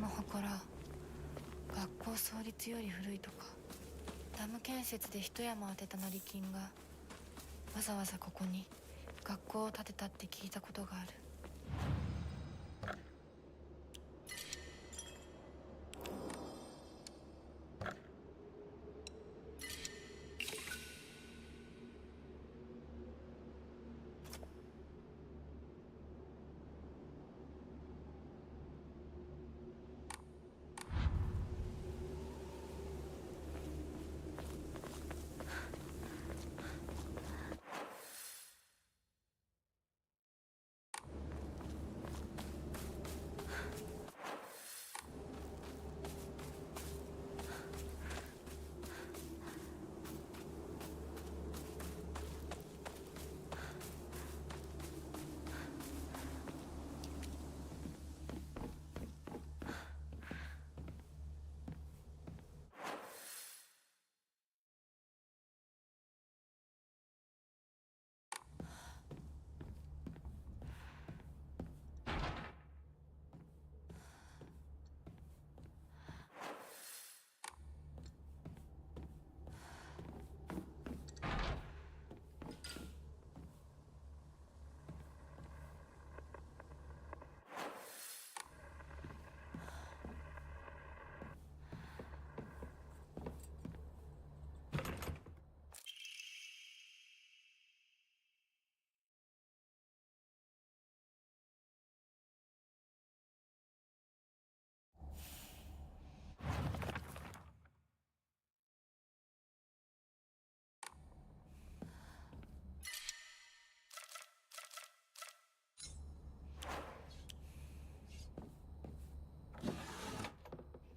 の祠、学校創立より古いとか。ダム建設で一山当てた成金がわざわざここに学校を建てたって聞いたことがある。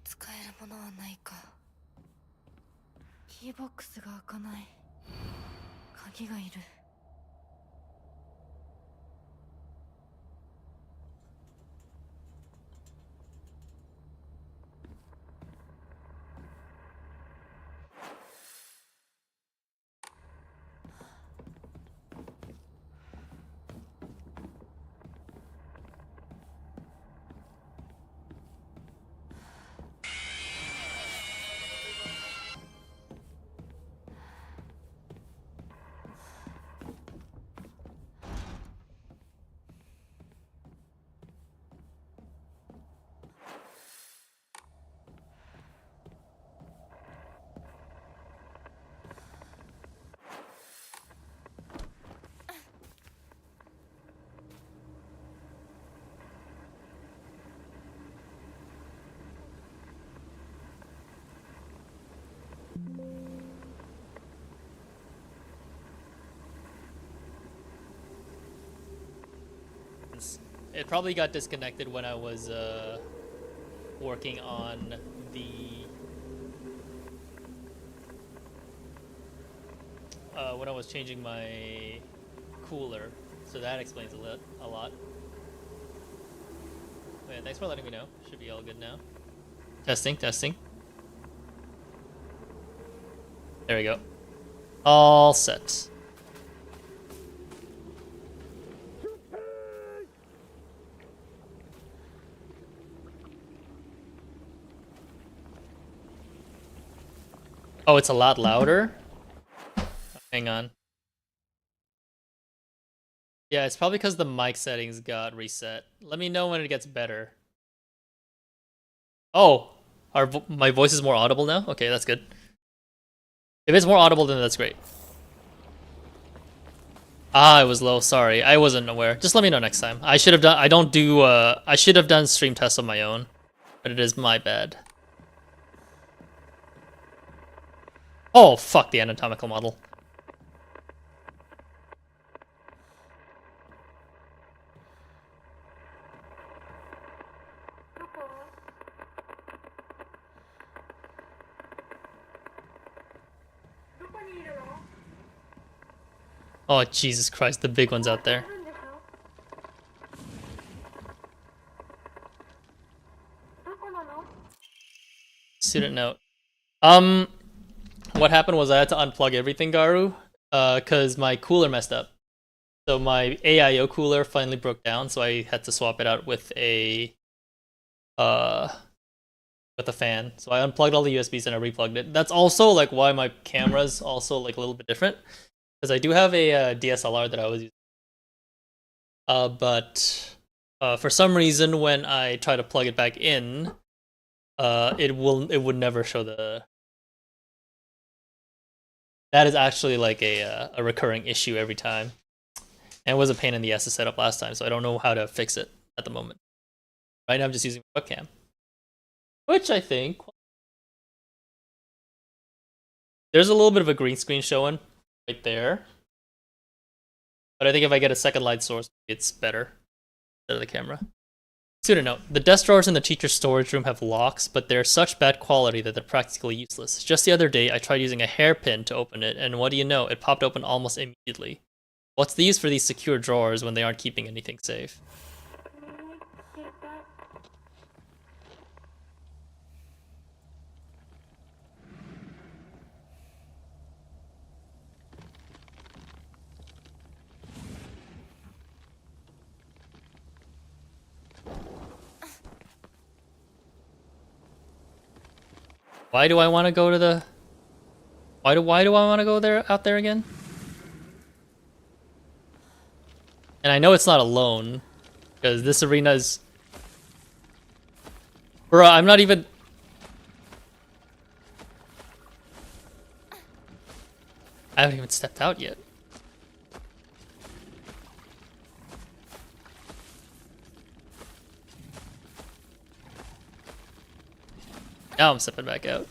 使えるものはないか。キーボックスが開かない。鍵がいる。It probably got disconnected when I was working on when I was changing my cooler, so that explains a lot. But yeah, thanks for letting me know. Should be all good now. Testing. There we go. All set. Oh, it's a lot louder? Hang on. Yeah, it's probably because the mic settings got reset. Let me know when it gets better. Oh, my voice is more audible now? Okay, that's good. If it's more audible, then that's great. Ah, it was low. Sorry, I wasn't aware. Just let me know next time. I should have done. I should have done stream tests on my own, but it is my bad. Oh, fuck the anatomical model. Oh, Jesus Christ, the big one's out there. Student note. What happened was I had to unplug everything, Garu, cause my cooler messed up. So my AIO cooler finally broke down, so I had to swap it out with a with the fan. So I unplugged all the USBs and I replugged it. That's also like why my camera's also like a little bit different, because I do have a DSLR that I was using. But for some reason, when I try to plug it back in, it would never show the. That is actually like a recurring issue every time, and it was a pain in the ass to set up last time. So I don't know how to fix it at the moment. Right now, I'm just using webcam, which I think there's a little bit of a green screen showing right there. But I think if I get a second light source, it's better instead of the camera. Student note, the desk drawers in the teacher's storage room have locks, but they're such bad quality that they're practically useless. Just the other day, I tried using a hairpin to open it, and what do you know, it popped open almost immediately. What's the use for these secure drawers when they aren't keeping anything safe? Why do I want to go to the... Why do I want to go out there again? And I know it's not alone, because this arena is... Bro, I'm not even... I haven't even stepped out yet. Now I'm stepping back out.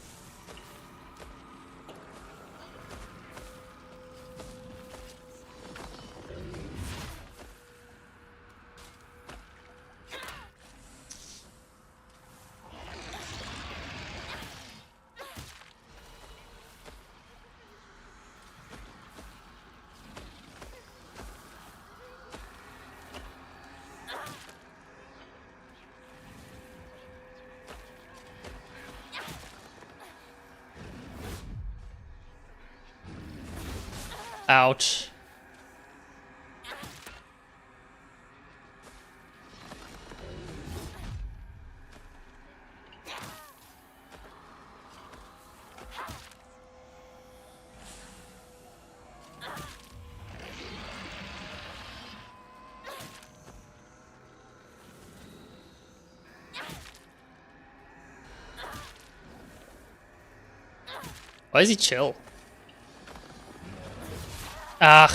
Ouch. Why is he chill? Ugh.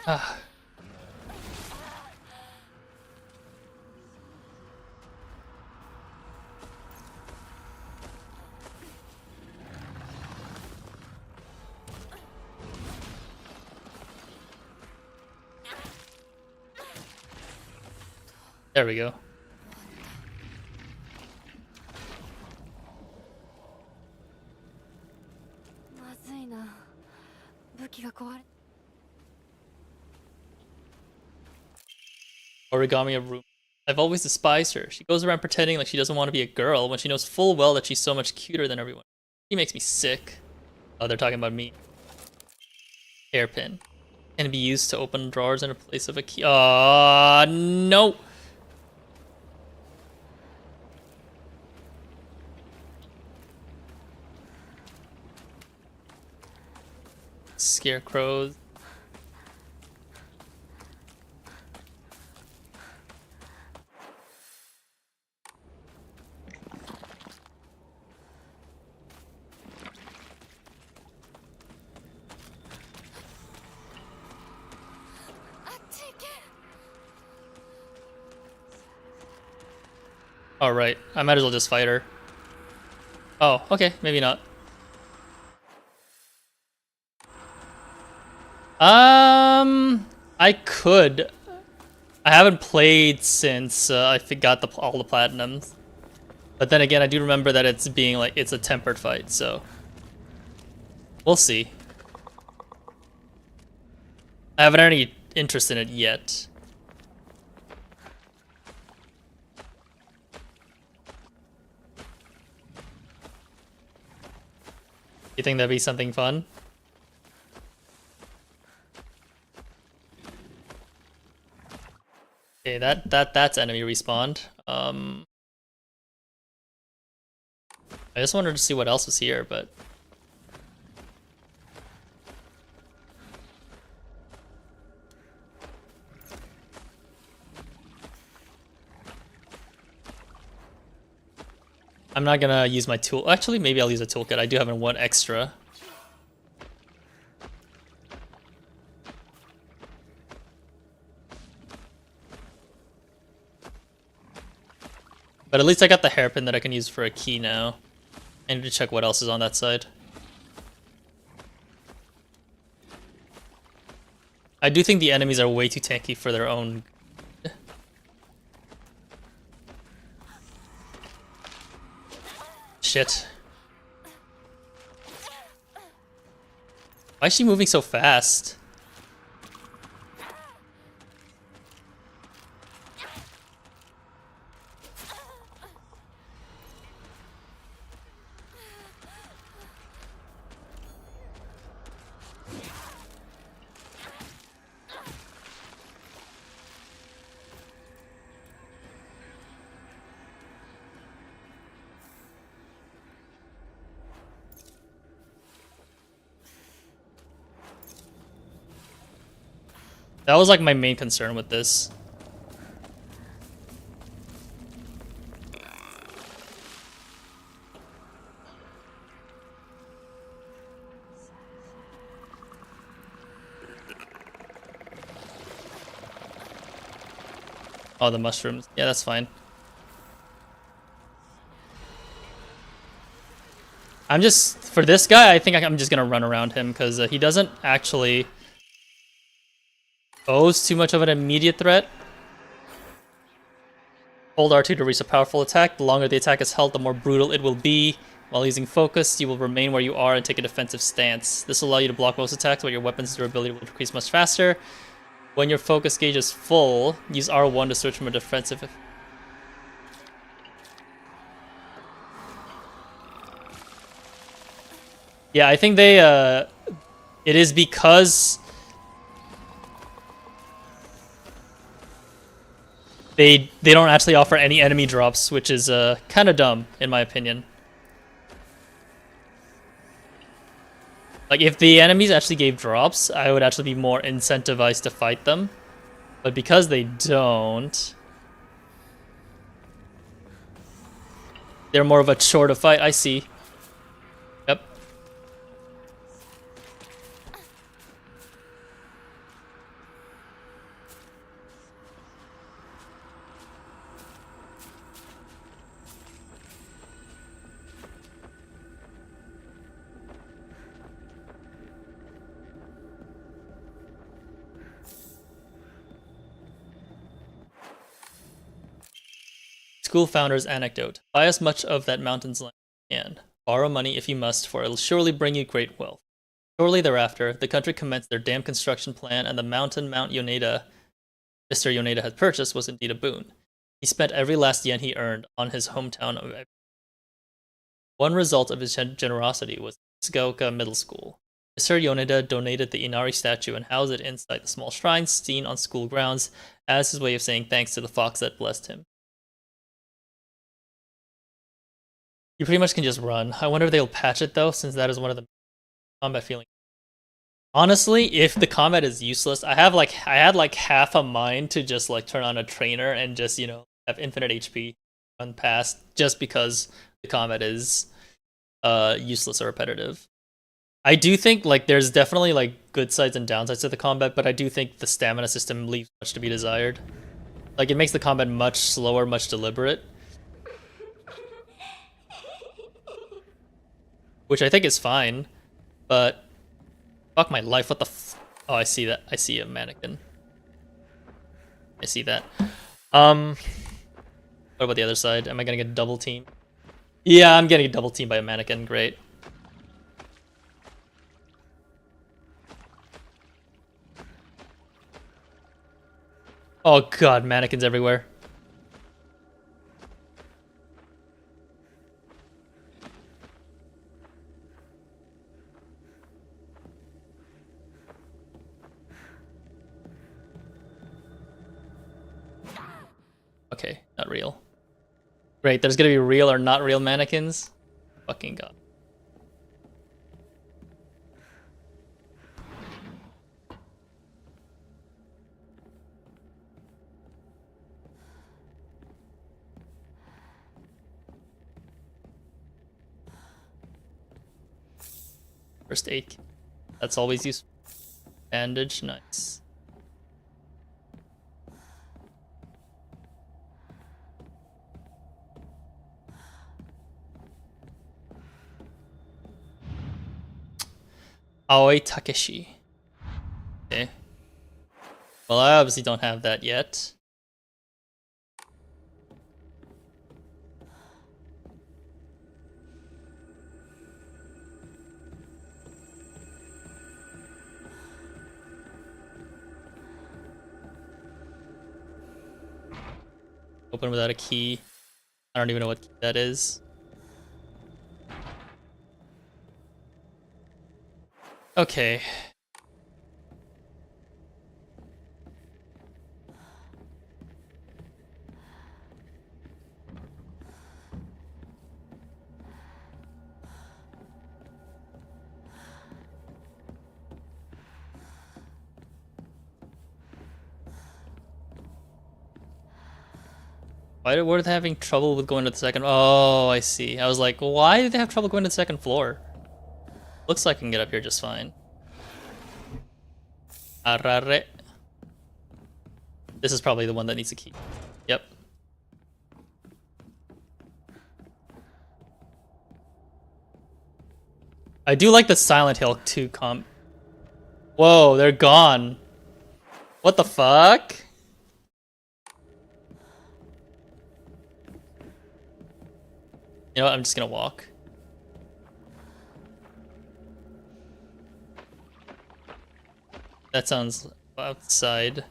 Ah. There we go. Origami of room. I've always despised her. She goes around pretending like she doesn't want to be a girl when she knows full well that she's so much cuter than everyone. She makes me sick. Oh, they're talking about me. Hairpin. Can be used to open drawers in a place of a key. No! Scarecrows. Alright, I might as well just fight her. Oh, okay, maybe not. I could. I haven't played since I got all the platinums. But then again, I do remember that it's being like, it's a tempered fight, so. We'll see. I haven't any interest in it yet. You think that'd be something fun? Okay, that's enemy respawned. I just wanted to see what else was here, but I'm not gonna use my tool. Actually, maybe I'll use a toolkit. I do have one extra. But at least I got the hairpin that I can use for a key now. I need to check what else is on that side. I do think the enemies are way too tanky for their own. Shit. Why is she moving so fast? That was like my main concern with this. Oh, the mushrooms. Yeah, that's fine. I'm just, for this guy, I think I'm just gonna run around him because he doesn't actually pose too much of an immediate threat. Hold R2 to reach a powerful attack. The longer the attack is held, the more brutal it will be. While using focus, you will remain where you are and take a defensive stance. This will allow you to block most attacks, but your weapon's durability will increase much faster. When your focus gauge is full, use R1 to switch from a defensive. Yeah, I think they, it is because they don't actually offer any enemy drops, which is kind of dumb in my opinion. Like if the enemies actually gave drops, I would actually be more incentivized to fight them. But because they don't, they're more of a chore to fight. I see. Yep. School founder's anecdote. Buy as much of that mountain's land as you can. Borrow money if you must, for it'll surely bring you great wealth. Shortly thereafter, the country commenced their dam construction plan, and the mountain Mount Yoneda Mr. Yoneda had purchased was indeed a boon. He spent every last yen he earned on his hometown of. One result of his generosity was Tsugaoka Middle School. Mr. Yoneda donated the Inari statue and housed it inside the small shrine seen on school grounds as his way of saying thanks to the fox that blessed him. You pretty much can just run. I wonder if they'll patch it though, since that is one of the combat feelings. Honestly, if the combat is useless, I had like half a mind to just like turn on a trainer and just, you know, have infinite HP run past just because the combat is useless or repetitive. I do think like there's definitely like good sides and downsides to the combat, but I do think the stamina system leaves much to be desired. Like it makes the combat much slower, much deliberate. Which I think is fine, but fuck my life, what the oh, I see that. I see a mannequin. I see that. What about the other side? Am I gonna get double team? Yeah, I'm getting a double team by a mannequin, great. Oh god, mannequins everywhere. Not real. Great, there's gonna be real or not real mannequins? Fucking god. First aid kit. That's always useful. Bandage, nice. Aoi Takeshi. Okay. Well, I obviously don't have that yet. Open without a key. I don't even know what key that is. Okay. Why were they having trouble with going to the second? Oh, I see. I was like, why did they have trouble going to the second floor? Looks like I can get up here just fine. Arrare. This is probably the one that needs a key. Yep. I do like the Silent Hill 2 comp. Whoa, they're gone. What the fuck? You know what? I'm just gonna walk. That sounds outside.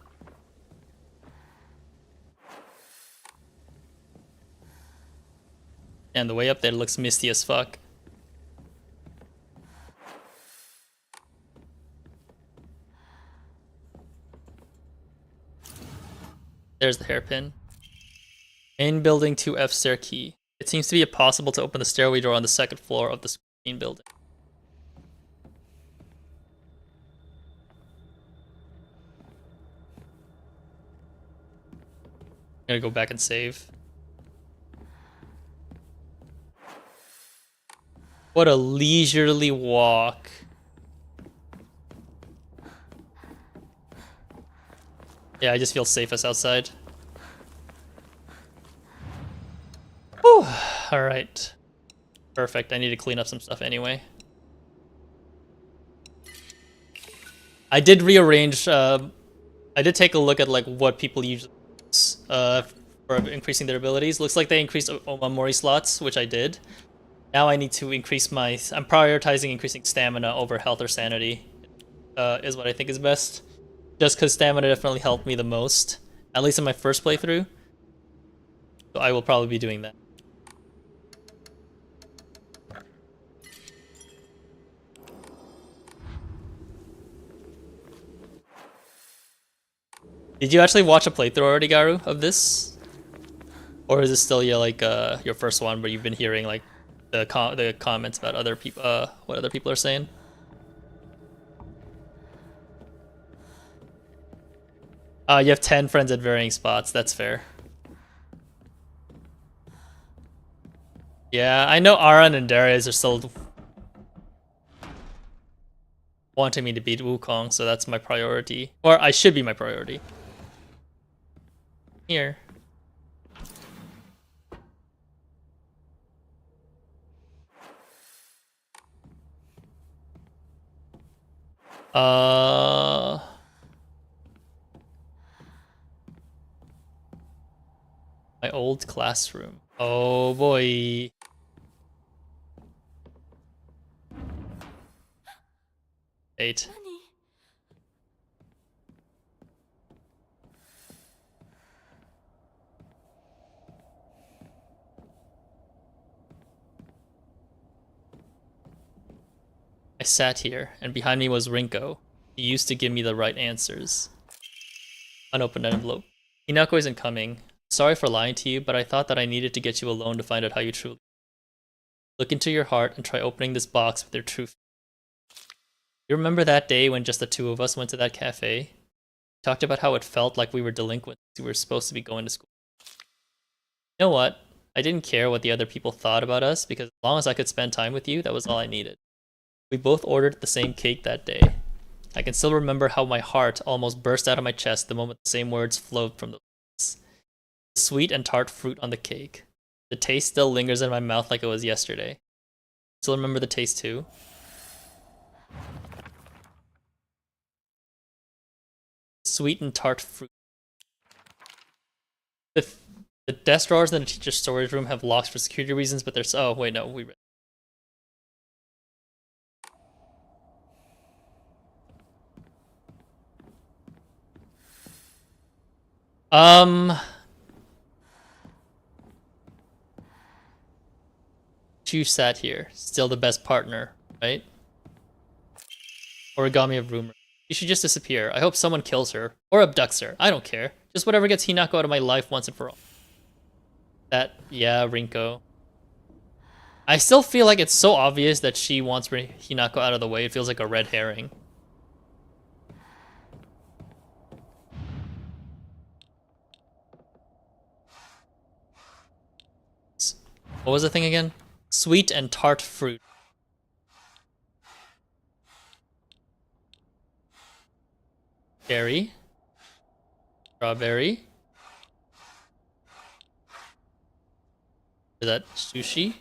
And the way up there looks misty as fuck. There's the hairpin. Main building 2F stair key. It seems to be possible to open the stairway door on the second floor of the main building. I'm gonna go back and save. What a leisurely walk. Yeah, I just feel safest outside. Whew. Alright. Perfect. I need to clean up some stuff anyway. I did rearrange, I did take a look at like what people usually use for increasing their abilities. Looks like they increased Omamori slots, which I did. Now I need to increase my... I'm prioritizing increasing stamina over health or sanity, is what I think is best. Just because stamina definitely helped me the most, at least in my first playthrough. So I will probably be doing that. Did you actually watch a playthrough already, Garu, of this? Or is this still your like your first one where you've been hearing like the comments about other people, what other people are saying? You have 10 friends at varying spots. That's fair. Yeah, I know Aran and Darius are still wanting me to beat Wukong, so that's my priority. Or I should be my priority. Here. My old classroom. Oh boy. Eight. I sat here, and behind me was Rinko. He used to give me the right answers. Unopened envelope. Hinako isn't coming. Sorry for lying to you, but I thought that I needed to get you alone to find out how you truly look into your heart and try opening this box with your truth. You remember that day when just the two of us went to that cafe? Talked about how it felt like we were delinquents who were supposed to be going to school. You know what? I didn't care what the other people thought about us because as long as I could spend time with you, that was all I needed. We both ordered the same cake that day. I can still remember how my heart almost burst out of my chest the moment the same words flowed from the lips. The sweet and tart fruit on the cake. The taste still lingers in my mouth like it was yesterday. Still remember the taste too? Sweet and tart fruit. The desk drawers in the teacher's storage room have locks for security reasons, but there's... Oh, wait, no, we read. Chu sat here, still the best partner, right? Origami of rumor. She should just disappear. I hope someone kills her. Or abducts her. I don't care. Just whatever gets Hinako out of my life once and for all. That, yeah, Rinko. I still feel like it's so obvious that she wants Hinako out of the way. It feels like a red herring. What was the thing again? Sweet and tart fruit. Cherry. Strawberry. Is that sushi?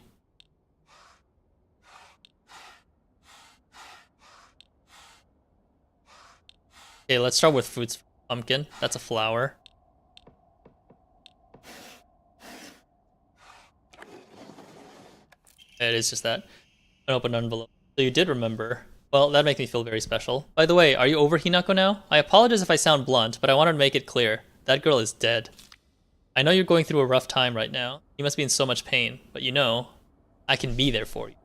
Okay, let's start with fruits. Pumpkin. That's a flower. It is just that. An open envelope. So you did remember. Well, that makes me feel very special. By the way, are you over Hinako now? I apologize if I sound blunt, but I wanted to make it clear. That girl is dead. I know you're going through a rough time right now. You must be in so much pain, but you know, I can be there for you.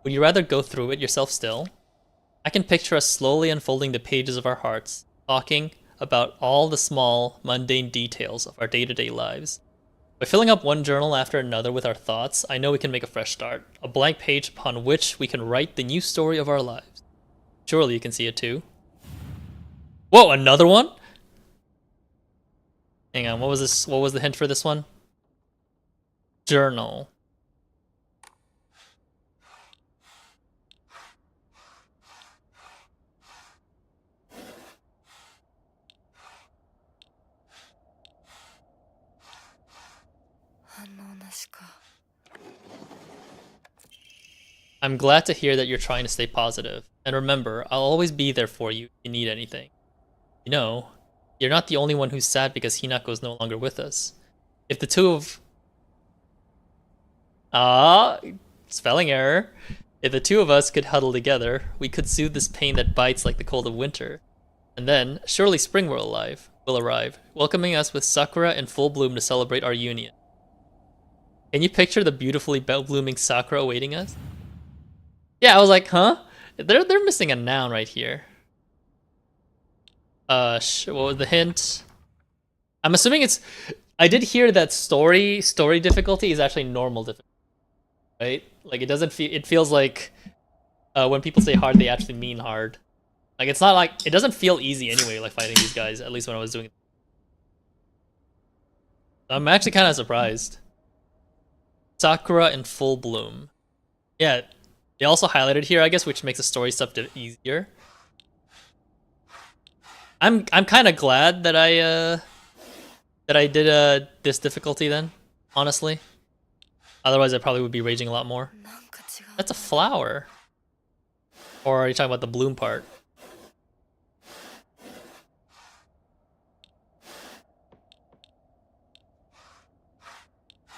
Would you rather go through it yourself still? I can picture us slowly unfolding the pages of our hearts, talking about all the small, mundane details of our day-to-day lives. By filling up one journal after another with our thoughts, I know we can make a fresh start, a blank page upon which we can write the new story of our lives. Surely you can see it too. Whoa, another one? Hang on, what was this? What was the hint for this one? Journal. I'm glad to hear that you're trying to stay positive. And remember, I'll always be there for you if you need anything. You know, you're not the only one who's sad because Hinako is no longer with us. If the two of... spelling error. If the two of us could huddle together, we could soothe this pain that bites like the cold of winter. And then, surely spring will arrive, welcoming us with sakura in full bloom to celebrate our union. Can you picture the beautifully blooming sakura awaiting us? Yeah, I was like, huh? They're missing a noun right here. What was the hint? I'm assuming it's... I did hear that story difficulty is actually normal difficulty. Right? Like, it doesn't feel... It feels like when people say hard, they actually mean hard. Like, it's not like... It doesn't feel easy anyway, like, fighting these guys, at least when I was doing it. I'm actually kind of surprised. Sakura in full bloom. Yeah, they also highlighted here, I guess, which makes the story stuff easier. I'm kind of glad that I did this difficulty then, honestly. Otherwise, I probably would be raging a lot more. That's a flower. Or are you talking about the bloom part?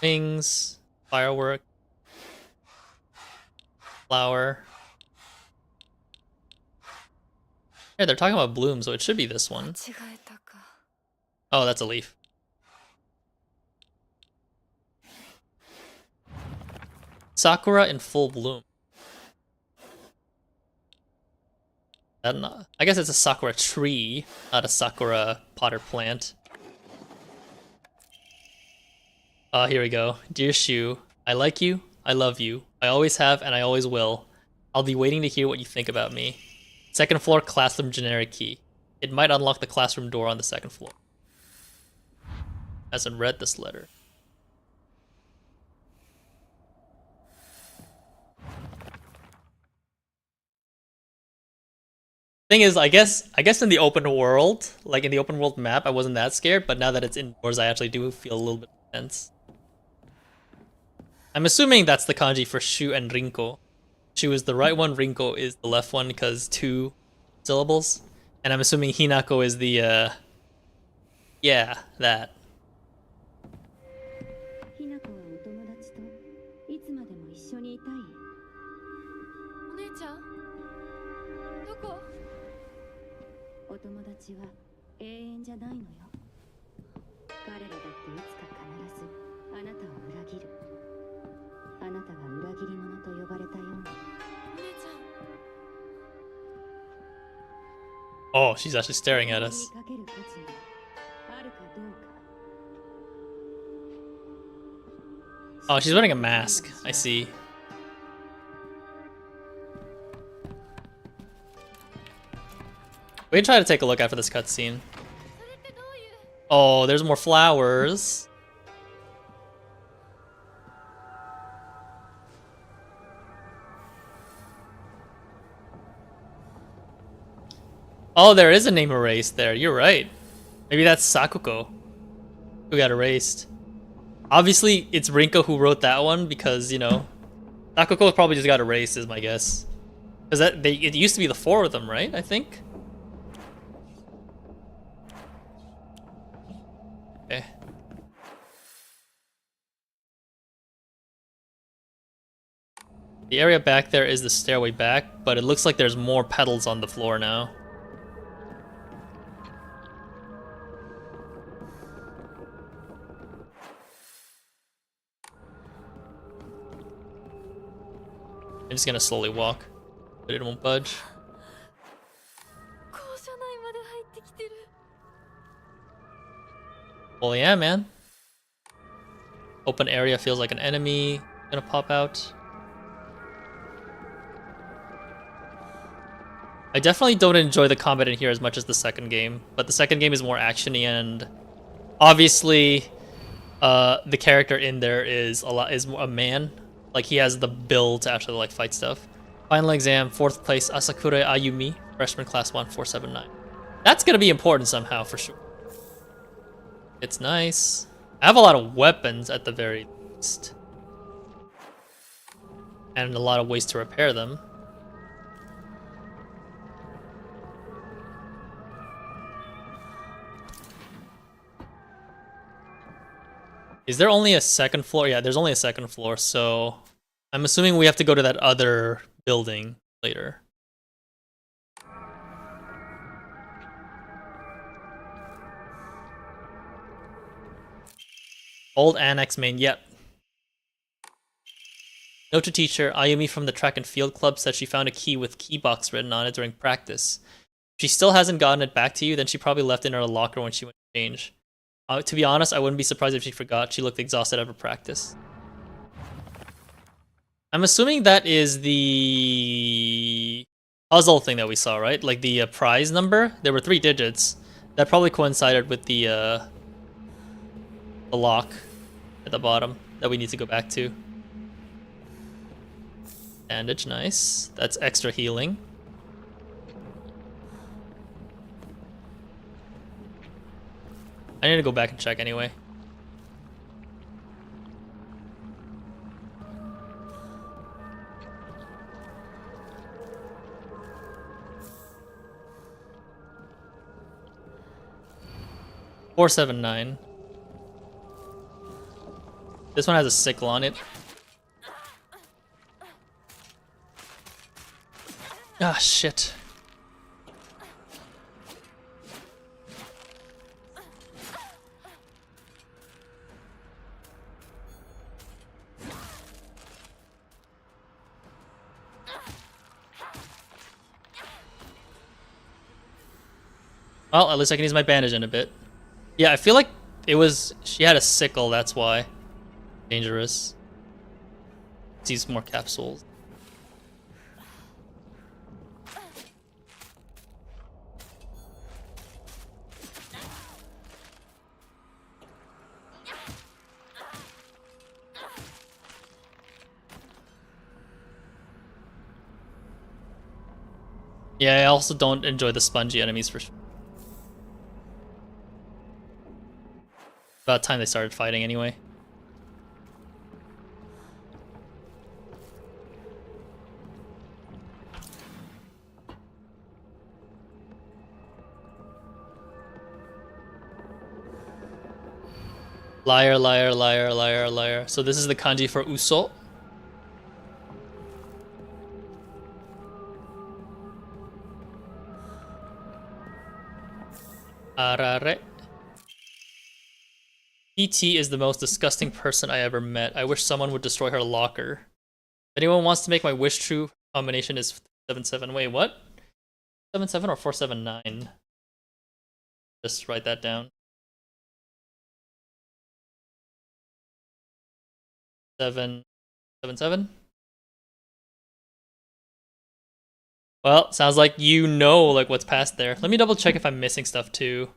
Wings, firework, flower. Yeah, they're talking about bloom, so it should be this one. Oh, that's a leaf. Sakura in full bloom. I guess it's a sakura tree, not a sakura pot or plant. Here we go. Dear Shu, I like you, I love you, I always have and I always will. I'll be waiting to hear what you think about me. Second floor classroom generic key. It might unlock the classroom door on the second floor. Hasn't read this letter. Thing is, I guess in the open world, like in the open world map, I wasn't that scared, but now that it's indoors, I actually do feel a little bit tense. I'm assuming that's the kanji for Shu and Rinko. Shu is the right one, Rinko is the left one because 2 syllables. And I'm assuming Hinako is the, yeah, that. ひなこはお友達といつまでも一緒にいたい。お姉ちゃんどこ？お友達は永遠じゃないのよ。彼らだっていつか必ずあなたを裏切る。あなたが裏切り者と呼ばれたように。お姉ちゃん。 Oh, she's actually staring at us. かける価値があるかどうか。 Oh, she's wearing a mask. I see. We can try to take a look after this cutscene. Oh, there's more flowers. Oh, there is a name erased there. You're right. Maybe that's Sakuko who got erased. Obviously, it's Rinko who wrote that one because, you know, Sakuko probably just got erased is my guess. Because it used to be the 4 of them, right? I think. Okay. The area back there is the stairway back, but it looks like there's more petals on the floor now. I'm just gonna slowly walk, but it won't budge. 校舎内まで入ってきてる。 Well, yeah, man. Open area feels like an enemy gonna pop out. I definitely don't enjoy the combat in here as much as the second game, but the second game is more actiony and obviously the character in there is a man. Like he has the build to actually like fight stuff. Final exam, 4th place, Asakura Ayumi, freshman class 1479. That's gonna be important somehow for sure. It's nice. I have a lot of weapons at the very least. And a lot of ways to repair them. Is there only a second floor? Yeah, there's only a second floor, so I'm assuming we have to go to that other building later. Old annex main, yep. Note to teacher, Ayumi from the track and field club said she found a key with key box written on it during practice. If she still hasn't gotten it back to you, then she probably left it in her locker when she went to change. To be honest, I wouldn't be surprised if she forgot. She looked exhausted after practice. I'm assuming that is the puzzle thing that we saw, right? Like the prize number. There were 3 digits. That probably coincided with the lock at the bottom that we need to go back to. Bandage, nice. That's extra healing. I need to go back and check anyway. $479. This one has a sickle on it. Ah, shit. Well, at least I can use my bandage in a bit. Yeah, I feel like it was... She had a sickle, that's why. Dangerous. Let's use more capsules. Yeah, I also don't enjoy the spongy enemies for sure. About time they started fighting anyway. Liar, liar, liar, liar, liar. So this is the kanji for uso. Arare. PT is the most disgusting person I ever met. I wish someone would destroy her locker. If anyone wants to make my wish true, combination is 77. Wait, what? 77 or 479? Just write that down. 777? Well, sounds like you know like what's past there. Let me double check if I'm missing stuff too.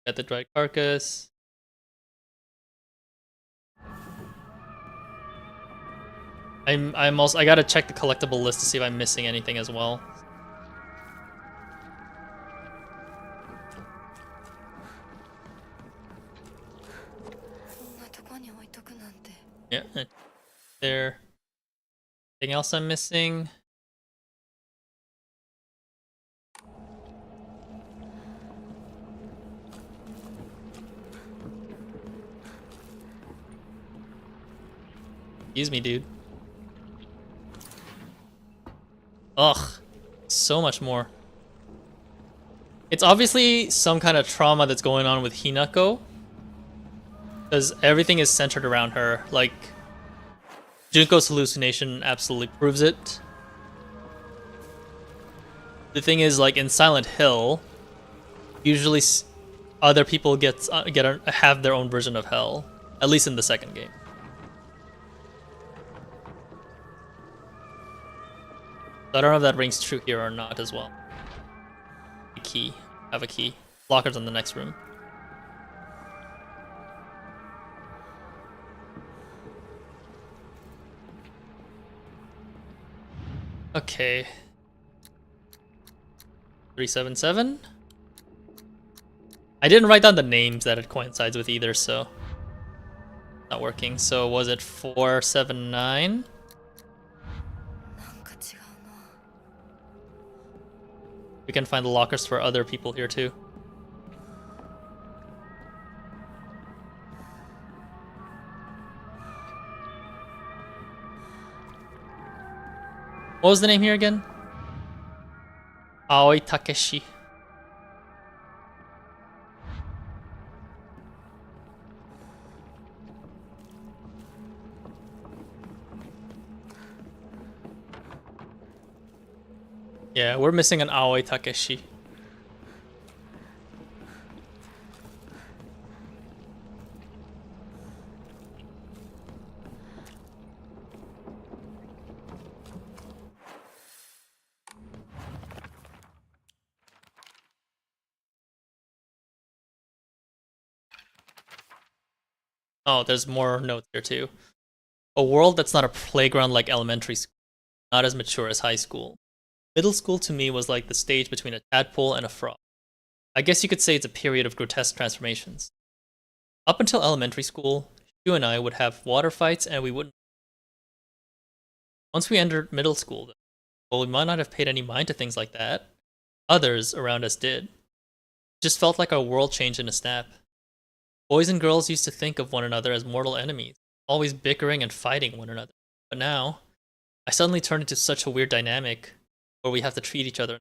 Got the dried carcass. I'm also I gotta check the collectible list to see if I'm missing anything as well. Yeah, there. Anything else I'm missing? Excuse me, dude. Ugh, so much more. It's obviously some kind of trauma that's going on with Hinako, because everything is centered around her. Like, Junko's hallucination absolutely proves it. The thing is, like in Silent Hill, usually other people have their own version of hell, at least in the second game. So I don't know if that rings true here or not as well. A key. I have a key. Locker's in the next room. Okay. 377. I didn't write down the names that it coincides with either, so not working. So was it 479? We can find the lockers for other people here too. What was the name here again? Aoi Takeshi. Yeah, we're missing an Aoi Takeshi. Oh, there's more notes here too. A world that's not a playground like elementary school, not as mature as high school. Middle school to me was like the stage between a tadpole and a frog. I guess you could say it's a period of grotesque transformations. Up until elementary school, you and I would have water fights and we wouldn't. Once we entered middle school, well, we might not have paid any mind to things like that. Others around us did. It just felt like our world changed in a snap. Boys and girls used to think of one another as mortal enemies, always bickering and fighting one another. But now, I suddenly turned into such a weird dynamic where we have to treat each other.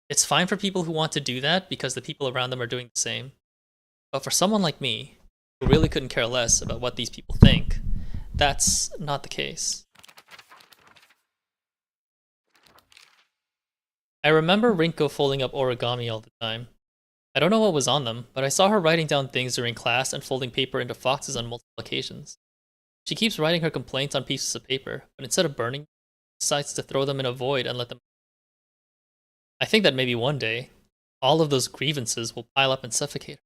It's fine for people who want to do that because the people around them are doing the same. But for someone like me, who really couldn't care less about what these people think, that's not the case. I remember Rinko folding up origami all the time. I don't know what was on them, but I saw her writing down things during class and folding paper into foxes on multiple occasions. She keeps writing her complaints on pieces of paper, but instead of burning, decides to throw them in a void and let them. I think that maybe one day, all of those grievances will pile up and suffocate her.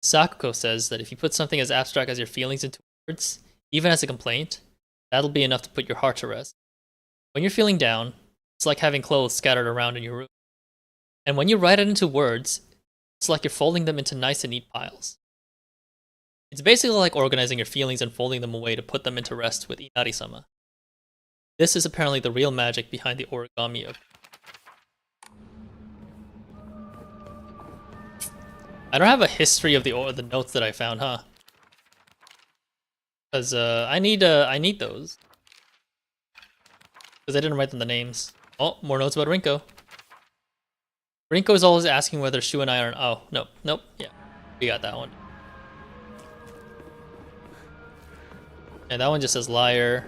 Sakuko says that if you put something as abstract as your feelings into words, even as a complaint, that'll be enough to put your heart to rest. When you're feeling down, it's like having clothes scattered around in your room. And when you write it into words, it's like you're folding them into nice and neat piles. It's basically like organizing your feelings and folding them away to put them into rest with Inari-sama. This is apparently the real magic behind the origami of. I don't have a history of the notes that I found, huh? Because I need those. Because I didn't write them the names. Oh, more notes about Rinko. Rinko is always asking whether Shu and I are. Oh, nope, yeah, we got that one. And that one just says liar.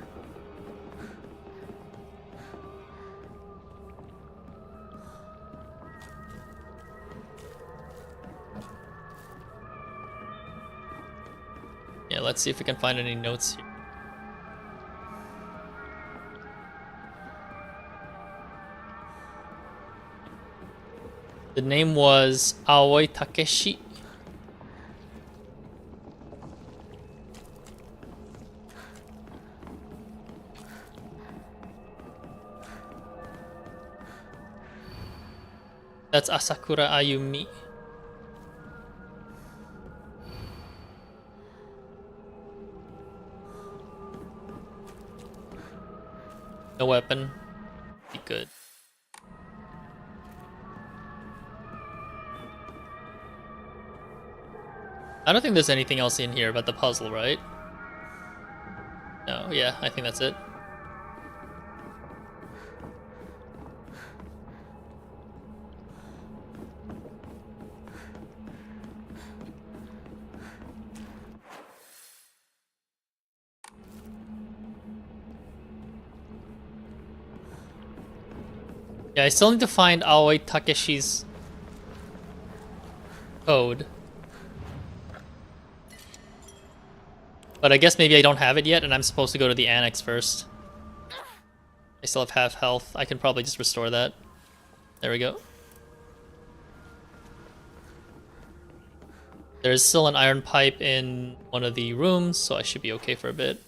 Yeah, let's see if we can find any notes here. The name was Aoi Takeshi. That's Asakura Ayumi. No weapon. Be good. I don't think there's anything else in here about the puzzle, right? No, yeah, I think that's it. Yeah, I still need to find Aoi Takeshi's code. But I guess maybe I don't have it yet, and I'm supposed to go to the annex first. I still have half health. I can probably just restore that. There we go. There's still an iron pipe in one of the rooms, so I should be okay for a bit.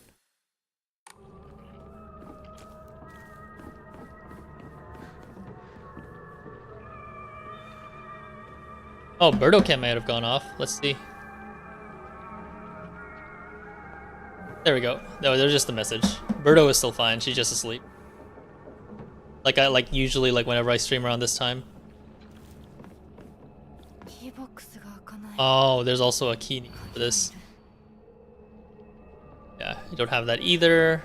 Oh, Birdo might have gone off. Let's see. There we go. No, there's just a message. Birdo is still fine. She's just asleep. Like usually whenever I stream around this time. Oh, there's also a key for this. Yeah, you don't have that either.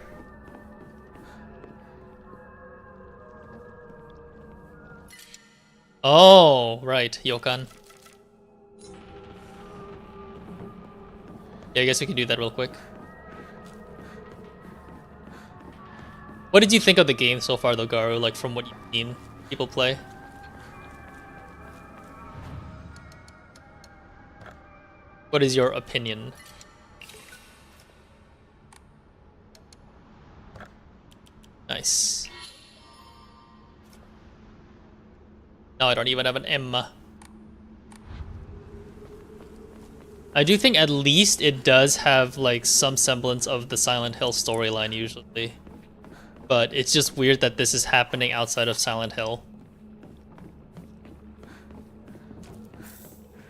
Oh, right, Yokan. Yeah, I guess we can do that real quick. What did you think of the game so far, though, Garu? Like, from what you've seen people play? What is your opinion? Nice. Now I don't even have an Emma. I do think at least it does have, like, some semblance of the Silent Hill storyline, usually. But it's just weird that this is happening outside of Silent Hill.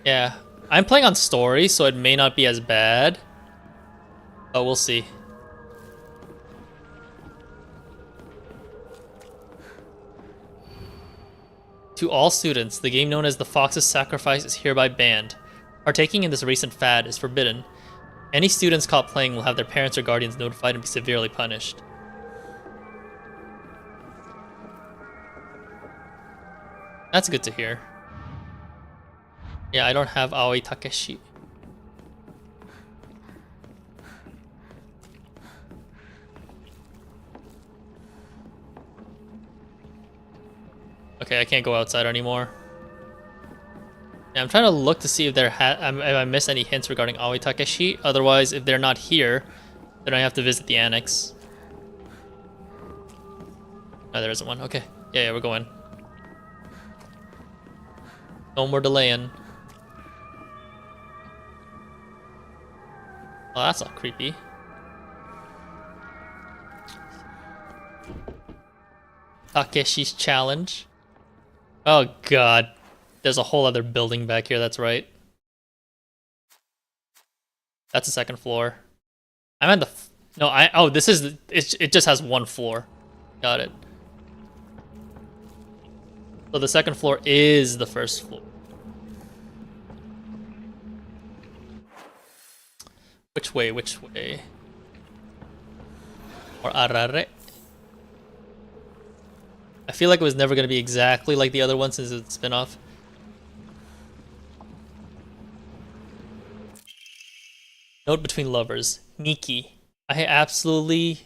Yeah. I'm playing on story, so it may not be as bad. But we'll see. To all students, the game known as the Fox's Sacrifice is hereby banned. Partaking in this recent fad is forbidden. Any students caught playing will have their parents or guardians notified and be severely punished. That's good to hear. Yeah, I don't have Aoi Takeshi. Okay, I can't go outside anymore. Yeah, I'm trying to look to see if if I miss any hints regarding Aoi Takeshi. Otherwise, if they're not here, then I have to visit the annex. Oh, there isn't one. Okay. Yeah, we're going. No more delaying. Oh, that's all creepy. Takeshi's challenge. Oh god. There's a whole other building back here, that's right. That's the second floor. I'm at the... No, oh, this is... It just has one floor. Got it. So the second floor is the first floor. Which way, which way? Or Arare? I feel like it was never going to be exactly like the other one since it's a spin-off. Note between lovers. Miki. I have absolutely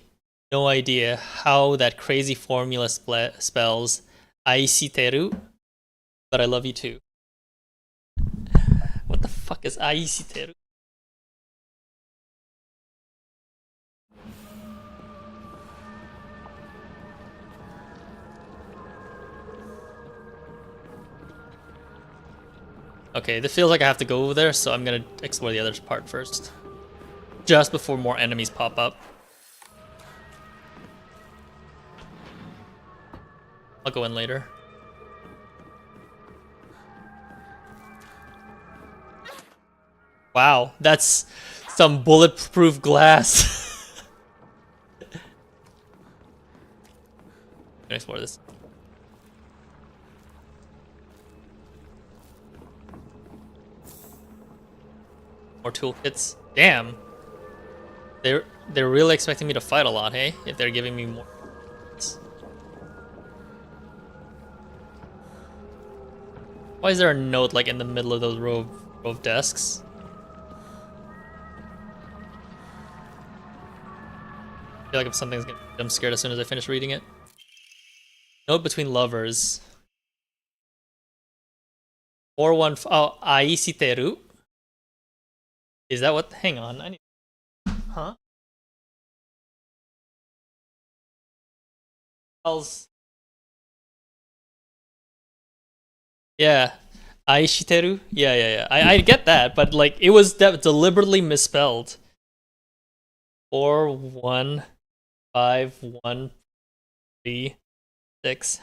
no idea how that crazy formula spells Aishiteru, but I love you too. What the fuck is Aishiteru? Okay, this feels like I have to go over there, so I'm gonna explore the other part first. Just before more enemies pop up. I'll go in later. Wow, that's some bulletproof glass. Gonna explore this. More toolkits. Damn. They're really expecting me to fight a lot, hey? If they're giving me more. Why is there a note like in the middle of those row of desks? I feel like if something's gonna I'm scared as soon as I finish reading it. Note between lovers. 415. Oh, Aishiteru. Is that what? Hang on. I need. Huh? Else. Yeah. Aishiteru? Yeah. I get that, but like it was deliberately misspelled. 41513.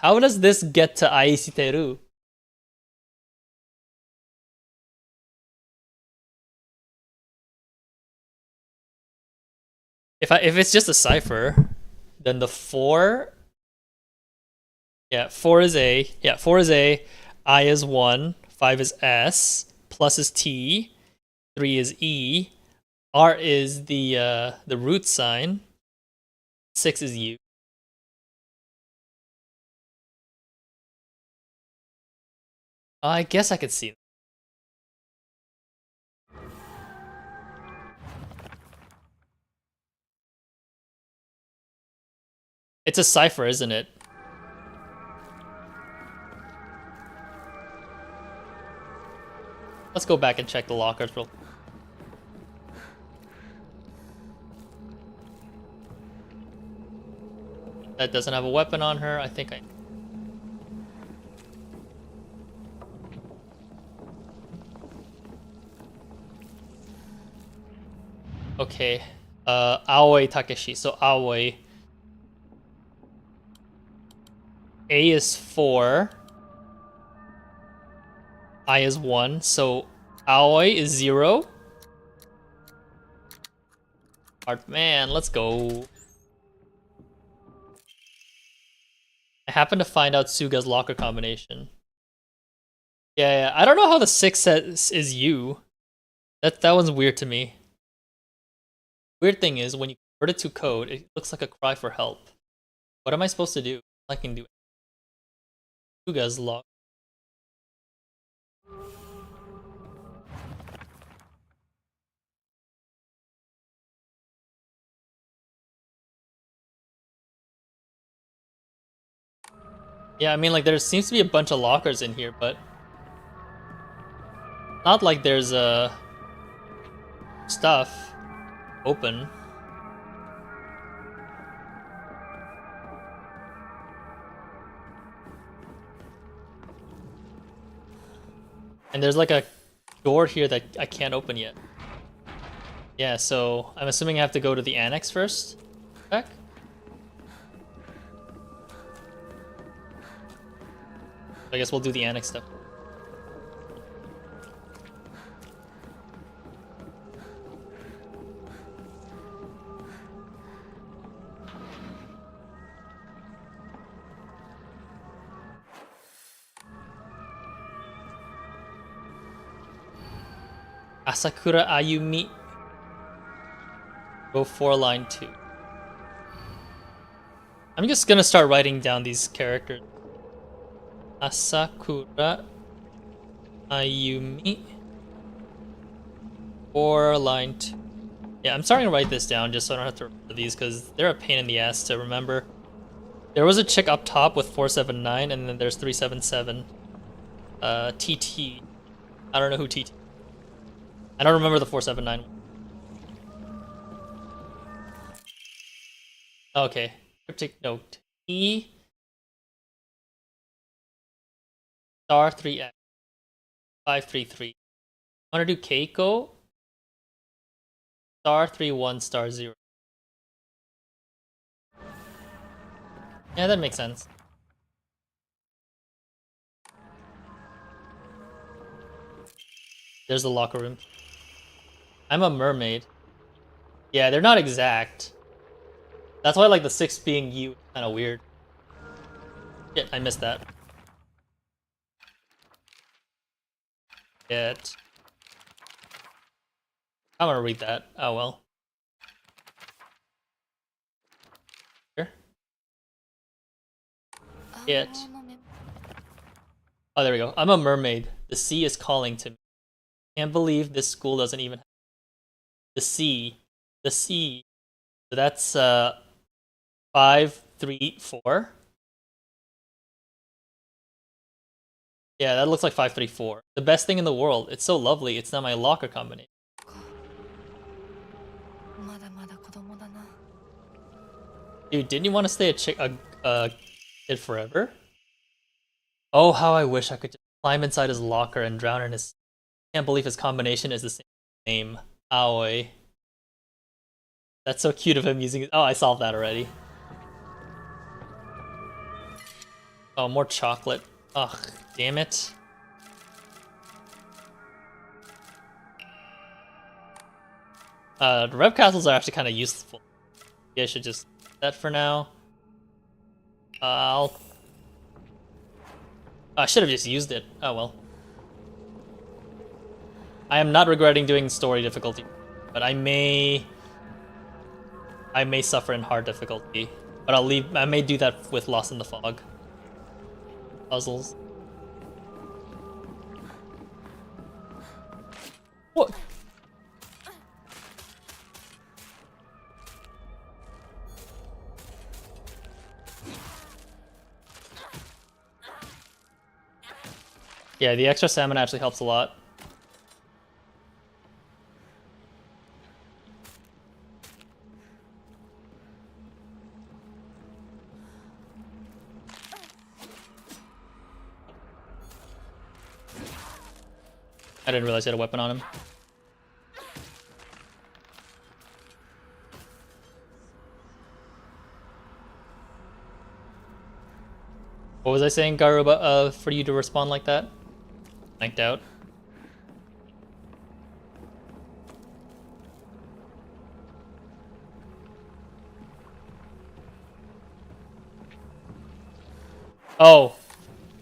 How does this get to Aishiteru? If it's just a cipher, then the 4. Yeah, 4 is A. Yeah, 4 is A. I is 1. 5 is S. Plus is T. 3 is E. R is the root sign. 6 is U. I guess I could see that. It's a cipher, isn't it? Let's go back and check the lockers real quick. That doesn't have a weapon on her. I think I... Okay. Aoi Takeshi. So Aoi. A is 4. I is 1. So Aoi is 0. Art man, let's go. I happen to find out Suga's locker combination. Yeah, I don't know how the 6 says is U. That one's weird to me. Weird thing is when you convert it to code, it looks like a cry for help. What am I supposed to do? I can do Suga's lock. Yeah, I mean like there seems to be a bunch of lockers in here, but Not like there's stuff open. And there's like a door here that I can't open yet. Yeah, so I'm assuming I have to go to the annex first. Back. I guess we'll do the annex stuff. Asakura Ayumi. Go 4 line 2. I'm just gonna start writing down these characters. Asakura Ayumi. 4 line 2. Yeah, I'm starting to write this down just so I don't have to remember these because they're a pain in the ass to remember. There was a chick up top with 479 and then there's 377. TT. I don't know who TT. I don't remember the 479. Okay. Cryptic note. E star 3x 533. I want to do Keiko star 31 star 0. Yeah, that makes sense. There's the locker room. I'm a mermaid. Yeah, they're not exact. That's why like the 6 being you is kind of weird. Shit, I missed that. Shit. I'm gonna read that. Oh well. Here. Shit. Oh, there we go. I'm a mermaid. The sea is calling to me. Can't believe this school doesn't even have the sea. The sea. So that's 5, 3, 4. Yeah, that looks like 5, 3, 4. The best thing in the world. It's so lovely. It's not my locker combination. Dude, didn't you want to stay a kid forever? Oh, how I wish I could just climb inside his locker and drown in his... Can't believe his combination is the same name. Aoi. That's so cute of him using it. Oh, I solved that already. Oh, more chocolate. Ugh, damn it. The rev castles are actually kind of useful. Yeah, I should just do that for now. I should have just used it. Oh well. I am not regretting doing story difficulty, but I may suffer in hard difficulty. But I may do that with Lost in the Fog. Puzzles. What? Yeah, the extra salmon actually helps a lot. I didn't realize he had a weapon on him. What was I saying, Garuba, for you to respond like that? Blanked out. Oh,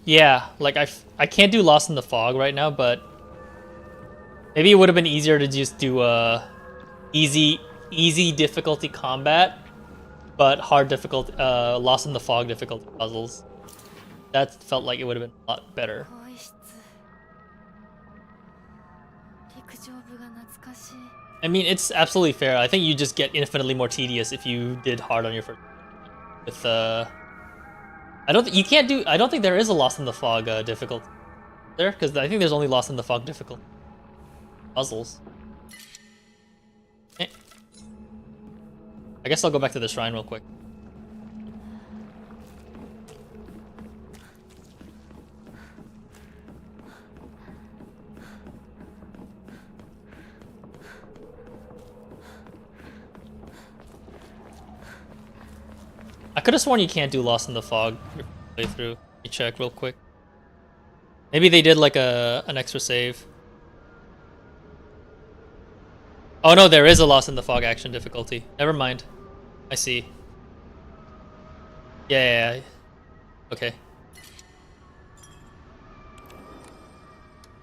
yeah, like I can't do Lost in the Fog right now, but maybe it would have been easier to just do easy difficulty combat, but hard difficulty Lost in the Fog difficulty puzzles. That felt like it would have been a lot better. I mean, it's absolutely fair. I think you just get infinitely more tedious if you did hard on your first. With I don't think there is a Lost in the Fog difficulty there, because I think there's only Lost in the Fog difficulty. puzzles. Eh. I guess I'll go back to the shrine real quick. I could have sworn you can't do Lost in the Fog playthrough. Let me check real quick. Maybe they did like an extra save. Oh no, there is a Lost in the Fog action difficulty. Never mind. I see. Yeah. Okay.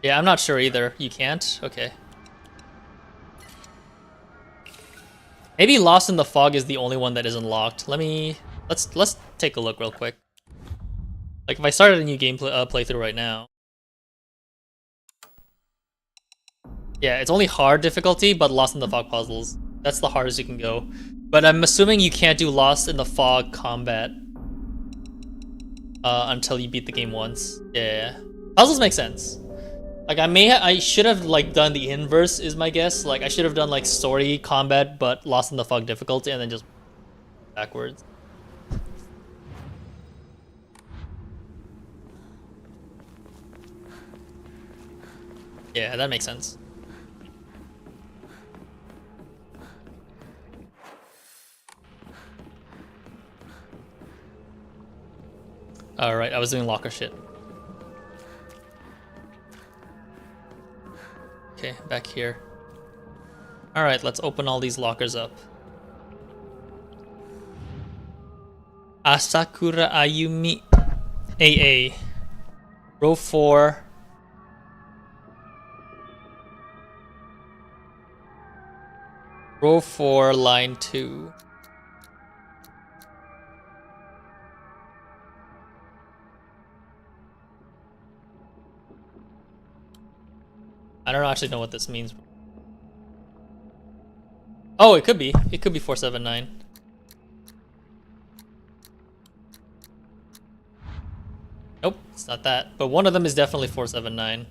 Yeah, I'm not sure either. You can't? Okay. Maybe Lost in the Fog is the only one that isn't locked. Let's take a look real quick. Like if I started a new game playthrough right now. Yeah, it's only hard difficulty, but Lost in the Fog puzzles. That's the hardest you can go. But I'm assuming you can't do Lost in the Fog combat until you beat the game once. Yeah. Puzzles make sense. Like I should have like done the inverse is my guess. Like I should have done like story combat but Lost in the Fog difficulty and then just backwards. Yeah, that makes sense. Alright, I was doing locker shit. Okay, back here. Alright, let's open all these lockers up. Asakura Ayumi AA. Row 4. Row 4, line 2. I don't actually know what this means. Oh, it could be. It could be 479. Nope, it's not that. But one of them is definitely 479.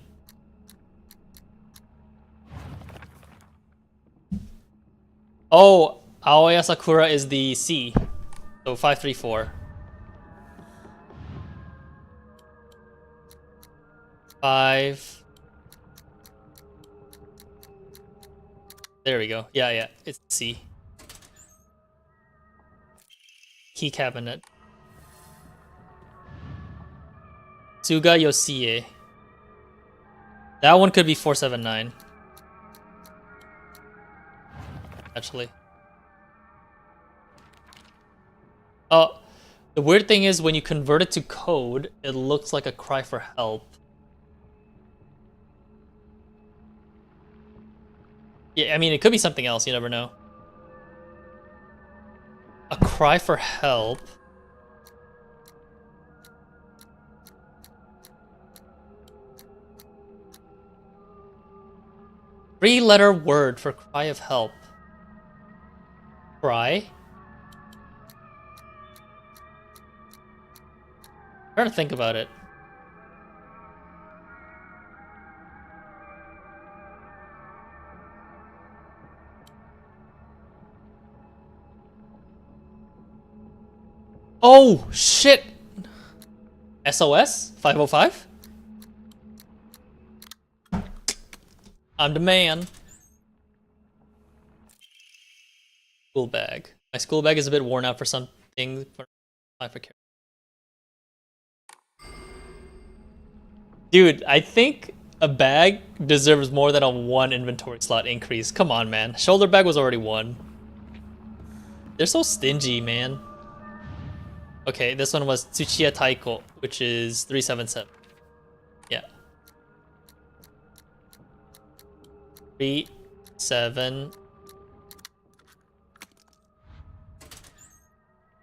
Oh, Aoya Sakura is the C. So 534. 5. There we go. Yeah, it's C. Key cabinet. Tsuga Yosie. That one could be 479. Actually. Oh, the weird thing is when you convert it to code, it looks like a cry for help. Yeah, I mean, it could be something else, you never know. A cry for help. Three-letter word for cry of help. Cry? I'm trying to think about it. Oh, shit! SOS? 505? I'm the man. School bag. My school bag is a bit worn out for some things. Dude, I think a bag deserves more than a 1 inventory slot increase. Come on, man. Shoulder bag was already 1. They're so stingy, man. Okay, this one was Tsuchiya Taiko, which is 377. Yeah. 3, 7.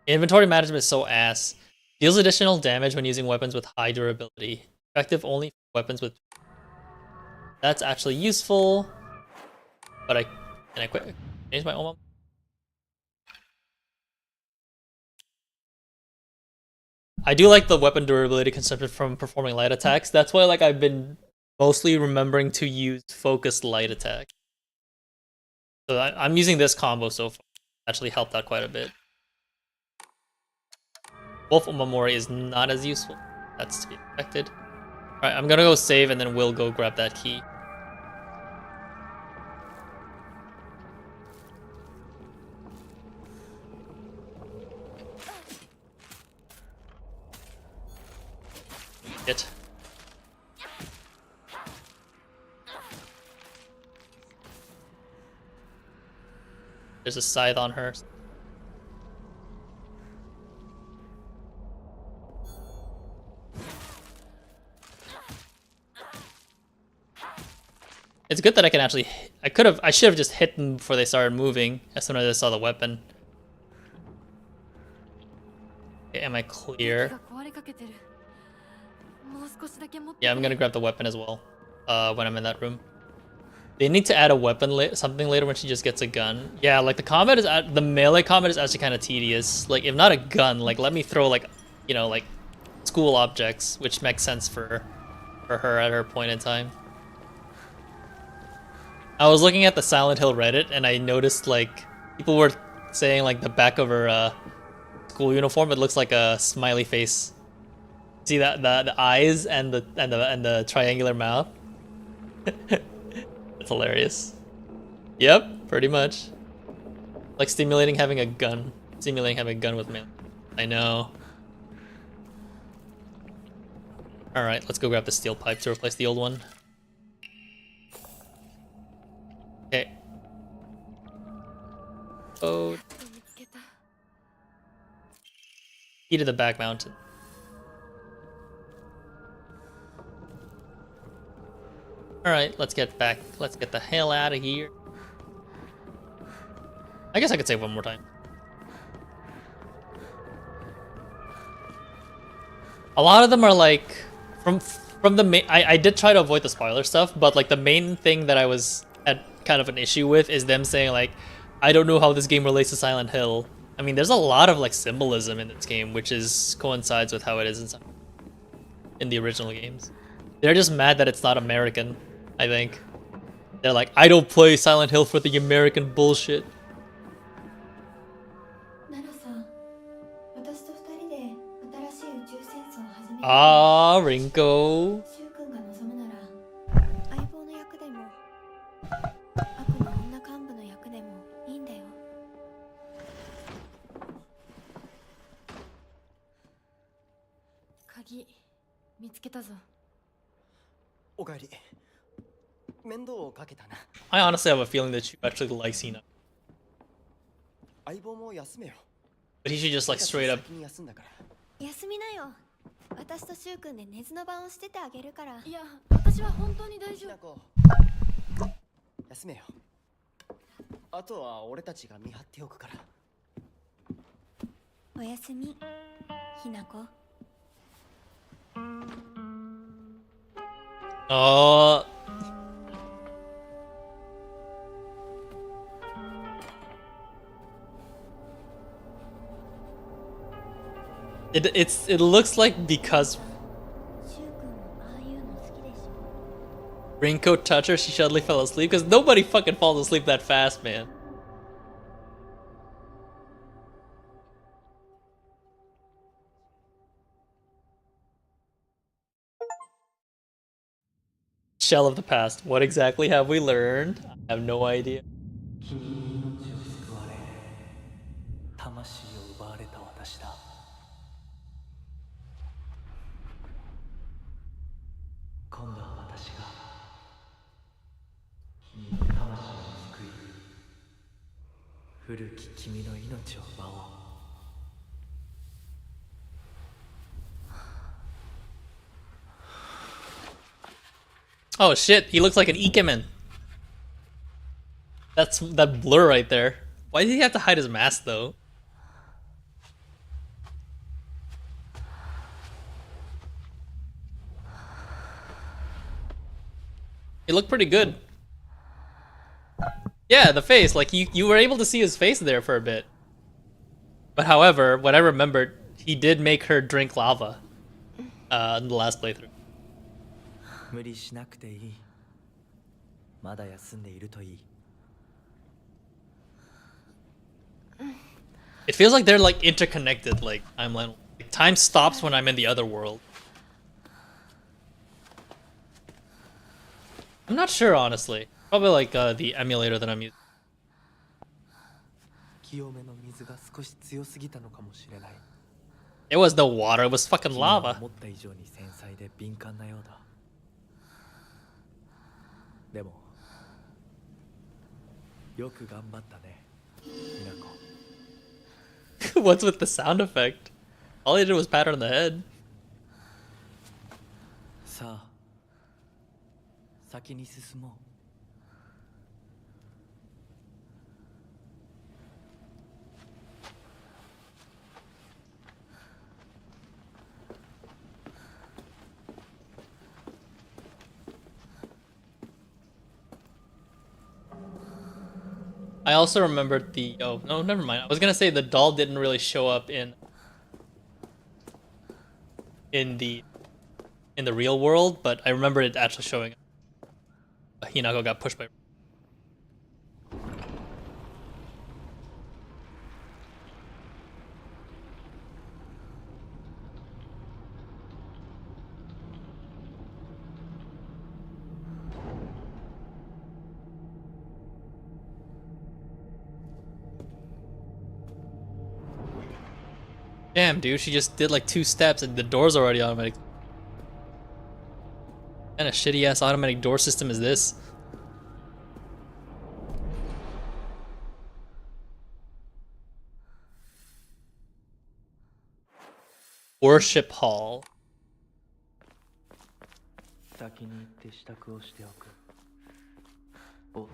Inventory management is so ass. Deals additional damage when using weapons with high durability. Effective only for weapons with... That's actually useful. But can I quit? Change my Oma? I do like the weapon durability consumption from performing light attacks. That's why like I've been mostly remembering to use focused light attack. So I'm using this combo so far. Actually helped out quite a bit. Wolf Omamori is not as useful. That's to be expected. Alright, I'm gonna go save and then we'll go grab that key. It. There's a scythe on her. It's good that I can actually. I should have just hit them before they started moving as soon as I saw the weapon. Okay, am I clear? Yeah, I'm gonna grab the weapon as well. When I'm in that room. They need to add a weapon, something later when she just gets a gun. Yeah, like the melee combat is actually kind of tedious. Like, if not a gun, like let me throw like, you know, like school objects, which makes sense for her at her point in time. I was looking at the Silent Hill Reddit and I noticed like people were saying like the back of her school uniform, it looks like a smiley face. See that the eyes and the triangular mouth. That's hilarious. Yep, pretty much. Like simulating having a gun with me. I know. All right, let's go grab the steel pipe to replace the old one. Okay. Oh. Key to the back mountain. Alright, let's get back. Let's get the hell out of here. I guess I could save one more time. A lot of them are like from the main. I did try to avoid the spoiler stuff, but like the main thing that I had kind of an issue with is them saying like, I don't know how this game relates to Silent Hill. I mean, there's a lot of like symbolism in this game, which coincides with how it is in the original games. They're just mad that it's not American, I think. They're like, I don't play Silent Hill for the American bullshit. Ah, Rinko. I honestly have a feeling that you actually like Cena. But he should just like straight up. 休みなよ。私とシュウ君で寝ずの番をしててあげるから。いや、私は本当に大丈夫。休めよ。あとは俺たちが見張っておくから。おやすみ、ひなこ。Oh. It looks like because Rinko touched her, she suddenly fell asleep, because nobody fucking falls asleep that fast, man. Shell of the past. What exactly have we learned? I have no idea. Oh shit, he looks like an Ikemen. That's that blur right there. Why did he have to hide his mask though? He looked pretty good. Yeah, the face, like you were able to see his face there for a bit. But however, what I remembered, he did make her drink lava in the last playthrough. 無理しなくていい。まだ休んでいるといい。 It feels like they're like interconnected, like timeline. Like, time stops when I'm in the other world. I'm not sure, honestly. Probably like the emulator that I'm using. 清めの水が少し強すぎたのかもしれない。 It was no water, it was fucking 君は lava. 思った以上に繊細で敏感なようだ。でもよく頑張ったね、みなこ。 What's with the sound effect? All he did was pat her on the head. さあ、先に進もう。 I also remembered the oh no, never mind. I was gonna say the doll didn't really show up in the real world, but I remember it actually showing up. Hinako got pushed by. Damn, dude, she just did like 2 steps and the door's already automatic. What kind of shitty ass automatic door system is this? Worship hall. 先に行って支度をしておく。お。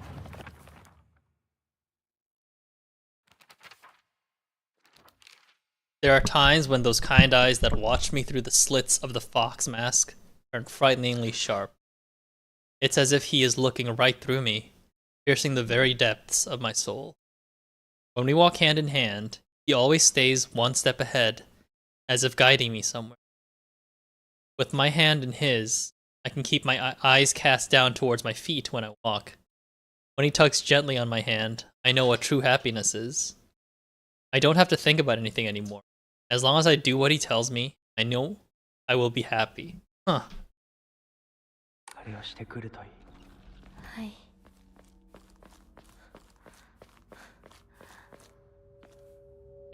There are times when those kind eyes that watch me through the slits of the fox mask turn frighteningly sharp. It's as if he is looking right through me, piercing the very depths of my soul. When we walk hand in hand, he always stays one step ahead, as if guiding me somewhere. With my hand in his, I can keep my eyes cast down towards my feet when I walk. When he tugs gently on my hand, I know what true happiness is. I don't have to think about anything anymore. As long as I do what he tells me, I know I will be happy. Huh. あれをしてくるといい。はい。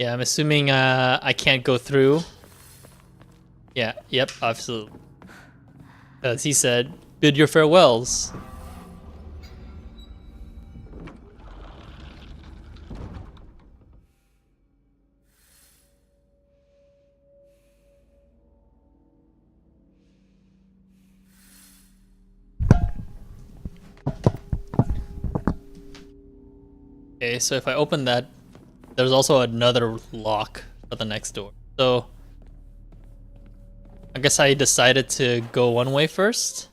Yeah, I'm assuming I can't go through. Yeah, yep, absolutely. As he said, bid your farewells. Okay, so if I open that, there's also another lock for the next door. So I guess I decided to go one way first.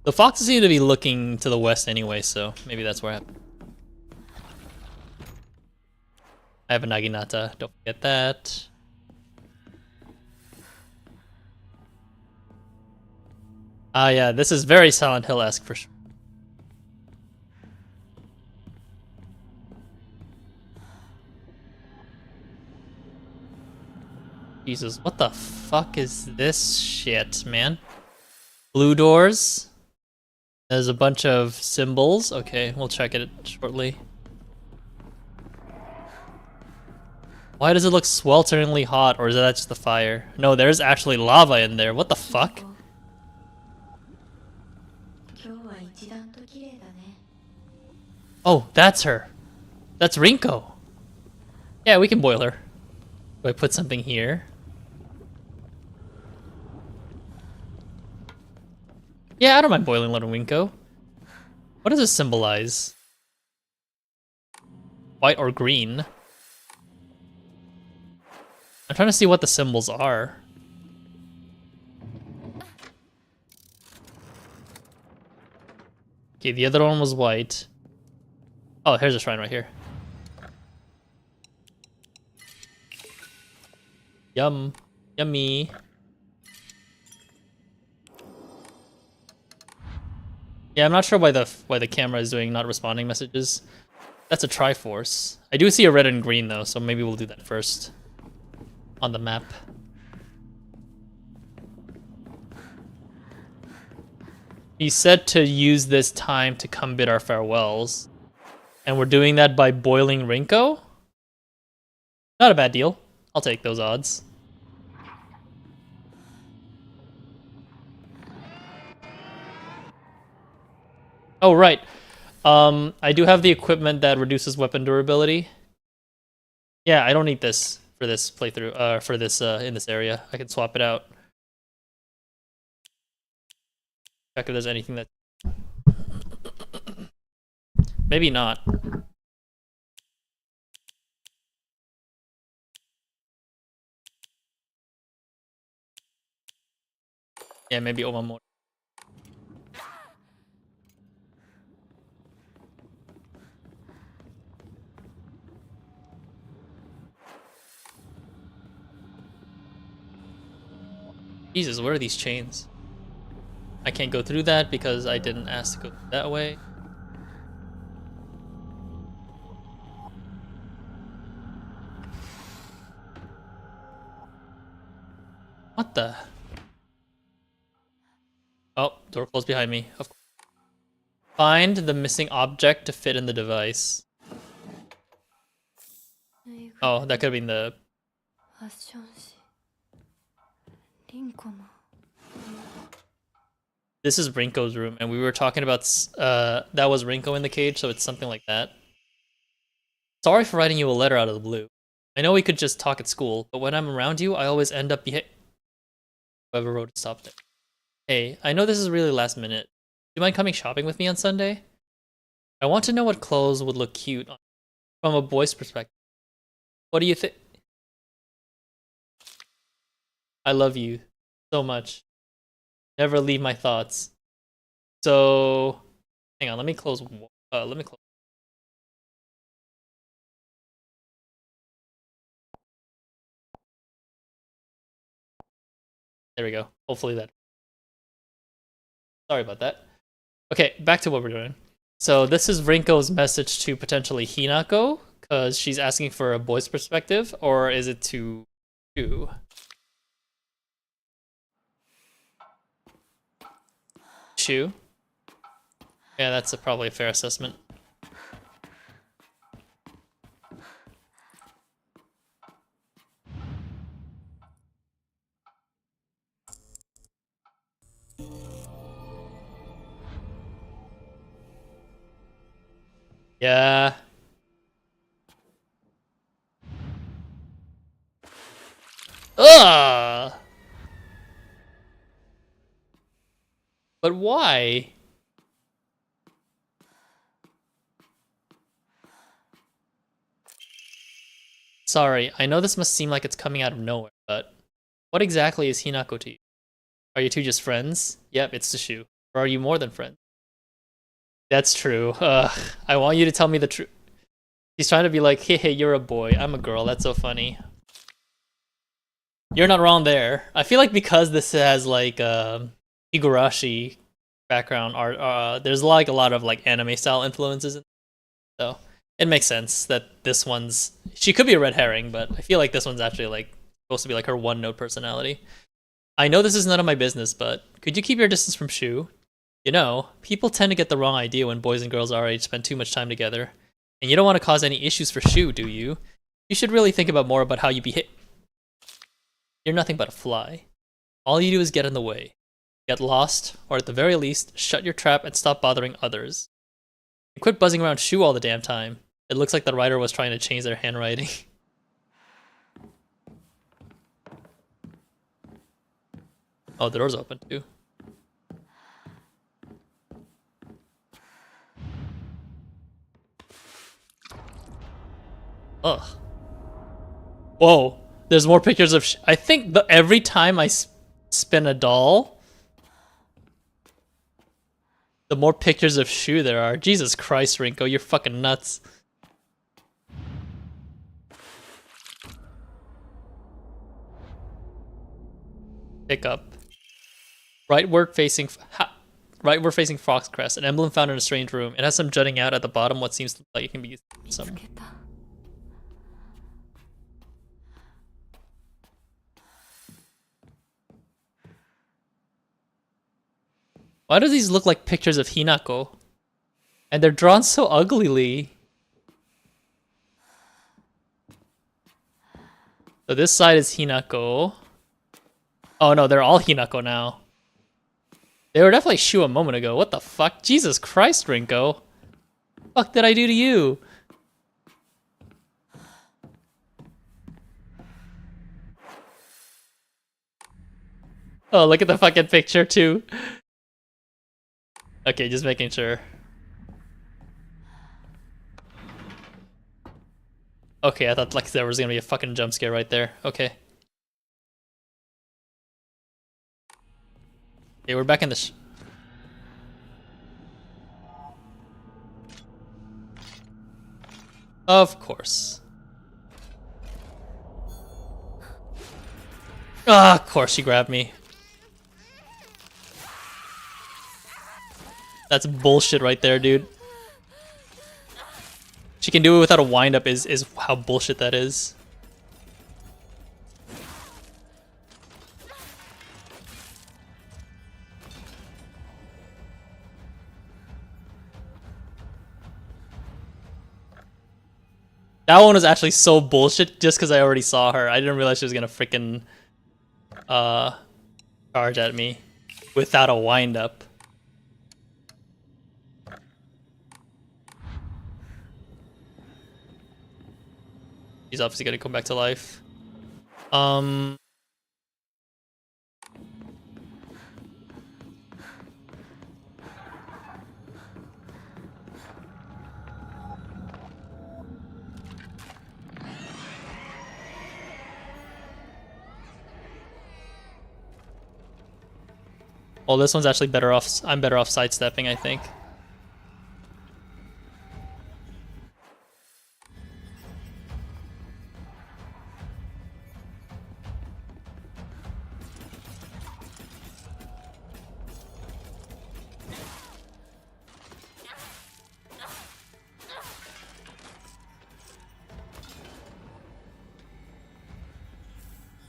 The foxes seem to be looking to the west anyway, so maybe that's where I have a Naginata, don't forget that. Ah yeah, this is very Silent Hill-esque for sure. Jesus, what the fuck is this shit, man? Blue doors. There's a bunch of symbols. Okay, we'll check it shortly. Why does it look swelteringly hot, or is that just the fire? No, there's actually lava in there. What the fuck? 今日は一段と綺麗だね。 Oh, that's her. That's Rinko. Yeah, we can boil her. Do I put something here? Yeah, I don't mind boiling little Rinko. What does this symbolize? White or green? I'm trying to see what the symbols are. Okay, the other one was white. Oh, here's a shrine right here. Yum. Yummy. Yeah, I'm not sure why the camera is doing not responding messages. That's a Triforce. I do see a red and green though, so maybe we'll do that first on the map. He said to use this time to come bid our farewells. And we're doing that by boiling Rinko? Not a bad deal. I'll take those odds. Oh, right. I do have the equipment that reduces weapon durability. Yeah, I don't need this for this playthrough, for this, in this area. I can swap it out. Check if there's anything that... Maybe not. Yeah, maybe one more. Jesus, what are these chains? I can't go through that because I didn't ask to go that way. What the? Oh, door closed behind me. Of course. Find the missing object to fit in the device. Oh, that could have been the... ファッション誌リンコの This is Rinko's room, and we were talking about, that was Rinko in the cage, so it's something like that. Sorry for writing you a letter out of the blue. I know we could just talk at school, but when I'm around you, I always end up Whoever wrote it stopped it. Hey, I know this is really last minute. Do you mind coming shopping with me on Sunday? I want to know what clothes would look cute from a boy's perspective. What do you think? I love you so much. Never leave my thoughts. So, hang on, let me close. Let me close. There we go. Hopefully that. Sorry about that. Okay, back to what we're doing. So this is Rinko's message to potentially Hinako, because she's asking for a boy's perspective, or is it to Shu? Shu? Yeah, that's probably a fair assessment. Yeah. Ugh! But why? Sorry, I know this must seem like it's coming out of nowhere, but what exactly is Hinako to you? Are you two just friends? Yep, it's the Shu. Or are you more than friends? That's true. I want you to tell me the truth. He's trying to be like, hey, you're a boy. I'm a girl. That's so funny. You're not wrong there. I feel like because this has like Higurashi background art, there's like a lot of like anime style influences. So it makes sense that this one's... She could be a red herring, but I feel like this one's actually like supposed to be like her one-note personality. I know this is none of my business, but could you keep your distance from Shu? You know, people tend to get the wrong idea when boys and girls our age spend too much time together. And you don't want to cause any issues for Shu, do you? You should really think about more about how you behave. You're nothing but a fly. All you do is get in the way. Get lost, or at the very least, shut your trap and stop bothering others. And quit buzzing around Shu all the damn time. It looks like the writer was trying to change their handwriting. Oh, the door's open too. Ugh. Whoa. There's more pictures of... I think every time I spin a doll, the more pictures of Shu there are. Jesus Christ, Rinko, you're fucking nuts. Pick up. Right work facing... right, we're facing Foxcrest, an emblem found in a strange room. It has some jutting out at the bottom, what seems like it can be used for 見つ some. けた。 Why do these look like pictures of Hinako? And they're drawn so uglily. So this side is Hinako. Oh no, they're all Hinako now. They were definitely Shu a moment ago. What the fuck? Jesus Christ, Rinko. Fuck did I do to you? Oh, look at the fucking picture too. Okay, just making sure. Okay, I thought like there was gonna be a fucking jump scare right there. Okay. Okay, we're back in the Of course. Ah, of course she grabbed me. That's bullshit right there, dude. She can do it without a wind-up is how bullshit that is. That one was actually so bullshit just because I already saw her. I didn't realize she was gonna freaking charge at me without a wind-up. He's obviously gonna come back to life. Well, this one's actually better off. I'm better off sidestepping, I think.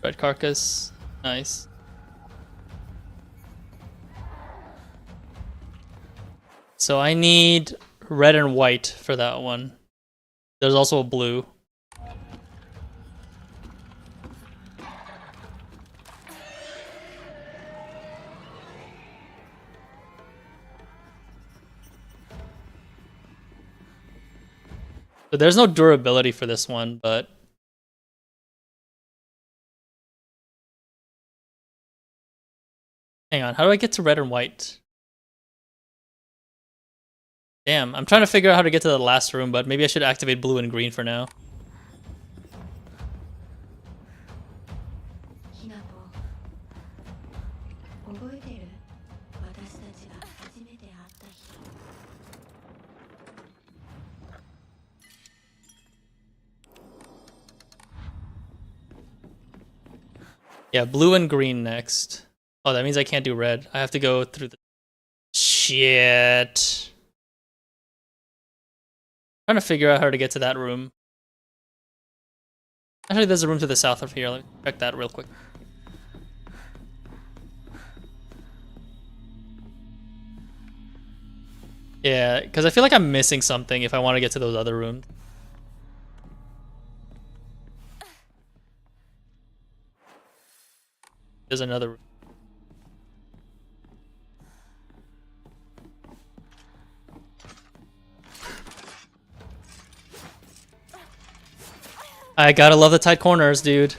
Red carcass, nice. So I need red and white for that one. There's also a blue. So there's no durability for this one, but hang on, how do I get to red and white? Damn, I'm trying to figure out how to get to the last room, but maybe I should activate blue and green for now. ひなと覚えてる私たちが初めて会った日 Yeah, blue and green next. Oh, that means I can't do red. I have to go through the... Shit. Trying to figure out how to get to that room. Actually, there's a room to the south of here. Let me check that real quick. Yeah, because I feel like I'm missing something if I want to get to those other rooms. There's another room. I gotta love the tight corners, dude.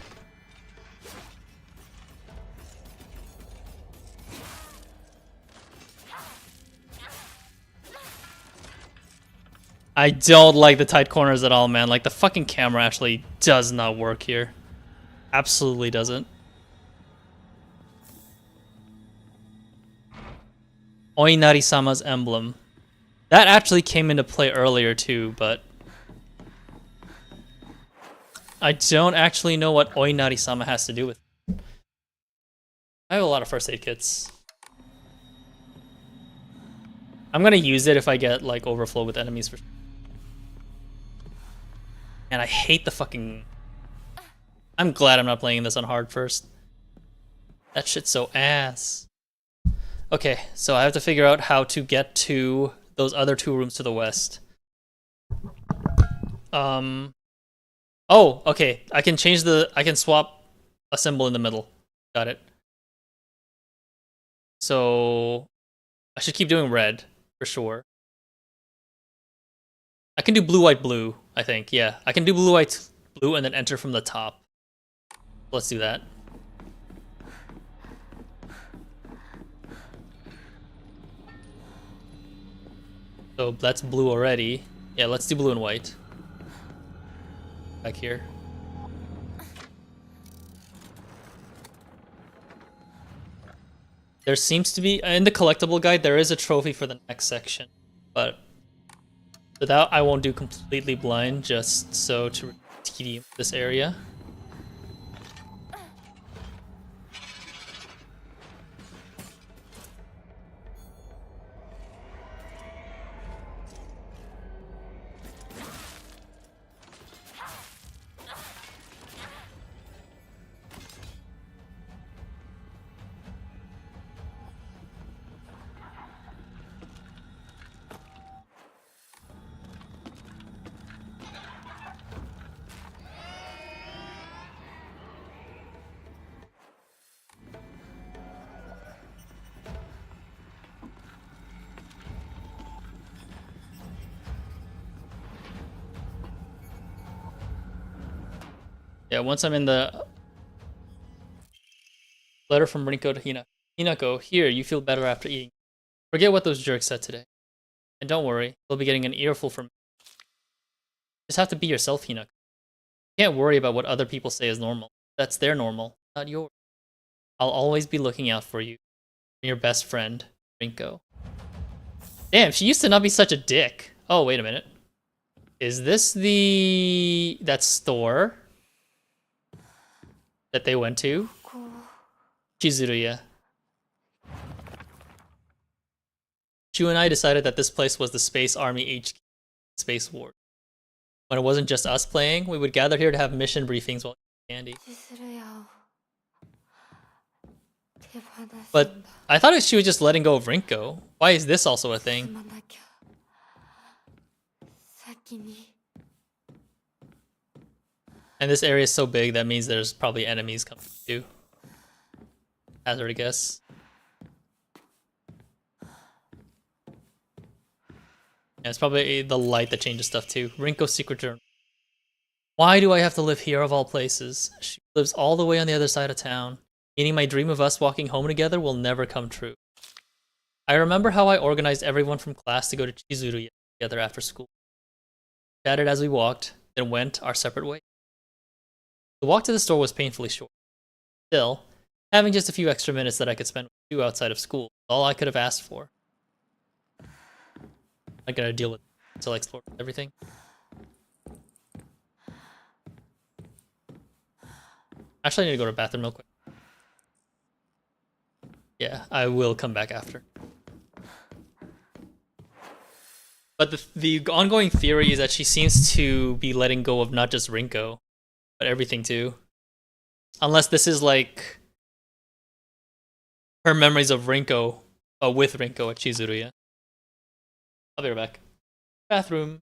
I don't like the tight corners at all, man. Like, the fucking camera actually does not work here. Absolutely doesn't. Oinari-sama's emblem. That actually came into play earlier too, but I don't actually know what Oinari-sama has to do with it. I have a lot of first aid kits. I'm gonna use it if I get like overflow with enemies for sure. And I hate the fucking... I'm glad I'm not playing this on hard first. That shit's so ass. Okay, so I have to figure out how to get to those other 2 rooms to the west. Oh, okay. I can swap a symbol in the middle. Got it. So I should keep doing red for sure. I can do blue, white, blue, I think. Yeah, I can do blue, white, blue, and then enter from the top. Let's do that. So that's blue already. Yeah, let's do blue and white. Back here. There seems to be, in the collectible guide, there is a trophy for the next section. But without, I won't do completely blind, just so to tedium this area. Yeah, once I'm in the letter from Rinko to Hina. Hinako, here, you feel better after eating. Forget what those jerks said today. And don't worry, you'll be getting an earful from me. Just have to be yourself, Hinako. You can't worry about what other people say is normal. That's their normal, not yours. I'll always be looking out for you. Your best friend, Rinko. Damn, she used to not be such a dick. Oh, wait a minute. Is this that store that they went to? Chizuruya. Chu and I decided that this place was the Space Army HQ, Space War. When it wasn't just us playing, we would gather here to have mission briefings while eating candy. But I thought she was just letting go of Rinko. Why is this also a thing? And this area is so big, that means there's probably enemies coming too. Hazard, I guess. Yeah, it's probably the light that changes stuff too. Rinko's secret journal. Why do I have to live here of all places? She lives all the way on the other side of town, meaning my dream of us walking home together will never come true. I remember how I organized everyone from class to go to Chizuruya together after school. Chatted as we walked, then went our separate ways. The walk to the store was painfully short. Still, having just a few extra minutes that I could spend with you outside of school was all I could have asked for. I gotta deal with it until I explore everything. Actually, I need to go to the bathroom real quick. Yeah, I will come back after. But the ongoing theory is that she seems to be letting go of not just Rinko, but everything too. Unless this is like her memories of Rinko, with Rinko at Chizuruya. I'll be right back. Bathroom.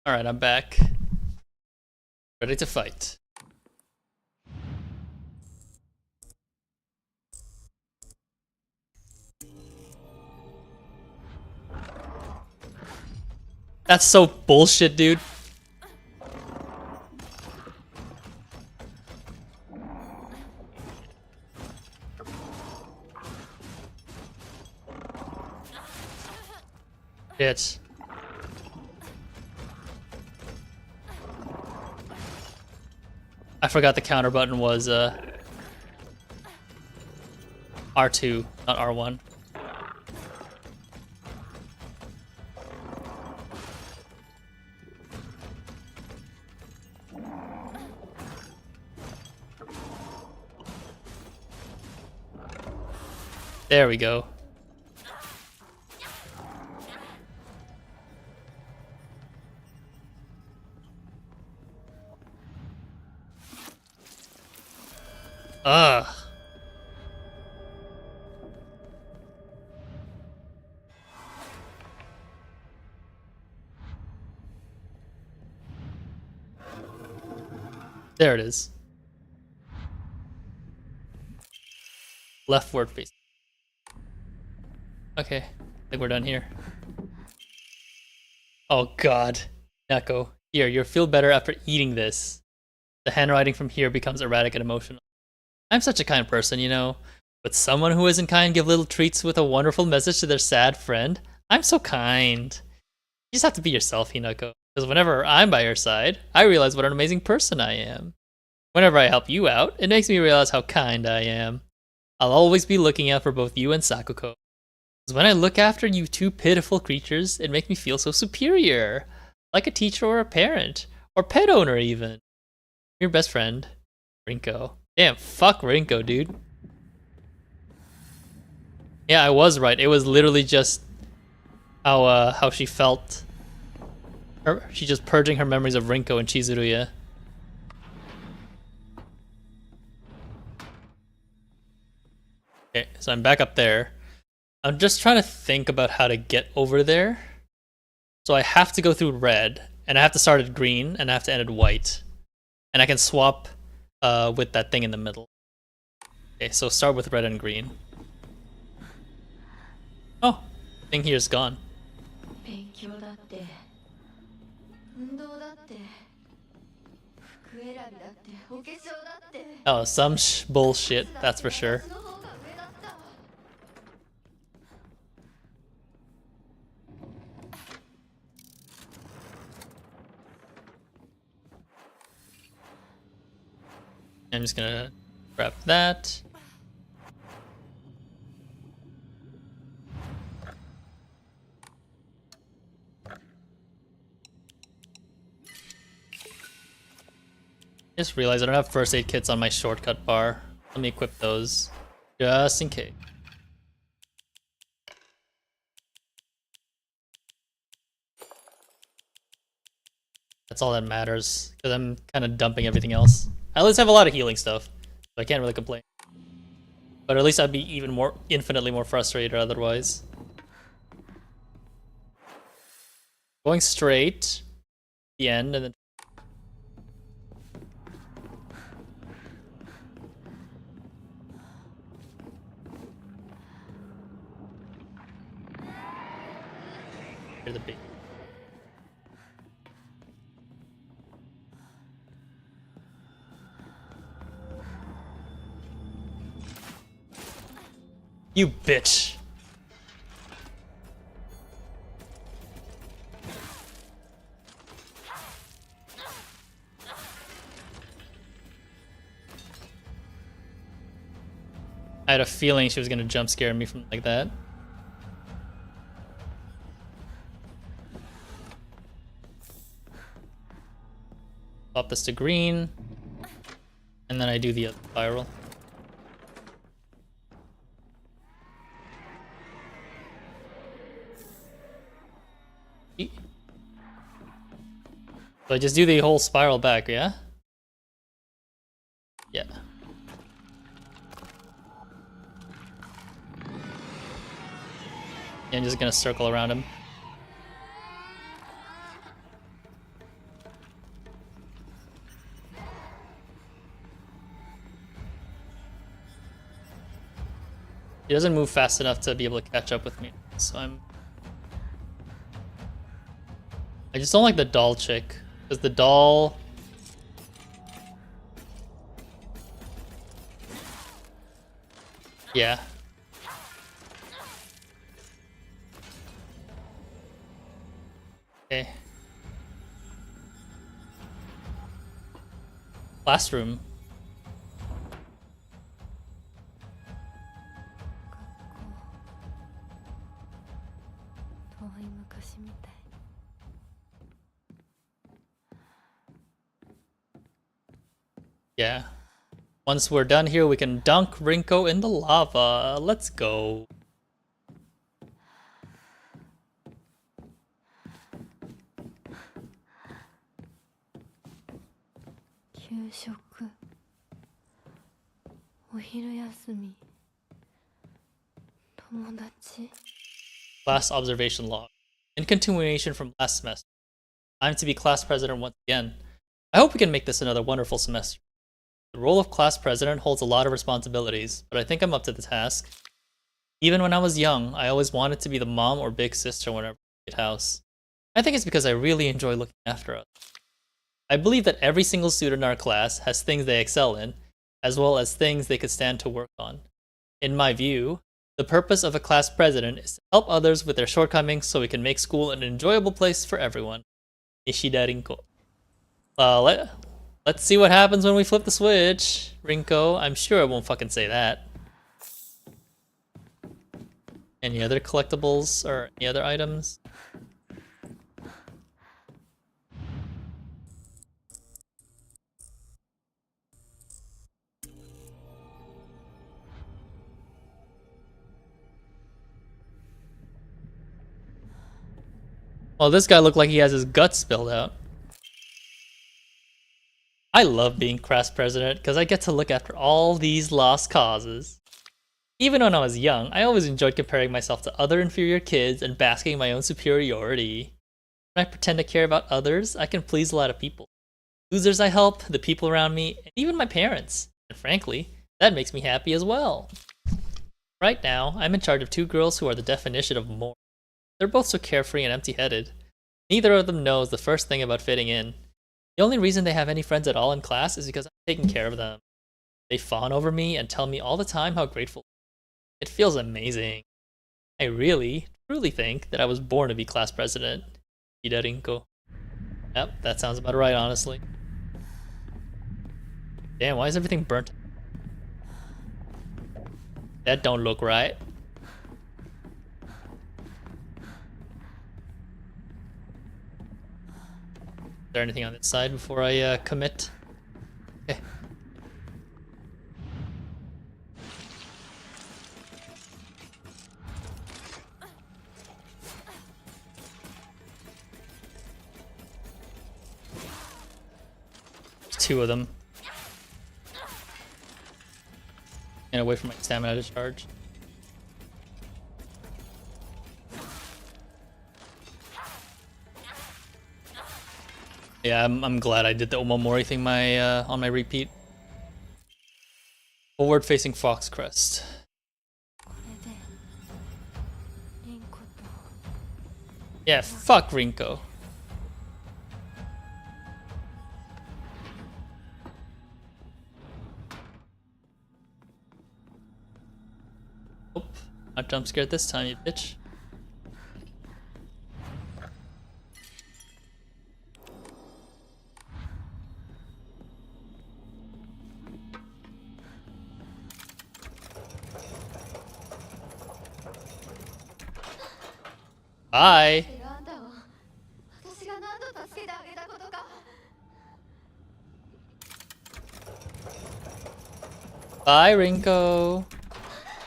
Alright, I'm back. Ready to fight. That's so bullshit, dude. Shit. I forgot the counter button was R2, not R1. There we go. Ugh. There it is. Leftward face. Okay, I think we're done here. Oh god. Neko, here, you'll feel better after eating this. The handwriting from here becomes erratic and emotional. I'm such a kind person, you know. But someone who isn't kind give little treats with a wonderful message to their sad friend. I'm so kind. You just have to be yourself, Hinako. Because whenever I'm by your side, I realize what an amazing person I am. Whenever I help you out, it makes me realize how kind I am. I'll always be looking out for both you and Sakuko. Because when I look after you two pitiful creatures, it makes me feel so superior. Like a teacher or a parent. Or pet owner, even. Your best friend, Rinko. Damn, fuck Rinko, dude. Yeah, I was right. It was literally just how she felt. She's just purging her memories of Rinko and Chizuruya. Okay, so I'm back up there. I'm just trying to think about how to get over there. So I have to go through red, and I have to start at green, and I have to end at white. And I can swap with that thing in the middle. Okay, so start with red and green. Oh, thing here's gone. Oh, some bullshit, that's for sure. I'm just gonna grab that. Just realized I don't have first aid kits on my shortcut bar. Let me equip those, just in case. That's all that matters, because I'm kind of dumping everything else. I at least have a lot of healing stuff, so I can't really complain. But at least I'd be even more, infinitely more frustrated otherwise. Going straight, the end, and then here's the big. You bitch. I had a feeling she was gonna jump scare me from like that. Pop this to green. And then I do the other spiral. So I just do the whole spiral back, yeah? Yeah. I'm just gonna circle around him. He doesn't move fast enough to be able to catch up with me, so I just don't like the doll chick, because the doll... Yeah. Okay. Classroom. 遠い昔みたい。Yeah. Once we're done here, we can dunk Rinko in the lava. Let's go. Class observation log. In continuation from last semester, I'm to be class president once again. I hope we can make this another wonderful semester. The role of class president holds a lot of responsibilities, but I think I'm up to the task. Even when I was young, I always wanted to be the mom or big sister whenever I get house. I think it's because I really enjoy looking after us. I believe that every single student in our class has things they excel in, as well as things they could stand to work on. In my view, the purpose of a class president is to help others with their shortcomings so we can make school an enjoyable place for everyone. Ishida Rinko. Let's see what happens when we flip the switch. Rinko, I'm sure it won't fucking say that. Any other collectibles or any other items? Well, this guy looked like he has his guts spilled out. I love being class president because I get to look after all these lost causes. Even when I was young, I always enjoyed comparing myself to other inferior kids and basking in my own superiority. When I pretend to care about others, I can please a lot of people. Losers I help, the people around me, and even my parents. And frankly, that makes me happy as well. Right now, I'm in charge of two girls who are the definition of more. They're both so carefree and empty-headed. Neither of them knows the first thing about fitting in. The only reason they have any friends at all in class is because I'm taking care of them. They fawn over me and tell me all the time how grateful. It feels amazing. I really, truly think that I was born to be class president. Ishida Rinko. Yep, that sounds about right, honestly. Damn, why is everything burnt? That don't look right. Is there anything on this side before I commit? Okay. There's two of them. And away from my stamina to charge. Yeah, I'm glad I did the Omamori thing on my repeat. Forward facing Fox Crest. Yeah, fuck Rinko. Oh, not jump scared this time, you bitch. Bye. Bye, Rinko.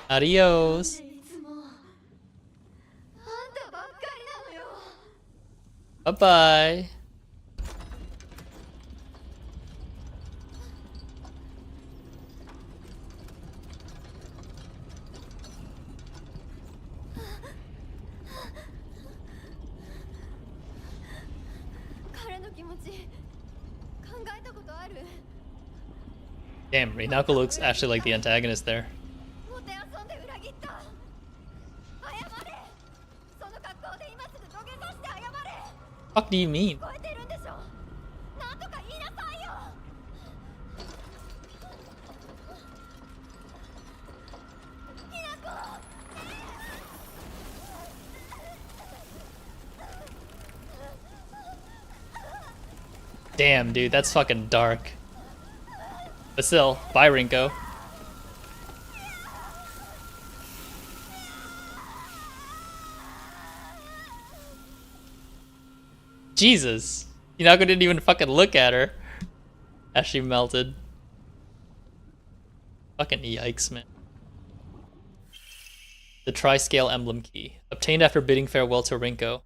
Adios. Bye-bye. Damn, Rinako looks actually like the antagonist there. Fuck do you mean? 聞こえてるんでしょ。なんとか言いなさいよ。 Damn, dude, that's fucking dark. But still, bye, Rinko. Jesus. Hinako didn't even fucking look at her as she melted. Fucking yikes, man. The Tri-Scale Emblem Key. Obtained after bidding farewell to Rinko.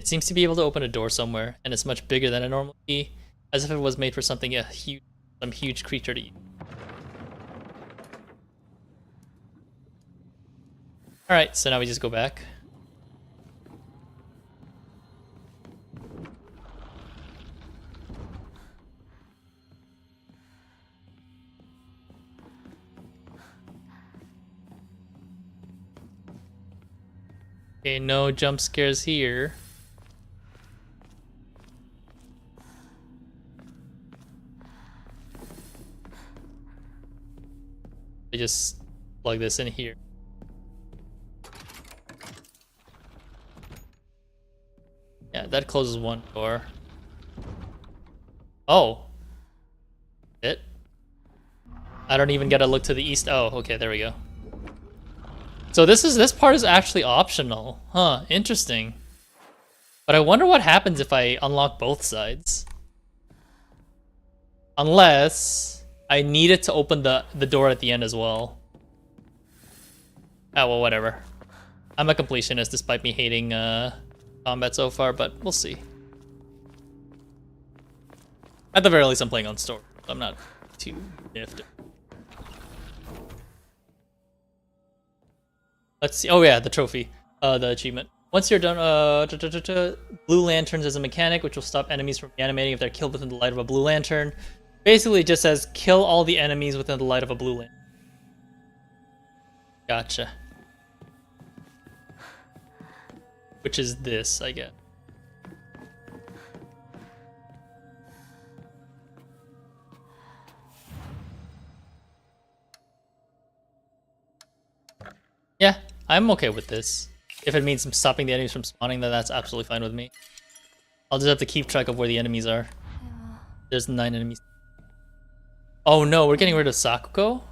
It seems to be able to open a door somewhere, and it's much bigger than a normal key, as if it was made for something some huge creature to eat. Alright, so now we just go back. Okay, no jump scares here. I just plug this in here. Yeah, that closes one door. Oh. It? I don't even get to look to the east. Oh, okay, there we go. So this part is actually optional. Huh, interesting. But I wonder what happens if I unlock both sides. Unless I need it to open the door at the end as well. Oh, well, whatever. I'm a completionist despite me hating combat so far, but we'll see. At the very least, I'm playing on story. I'm not too miffed. Let's see. Oh yeah, the trophy, the achievement. Once you're done, blue lanterns as a mechanic, which will stop enemies from reanimating if they're killed within the light of a blue lantern. Basically, it just says kill all the enemies within the light of a blue lantern. Gotcha. Which is this, I guess. Yeah, I'm okay with this. If it means stopping the enemies from spawning, then that's absolutely fine with me. I'll just have to keep track of where the enemies are. There's 9 enemies. Oh no, we're getting rid of Sakuko?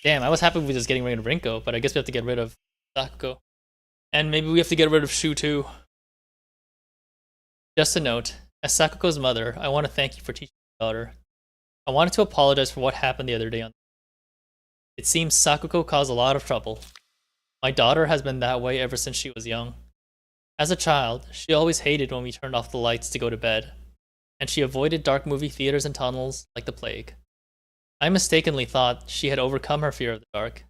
Damn, I was happy with just getting rid of Rinko, but I guess we have to get rid of Sakuko. And maybe we have to get rid of Shu too. Just a note, as Sakuko's mother, I want to thank you for teaching my daughter. I wanted to apologize for what happened the other day. It seems Sakuko caused a lot of trouble. My daughter has been that way ever since she was young. As a child, she always hated when we turned off the lights to go to bed, and she avoided dark movie theaters and tunnels like the plague. I mistakenly thought she had overcome her fear of the dark.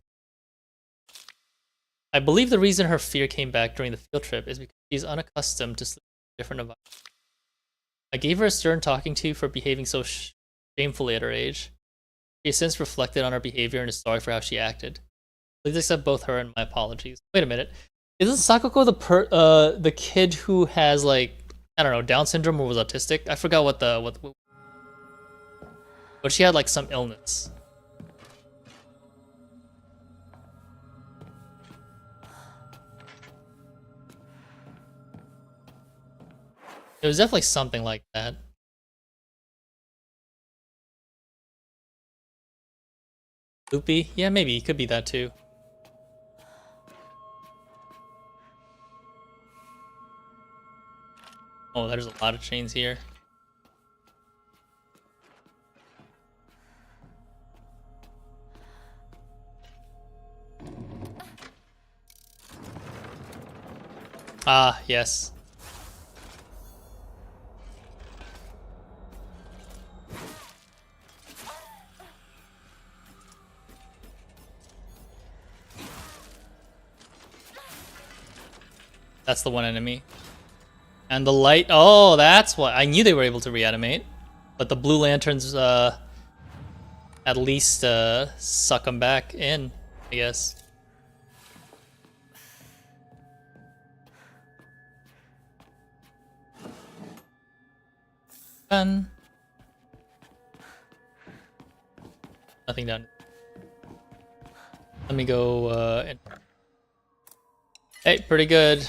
I believe the reason her fear came back during the field trip is because she is unaccustomed to sleeping in a different environment. I gave her a stern talking to for behaving so shamefully at her age. She has since reflected on her behavior and is sorry for how she acted. Please accept both her and my apologies. Wait a minute. Isn't Sakuko the kid who has, like, I don't know, Down syndrome or was autistic? I forgot what but she had like some illness. It was definitely something like that. Loopy? Yeah, maybe. It could be that too. Oh, there's a lot of chains here. Ah, yes. That's the one enemy. And the light, oh, that's what, I knew they were able to reanimate. But the blue lanterns, at least suck them back in, I guess. Done. Nothing done. Let me go. Hey, pretty good,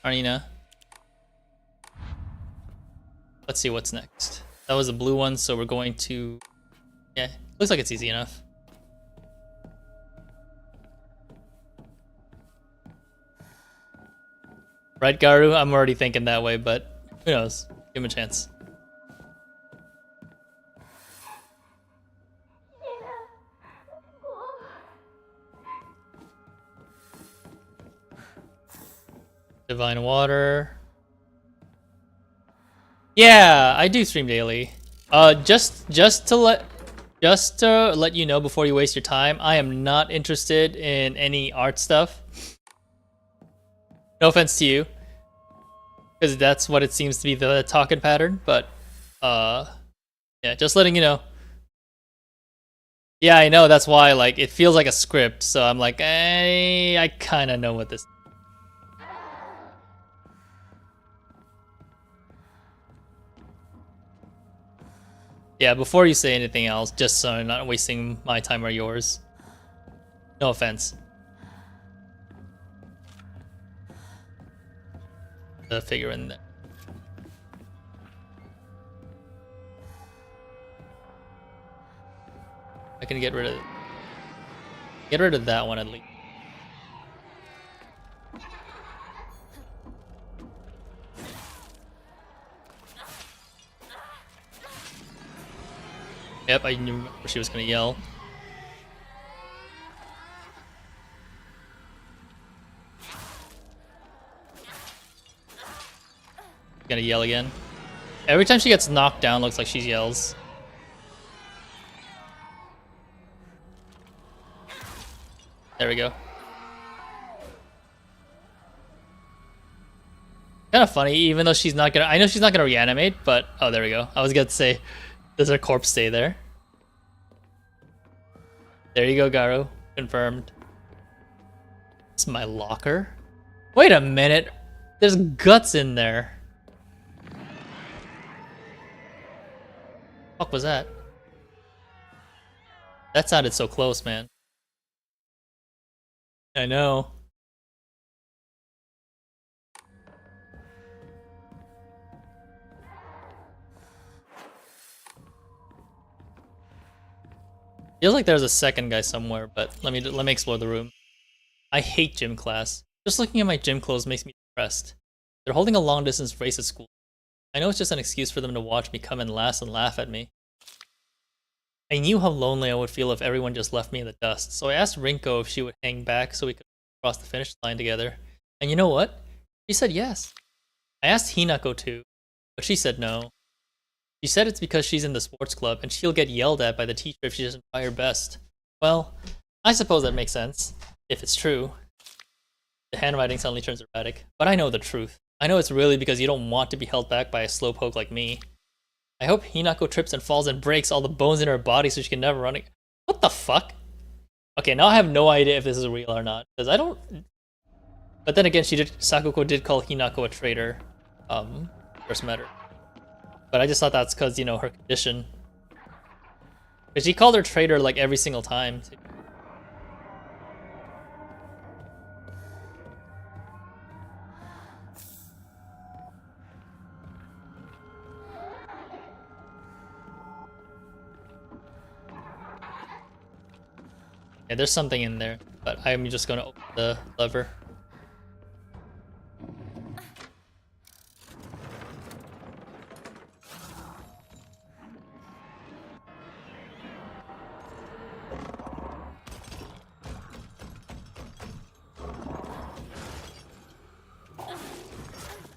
Arnina. Let's see what's next. That was a blue one, so we're going to... Yeah, looks like it's easy enough. Right, Garu? I'm already thinking that way, but who knows? Give him a chance. Divine Water. Yeah, I do stream daily. Just to let you know before you waste your time, I am not interested in any art stuff. No offense to you, because that's what it seems to be the talking pattern. But yeah, just letting you know. Yeah, I know, that's why like it feels like a script. So I'm like, I kind of know what this. Yeah, before you say anything else, just so I'm not wasting my time or yours. No offense. The figure in there. I can get rid of that one at least. Yep, I knew she was gonna yell. Gonna yell again. Every time she gets knocked down, looks like she yells. There we go. Kind of funny, even though she's not gonna. I know she's not gonna reanimate, but oh, there we go. I was gonna say, does her corpse stay there? There you go, Garu. Confirmed. It's my locker. Wait a minute. There's guts in there. What was that? That sounded so close, man. I know. Feels like there's a second guy somewhere, but let me explore the room. I hate gym class. Just looking at my gym clothes makes me depressed. They're holding a long distance race at school. I know it's just an excuse for them to watch me come in last and laugh at me. I knew how lonely I would feel if everyone just left me in the dust, so I asked Rinko if she would hang back so we could cross the finish line together. And you know what? She said yes. I asked Hinako too, but she said no. She said it's because she's in the sports club and she'll get yelled at by the teacher if she doesn't try her best. Well, I suppose that makes sense, if it's true. The handwriting suddenly turns erratic, but I know the truth. I know it's really because you don't want to be held back by a slowpoke like me. I hope Hinako trips and falls and breaks all the bones in her body so she can never run. What the fuck? Okay, now I have no idea if this is real or not, because I don't. But then again, Sakuko did call Hinako a traitor. First met her. But I just thought that's because, you know, her condition. Because she called her traitor like every single time. Yeah, there's something in there, but I'm just gonna open the lever.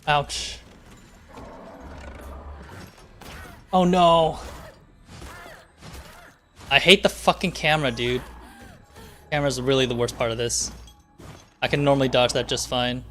Ouch. Oh no. I hate the fucking camera, dude. Camera's really the worst part of this. I can normally dodge that just fine.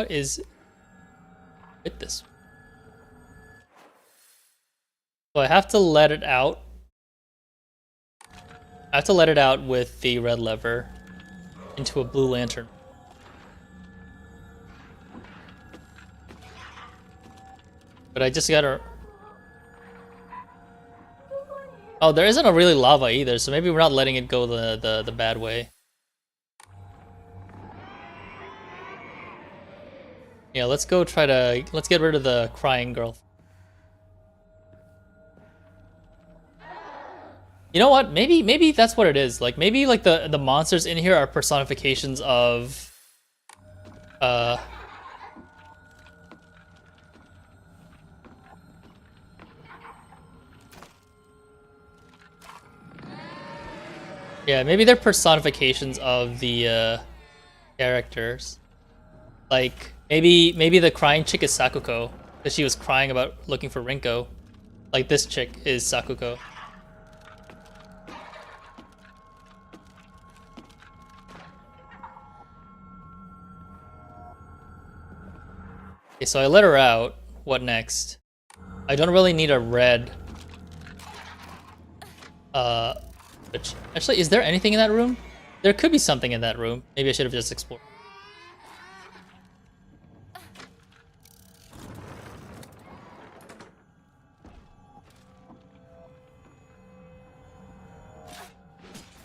What is with this? So I have to let it out. I have to let it out with the red lever into a blue lantern. But I just gotta... Oh, there isn't a really lava either, so maybe we're not letting it go the bad way. Yeah, let's go try to... Let's get rid of the crying girl. You know what? Maybe that's what it is. Like, maybe like the monsters in here are personifications of... Yeah, maybe they're personifications of the characters. Like, maybe the crying chick is Sakuko, because she was crying about looking for Rinko. Like, this chick is Sakuko. Okay, so I let her out. What next? I don't really need a red. Which, actually, is there anything in that room? There could be something in that room. Maybe I should have just explored.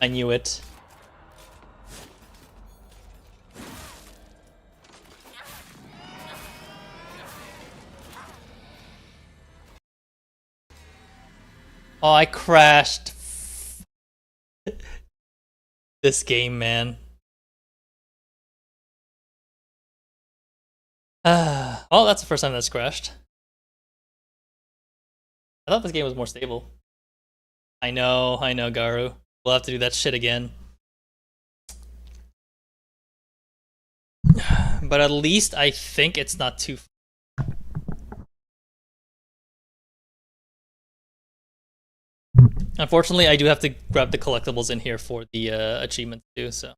I knew it. Oh, I crashed. This game, man. Oh, that's the first time that's crashed. I thought this game was more stable. I know, Garu. We'll have to do that shit again. But at least I think it's not too... Unfortunately, I do have to grab the collectibles in here for the achievement too, so...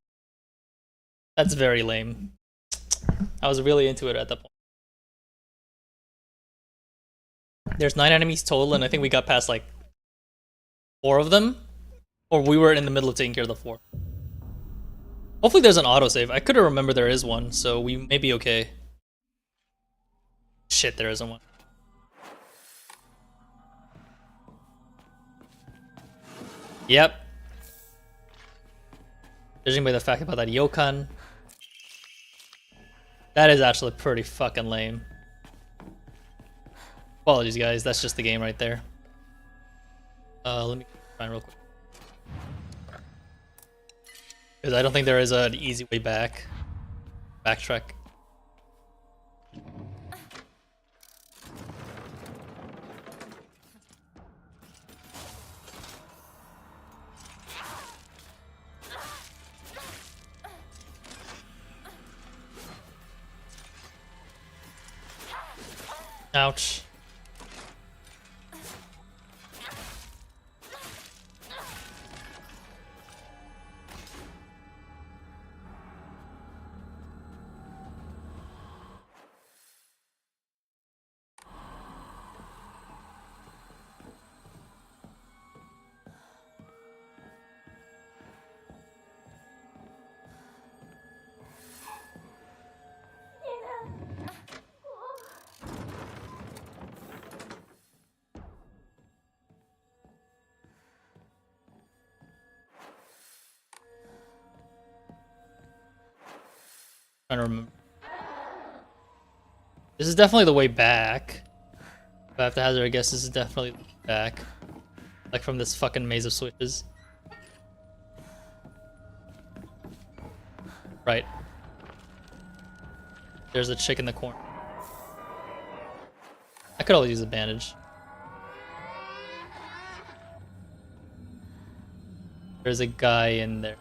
That's very lame. I was really into it at that point. There's 9 enemies total, and I think we got past like 4 of them. Or we were in the middle of taking care of the 4. Hopefully there's an autosave. I couldn't remember there is one, so we may be okay. Shit, there isn't one. Yep. Judging by the fact about that Yokan. That is actually pretty fucking lame. Apologies, guys. That's just the game right there. Let me find real quick. Because I don't think there is an easy way back. Backtrack. Ouch. Trying to remember. This is definitely the way back. If I have to hazard a guess, this is definitely back. Like from this fucking maze of switches. Right. There's a chick in the corner. I could always use a bandage. There's a guy in there.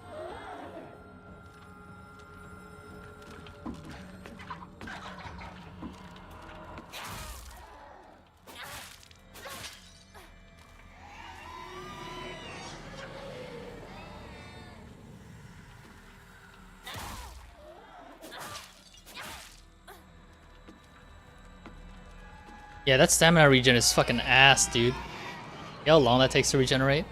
Yeah, that stamina regen is fucking ass, dude. See how long that takes to regenerate?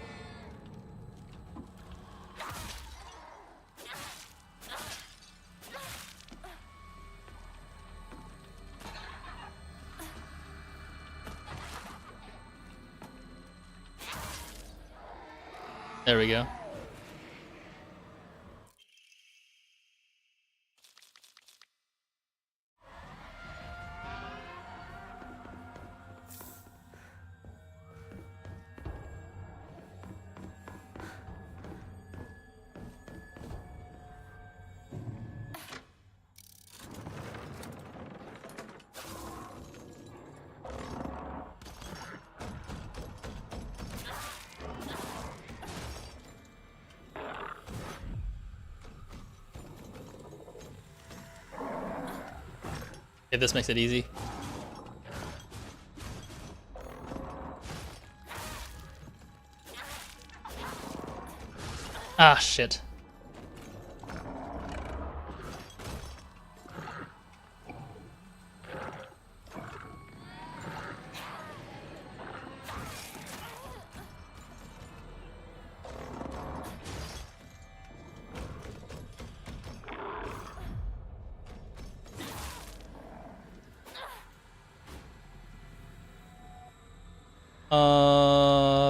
There we go. Okay, this makes it easy. Ah, shit.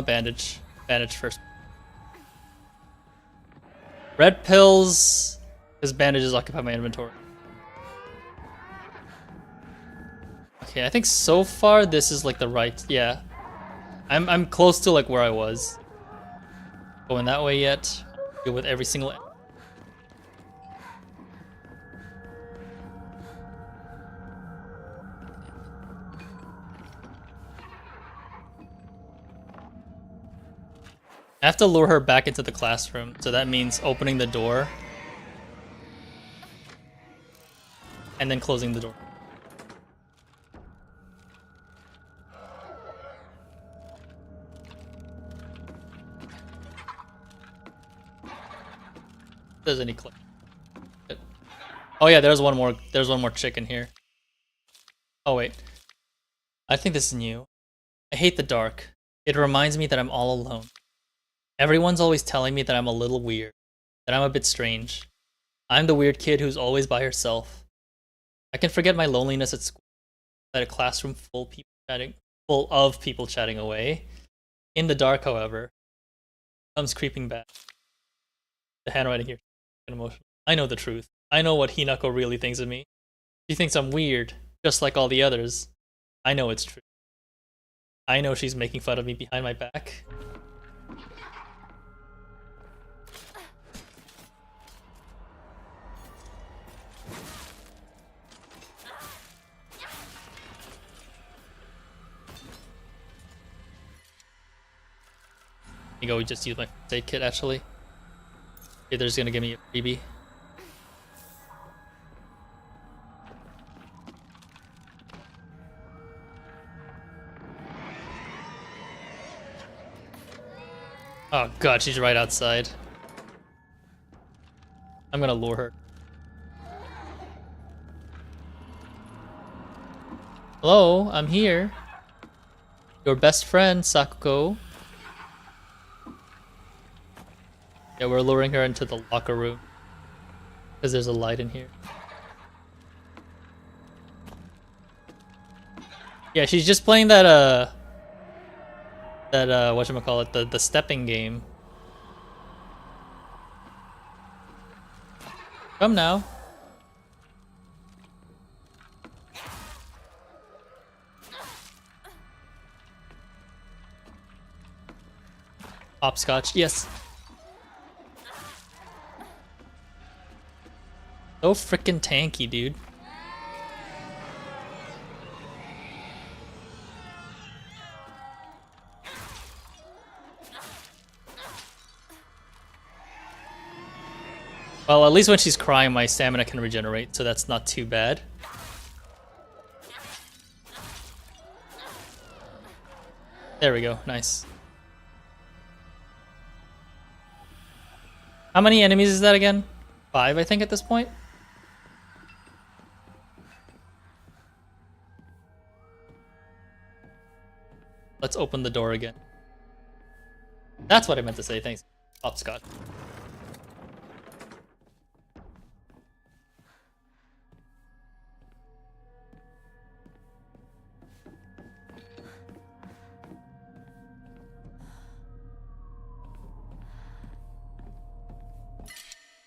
Bandage. Bandage first. Red pills, because bandages occupy my inventory. Okay, I think so far this is like the right, yeah. I'm close to like where I was. Going that way yet. Deal with every single. I have to lure her back into the classroom, so that means opening the door and then closing the door. If there's any clip. Oh yeah, there's one more chick in here. Oh wait. I think this is new. I hate the dark. It reminds me that I'm all alone. Everyone's always telling me that I'm a little weird, that I'm a bit strange. I'm the weird kid who's always by herself. I can forget my loneliness at school, at a classroom full of people chatting away. In the dark, however, comes creeping back. The handwriting here is emotional. I know the truth. I know what Hinako really thinks of me. She thinks I'm weird, just like all the others. I know it's true. I know she's making fun of me behind my back. We just use my first aid kit actually. Okay, they're just gonna give me a freebie. Oh god, she's right outside. I'm gonna lure her. Hello, I'm here. Your best friend, Sakuko. Yeah, we're luring her into the locker room. Because there's a light in here. Yeah, she's just playing that, whatchamacallit, the stepping game. Come now. Hopscotch, yes. So freaking tanky, dude. Well, at least when she's crying, my stamina can regenerate, so that's not too bad. There we go, nice. How many enemies is that again? 5, I think, at this point? Let's open the door again. That's what I meant to say. Thanks, Hopscotch.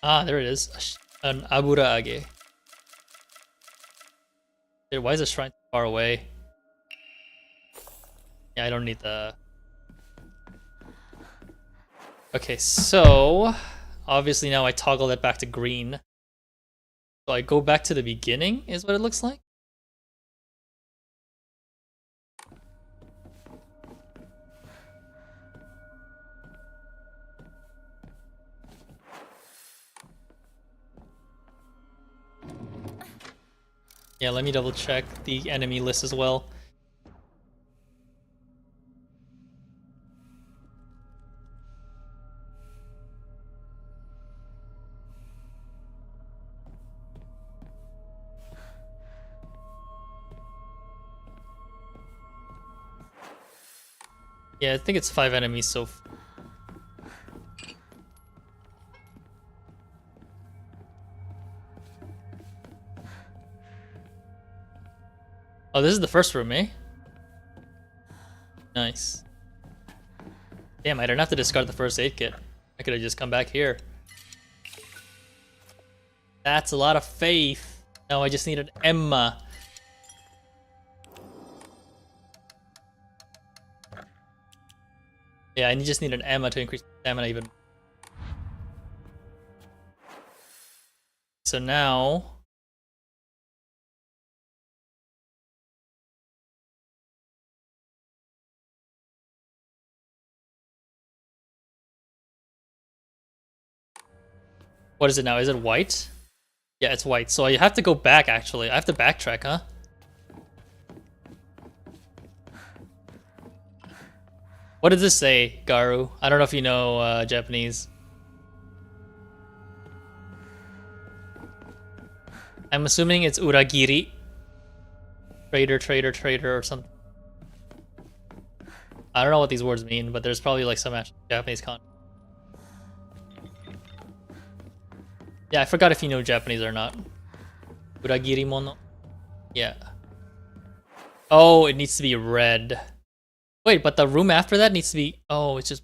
Ah, there it is. An Aburaage. Dude, why is the shrine so far away? Yeah, I don't need the... Okay, so... Obviously now I toggle that back to green. So I go back to the beginning, is what it looks like? Yeah, let me double check the enemy list as well. Yeah, I think it's 5 enemies so far. Oh, this is the first room, eh? Nice. Damn, I didn't have to discard the first aid kit. I could have just come back here. That's a lot of faith. Now I just need an Emma. Yeah, I just need an Emma to increase stamina even. So now... What is it now? Is it white? Yeah, it's white. So you have to go back, actually. I have to backtrack, huh? What does this say, Garu? I don't know if you know Japanese. I'm assuming it's uragiri. Traitor, or something. I don't know what these words mean, but there's probably like some actual Japanese content. Yeah, I forgot if you know Japanese or not. Uragiri mono. Yeah. Oh, it needs to be red. Wait, but the room after that needs to be... Oh, it's just...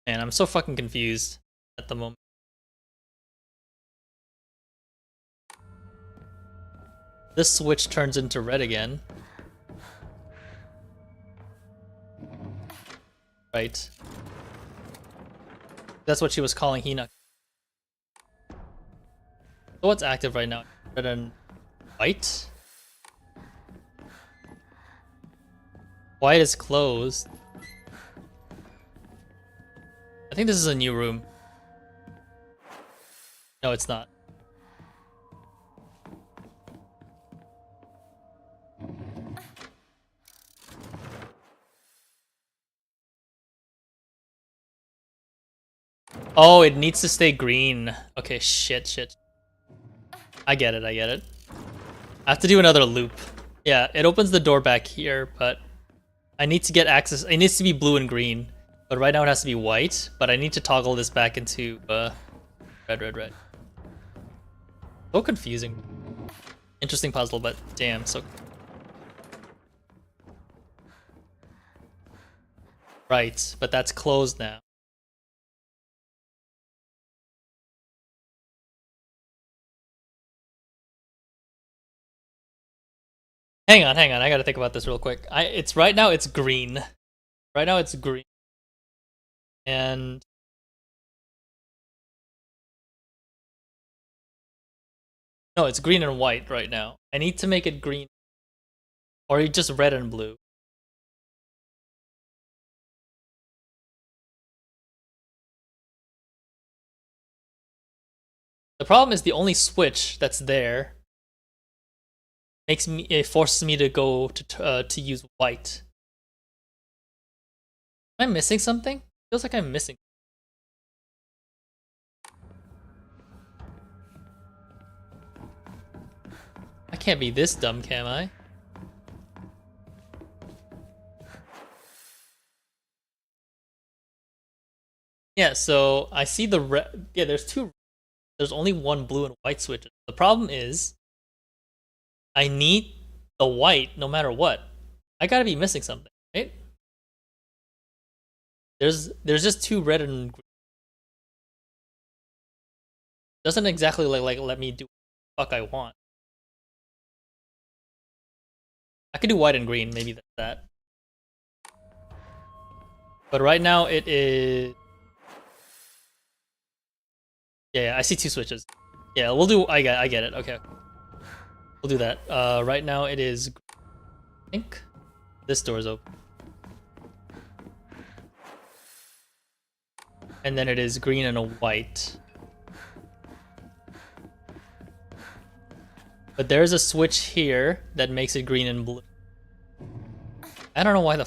Man, I'm so fucking confused at the moment. This switch turns into red again. Right. That's what she was calling Hina. So what's active right now? Red and white? White is closed. I think this is a new room. No, it's not. Oh, it needs to stay green. Okay, shit. I get it. I have to do another loop. Yeah, it opens the door back here, but I need to get access. It needs to be blue and green, but right now it has to be white, but I need to toggle this back into red. So confusing. Interesting puzzle, but damn, so... Right, but that's closed now. Hang on, I gotta think about this real quick. It's right now it's green. Right now it's green. And... No, it's green and white right now. I need to make it green. Or just red and blue. The problem is the only switch that's there it forces me to go to use white. Am I missing something? Feels like I'm missing. I can't be this dumb, can I? Yeah, so I see the red. Yeah, there's two. There's only one blue and white switch. The problem is, I need the white no matter what. I gotta be missing something, right? There's just two red and green. Doesn't exactly like let me do what the fuck I want. I could do white and green, maybe that's that. But right now it is. Yeah, I see two switches. Yeah, we'll do. I get it. Okay, we'll do that. Right now it is. I think this door is open, and then it is green and a white. But there's a switch here that makes it green and blue. I don't know why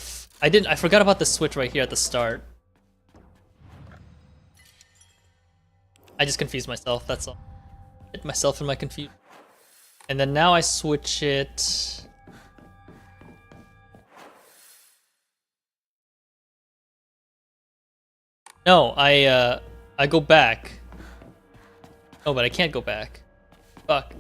I forgot about the switch right here at the start. I just confused myself, that's all. Hit myself in my confusion. And then now I switch it. No, I go back. Oh, but I can't go back. Fuck.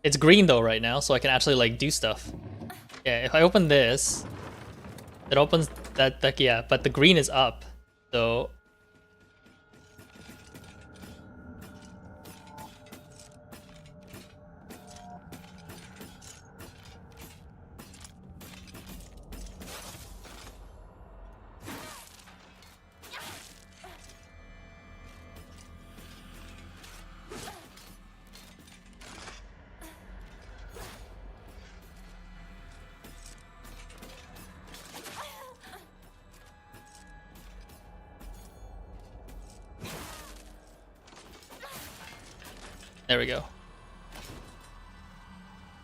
It's green though right now, so I can actually like do stuff. Yeah, if I open this, it opens that yeah, but the green is up, so there we go.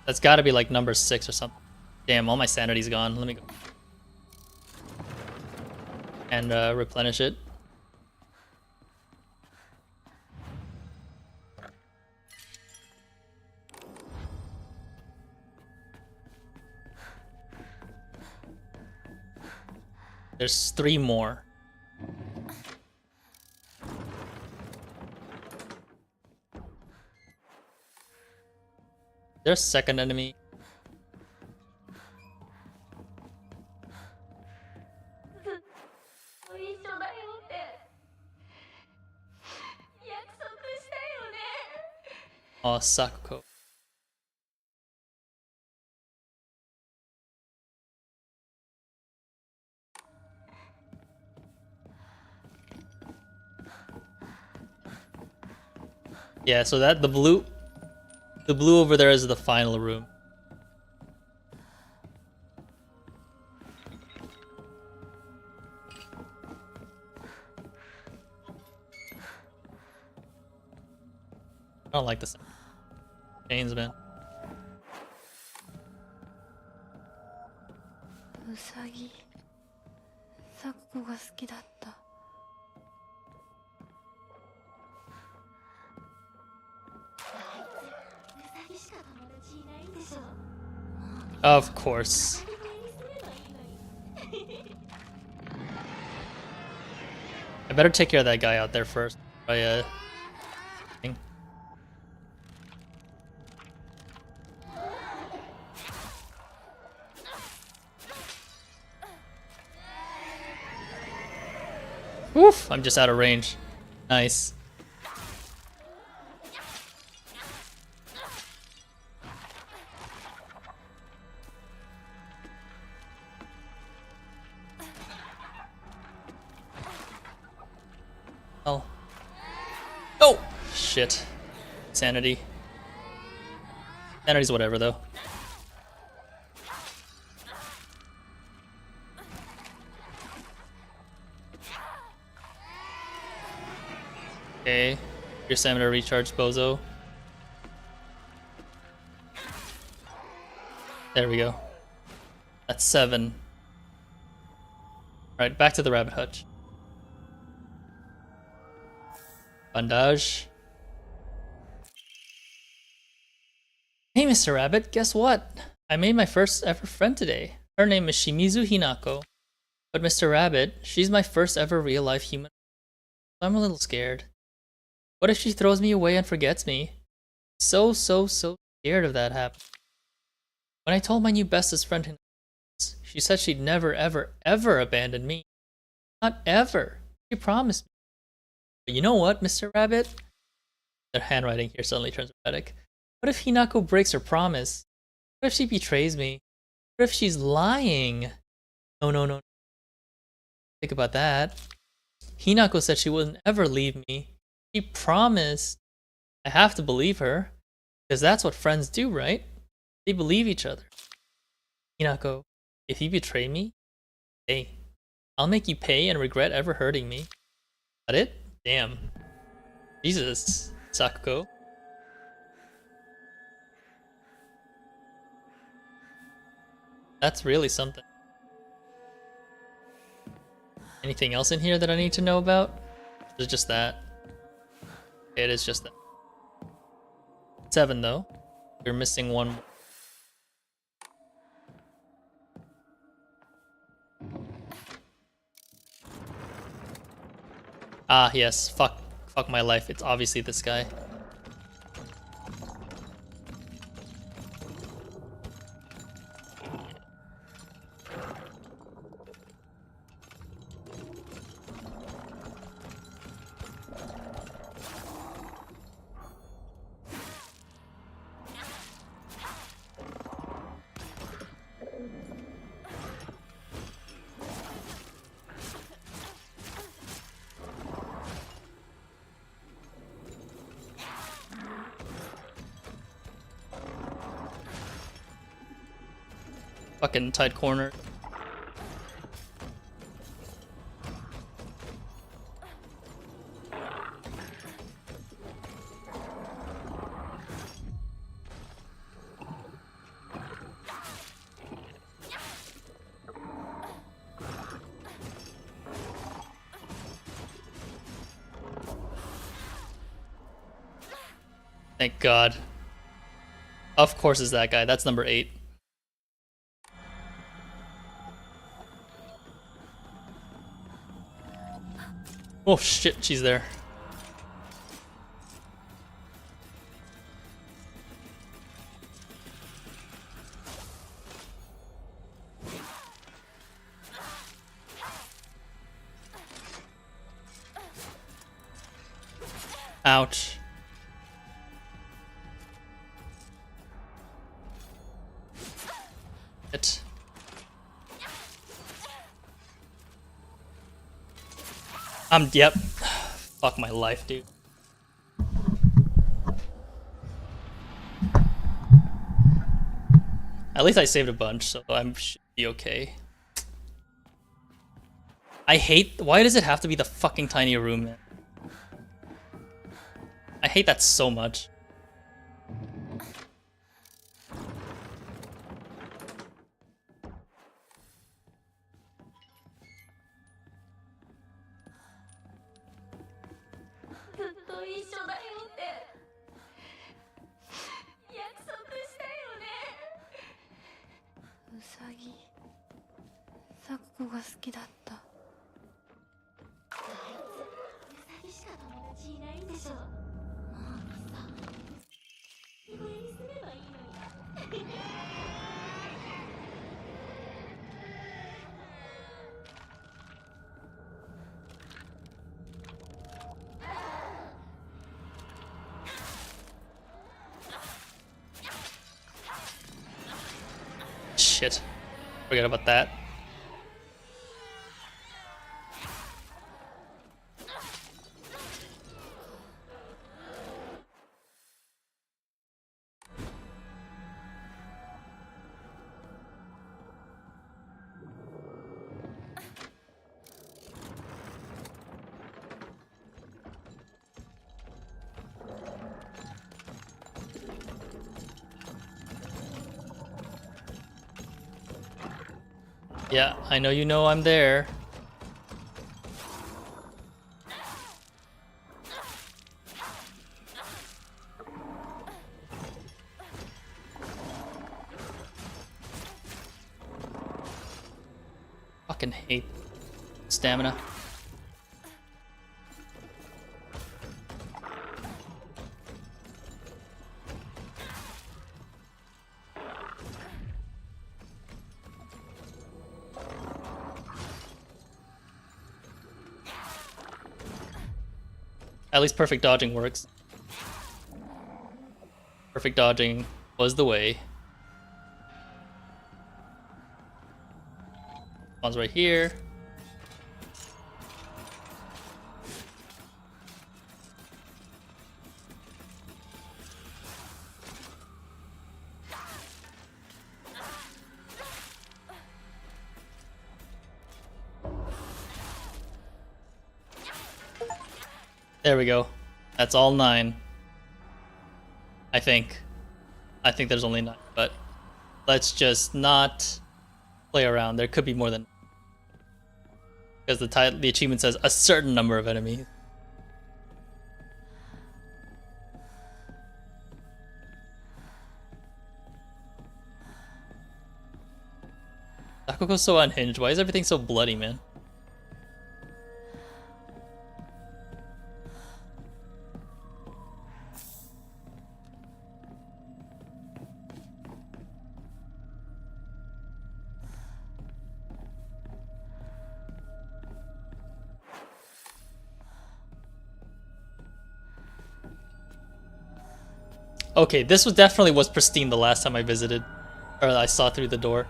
That's gotta be like number 6 or something. Damn, all my sanity's gone. Let me go. And replenish it. There's 3 more. There's a second enemy. Oh, Sakuko. Yeah, so that the blue over there is the final room. I don't like this. Chains, man. ウサギサクコが好きだった。 Of course. I better take care of that guy out there first. Thing. Oof, I'm just out of range. Nice. Oh. Oh! Shit. Sanity. Sanity's whatever, though. Okay. Your stamina recharge, bozo. There we go. That's 7. Alright, back to the rabbit hutch. Bandage. Hey, Mr. Rabbit, guess what? I made my first ever friend today. Her name is Shimizu Hinako. But Mr. Rabbit, she's my first ever real-life human. I'm a little scared. What if she throws me away and forgets me? So scared of that happening. When I told my new bestest friend Hinako, she said she'd never ever abandon me. Not ever. She promised me. But you know what, Mr. Rabbit? Their handwriting here suddenly turns pathetic. What if Hinako breaks her promise? What if she betrays me? What if she's lying? No. Think about that. Hinako said she wouldn't ever leave me. She promised. I have to believe her. Because that's what friends do, right? They believe each other. Hinako, if you betray me, hey, I'll make you pay and regret ever hurting me. That it? Damn. Jesus, Sakuko. That's really something. Anything else in here that I need to know about? Or is it just that? It is just that. 7 though. You're missing one more. Ah, yes. Fuck my life. It's obviously this guy. Fucking tight corner. Thank God. Of course it's that guy. That's number 8. Oh shit, she's there. Ouch. It. Yep. Fuck my life, dude. At least I saved a bunch, so I should be okay. I hate. Why does it have to be the fucking tiny room, man? I hate that so much. Usagi サクコが好きだった。ウサギしか友達いないんでしょ。もうさ、これにすればいいのに。Shit. Forget about that. Yeah, I know you know I'm there. Fucking hate stamina. At least perfect dodging works. Perfect dodging was the way. One's right here. There we go. That's all 9. I think. I think there's only 9, but let's just not play around. There could be more than, because the achievement says a certain number of enemies. Sakoko's so unhinged. Why is everything so bloody, man? Okay, this was definitely was pristine the last time I visited, or I saw through the door.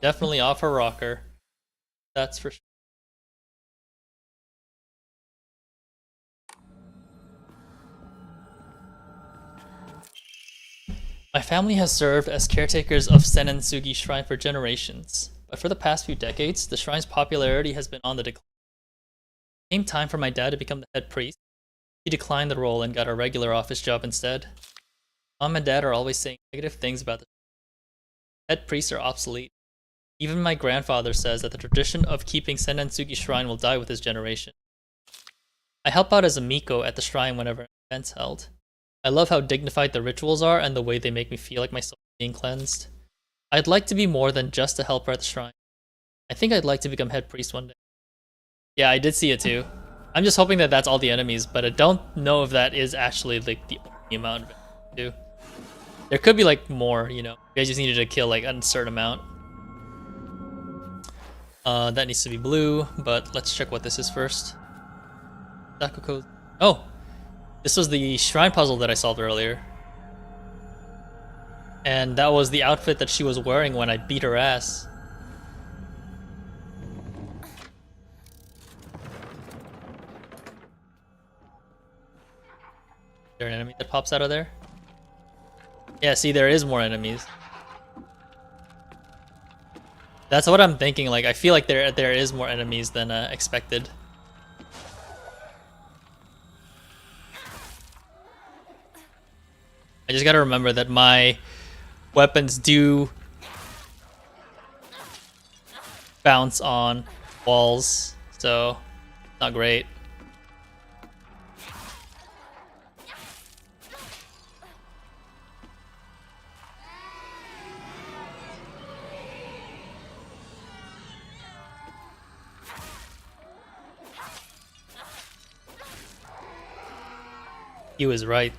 Definitely off her rocker. That's for sure. My family has served as caretakers of Senensugi Shrine for generations, but for the past few decades, the shrine's popularity has been on the decline. It came time for my dad to become the head priest. He declined the role and got a regular office job instead. Mom and dad are always saying negative things about the head priests are obsolete. Even my grandfather says that the tradition of keeping Senensugi Shrine will die with his generation. I help out as a Miko at the shrine whenever an event's held. I love how dignified the rituals are and the way they make me feel like my soul is being cleansed. I'd like to be more than just a helper at the shrine. I think I'd like to become head priest one day. Yeah, I did see it too. I'm just hoping that that's all the enemies, but I don't know if that is actually like the only amount of it too. There could be like more, you know. You guys just needed to kill like a certain amount. That needs to be blue, but let's check what this is first. Sakoko. Oh! This was the shrine puzzle that I solved earlier. And that was the outfit that she was wearing when I beat her ass. Is there an enemy that pops out of there? Yeah, see, there is more enemies. That's what I'm thinking, like, I feel like there is more enemies than expected. I just gotta remember that my weapons do bounce on walls, so not great. He was right.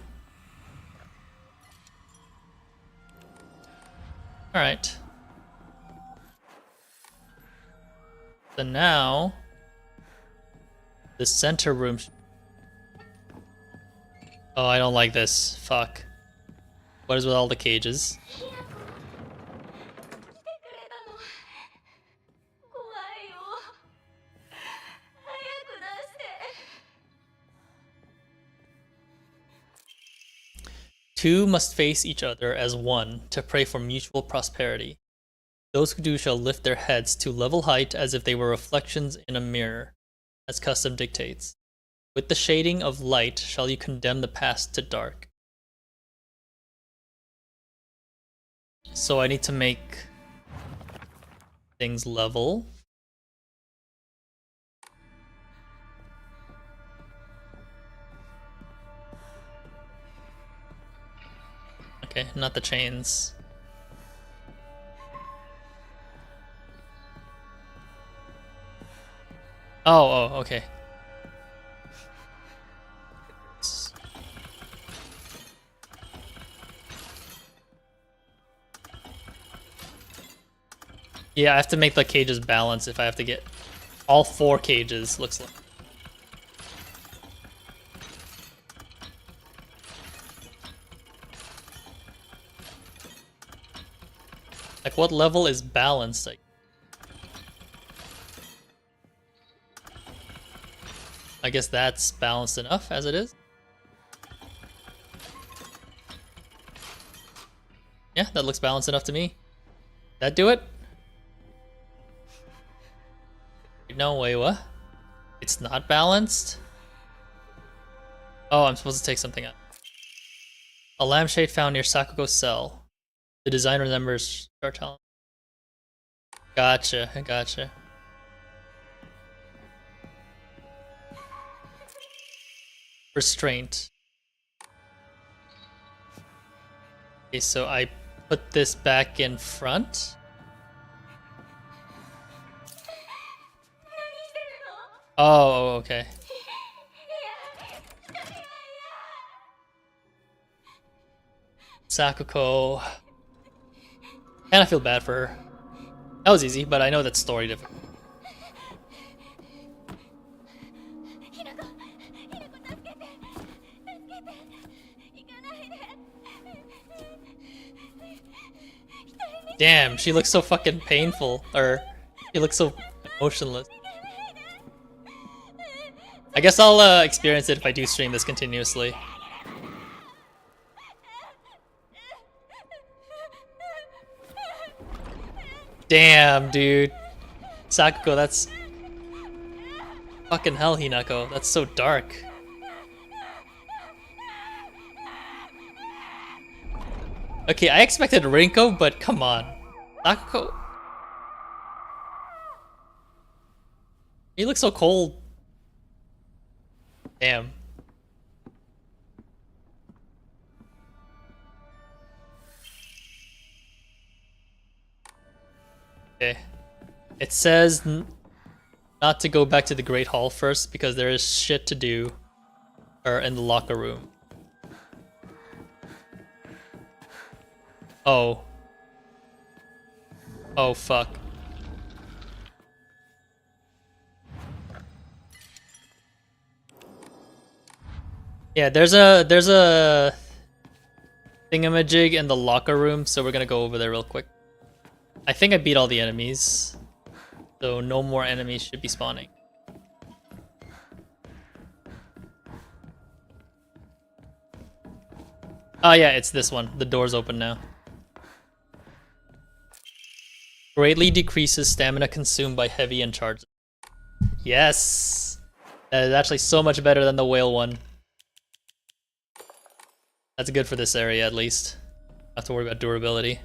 Alright. So now, the center room. Oh, I don't like this. Fuck. What is with all the cages? Two must face each other as one to pray for mutual prosperity. Those who do shall lift their heads to level height as if they were reflections in a mirror, as custom dictates. With the shading of light shall you condemn the past to dark. So I need to make things level. okay, not the chains. Oh, okay. Yeah, I have to make the cages balance if I have to get all 4 cages, looks like. Like, what level is balanced? Like, I guess that's balanced enough as it is. Yeah, that looks balanced enough to me. That do it? No, wait, what? It's not balanced? Oh, I'm supposed to take something out. A lampshade found near Sakugo's cell. The designer remembers start telling. Gotcha, gotcha. Restraint. Okay, so I put this back in front. Oh, okay. Sakuko. And I feel bad for her. That was easy, but I know that's story difficult. Damn, she looks so fucking painful. Or, she looks so emotionless. I guess I'll experience it if I do stream this continuously. Damn, dude. Sakuko, that's... Fucking hell, Hinako. That's so dark. Okay, I expected Rinko, but come on. Sakuko... He looks so cold. Damn. Okay. It says not to go back to the Great Hall first because there is shit to do in the locker room. Oh. Oh fuck. Yeah, there's a thingamajig in the locker room, so we're gonna go over there real quick. I think I beat all the enemies, so no more enemies should be spawning. Oh yeah, it's this one. The door's open now. Greatly decreases stamina consumed by heavy and charged. Yes! That is actually so much better than the whale one. That's good for this area at least. Not have to worry about durability.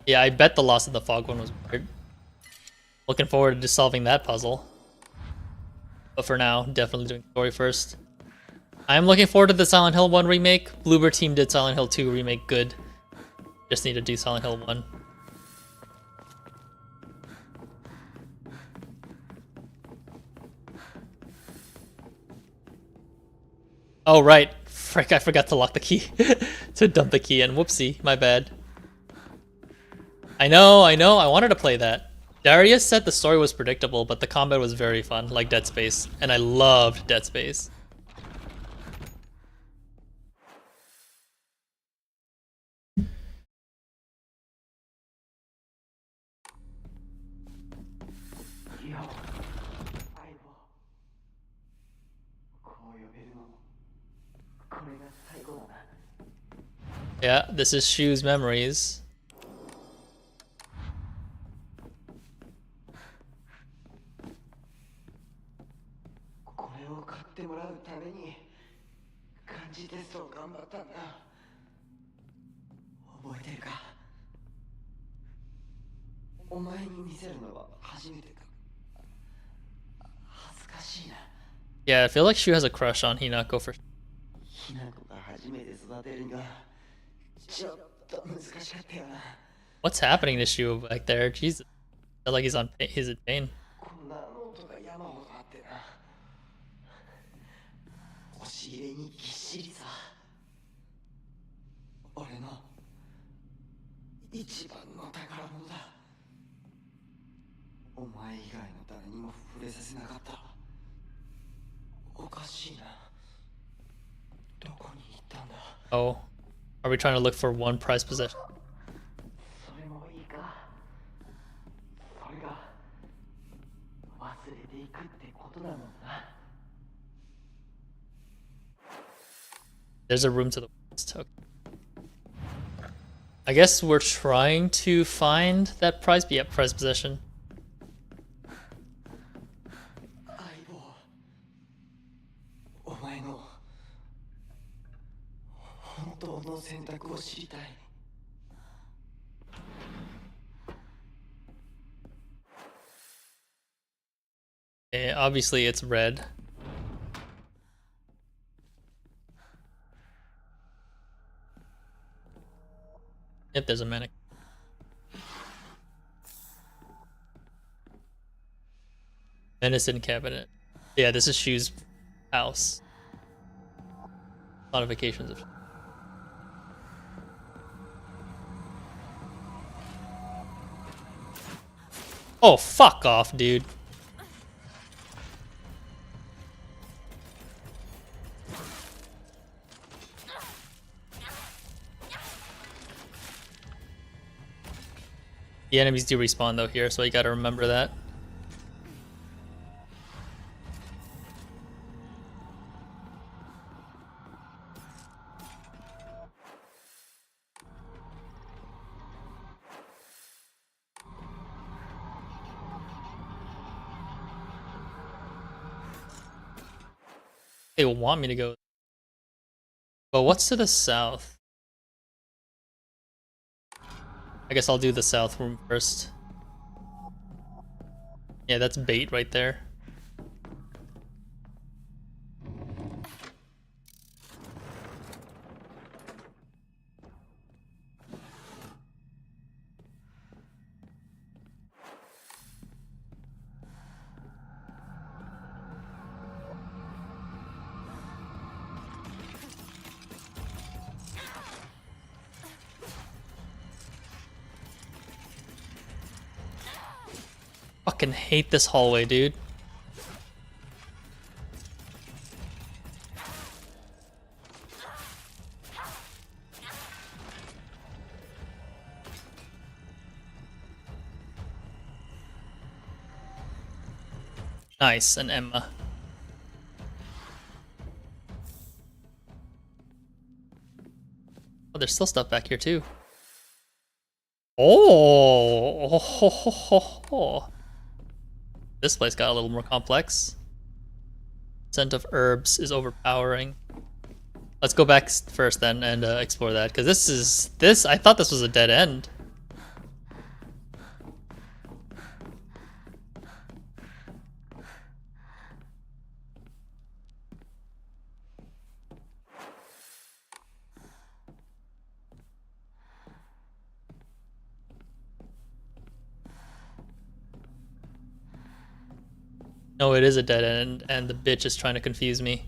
Yeah, I bet the loss of the fog one was weird. Looking forward to solving that puzzle. But for now, definitely doing story first. I'm looking forward to the Silent Hill 1 remake. Bloober Team did Silent Hill 2 remake good. Just need to do Silent Hill 1. Oh right, frick, I forgot to lock the key. To dump the key in, whoopsie, my bad. I know, I wanted to play that. Darius said the story was predictable, but the combat was very fun, like Dead Space, and I loved Dead Space. Yeah, this is Shu's memories. お前に見せるのは初めてか。恥ずかしいな。 Yeah, I feel like Shu has a crush on Hinako for. ひな子が初めて育てるにはちょっと難しかったよな。 What's happening to Shu back there? Jesus. I feel like he's in pain. こんなノートが山ほどあってな。押し入れにぎっしりさ。俺の一番の宝物だ。お前以外の誰にも触れさせなかった。おかしいな。どこに行ったんだ。 Oh. Are we trying to look for one prized possession? それもいいか。それが忘れていくってことなのな。 There's a room to the west. Okay. I guess we're trying to find that prize. Yep, prized possession. 相棒、お前の本当の選択を知りたい。 Obviously, it's red. Yep, there's a mannequin. Medicine cabinet. Yeah, this is Shu's house. Modifications of. Oh, fuck off, dude. The enemies do respawn though here, so you gotta remember that. They want me to go. But what's to the south? I guess I'll do the south room first. Yeah, that's bait right there. Fucking hate this hallway, dude. Nice, and Emma. Oh, there's still stuff back here too. Oh, this place got a little more complex. Scent of herbs is overpowering. Let's go back first then and explore that, because I thought this was a dead end. No, it is a dead end, and the bitch is trying to confuse me.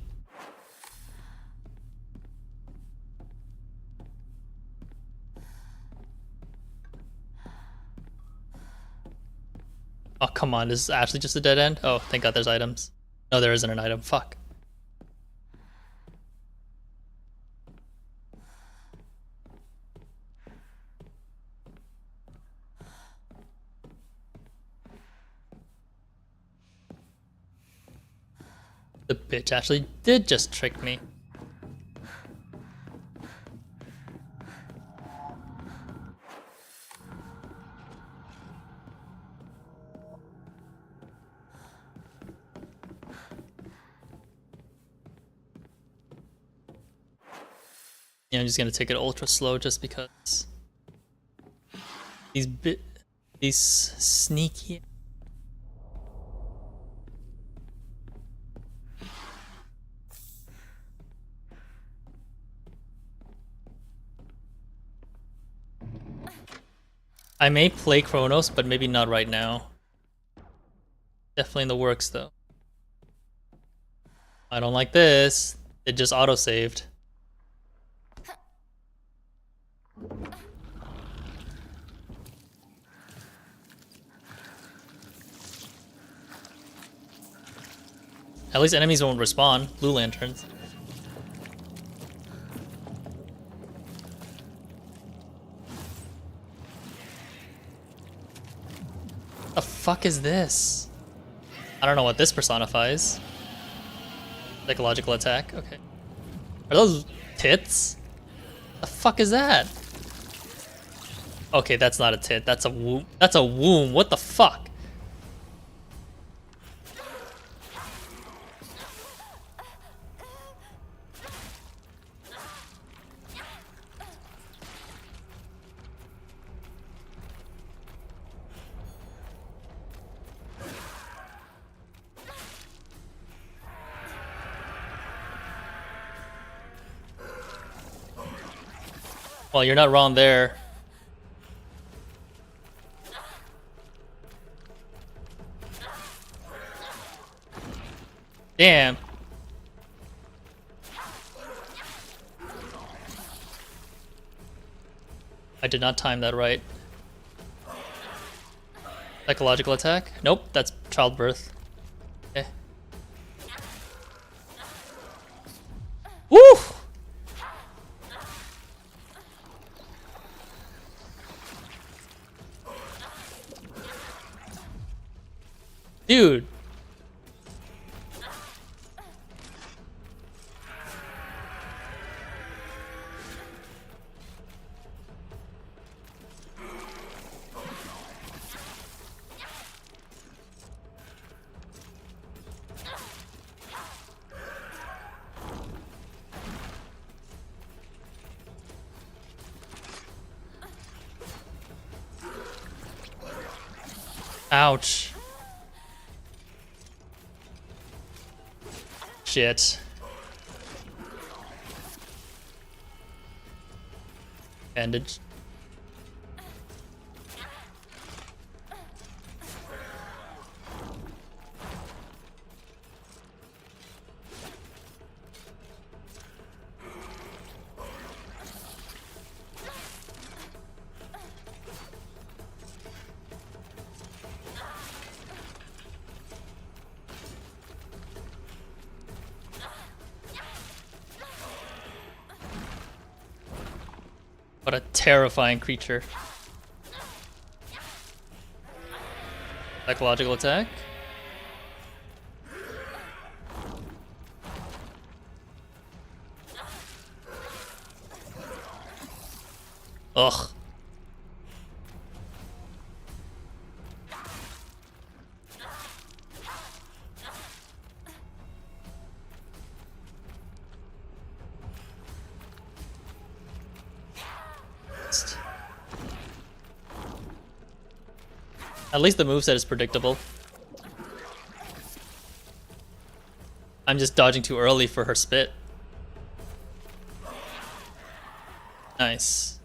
Oh, come on, this is actually just a dead end? Oh, thank God there's items. No, there isn't an item, fuck. The bitch actually did just trick me. Yeah, I'm just gonna take it ultra slow just because these These sneaky. I may play Chronos, but maybe not right now. Definitely in the works though. I don't like this. It just auto-saved. At least enemies won't respawn. Blue lanterns. The fuck is this? I don't know what this personifies. Psychological attack. Okay. Are those tits? The fuck is that? Okay, that's not a tit. That's a womb. That's a womb. What the fuck? Well, you're not wrong there. Damn. I did not time that right. Psychological attack? Nope, that's childbirth. Okay. Woo! Dude. Ouch. Shit. Bandage. What a terrifying creature. Psychological attack. Ugh. At least the moveset is predictable. I'm just dodging too early for her spit. Nice.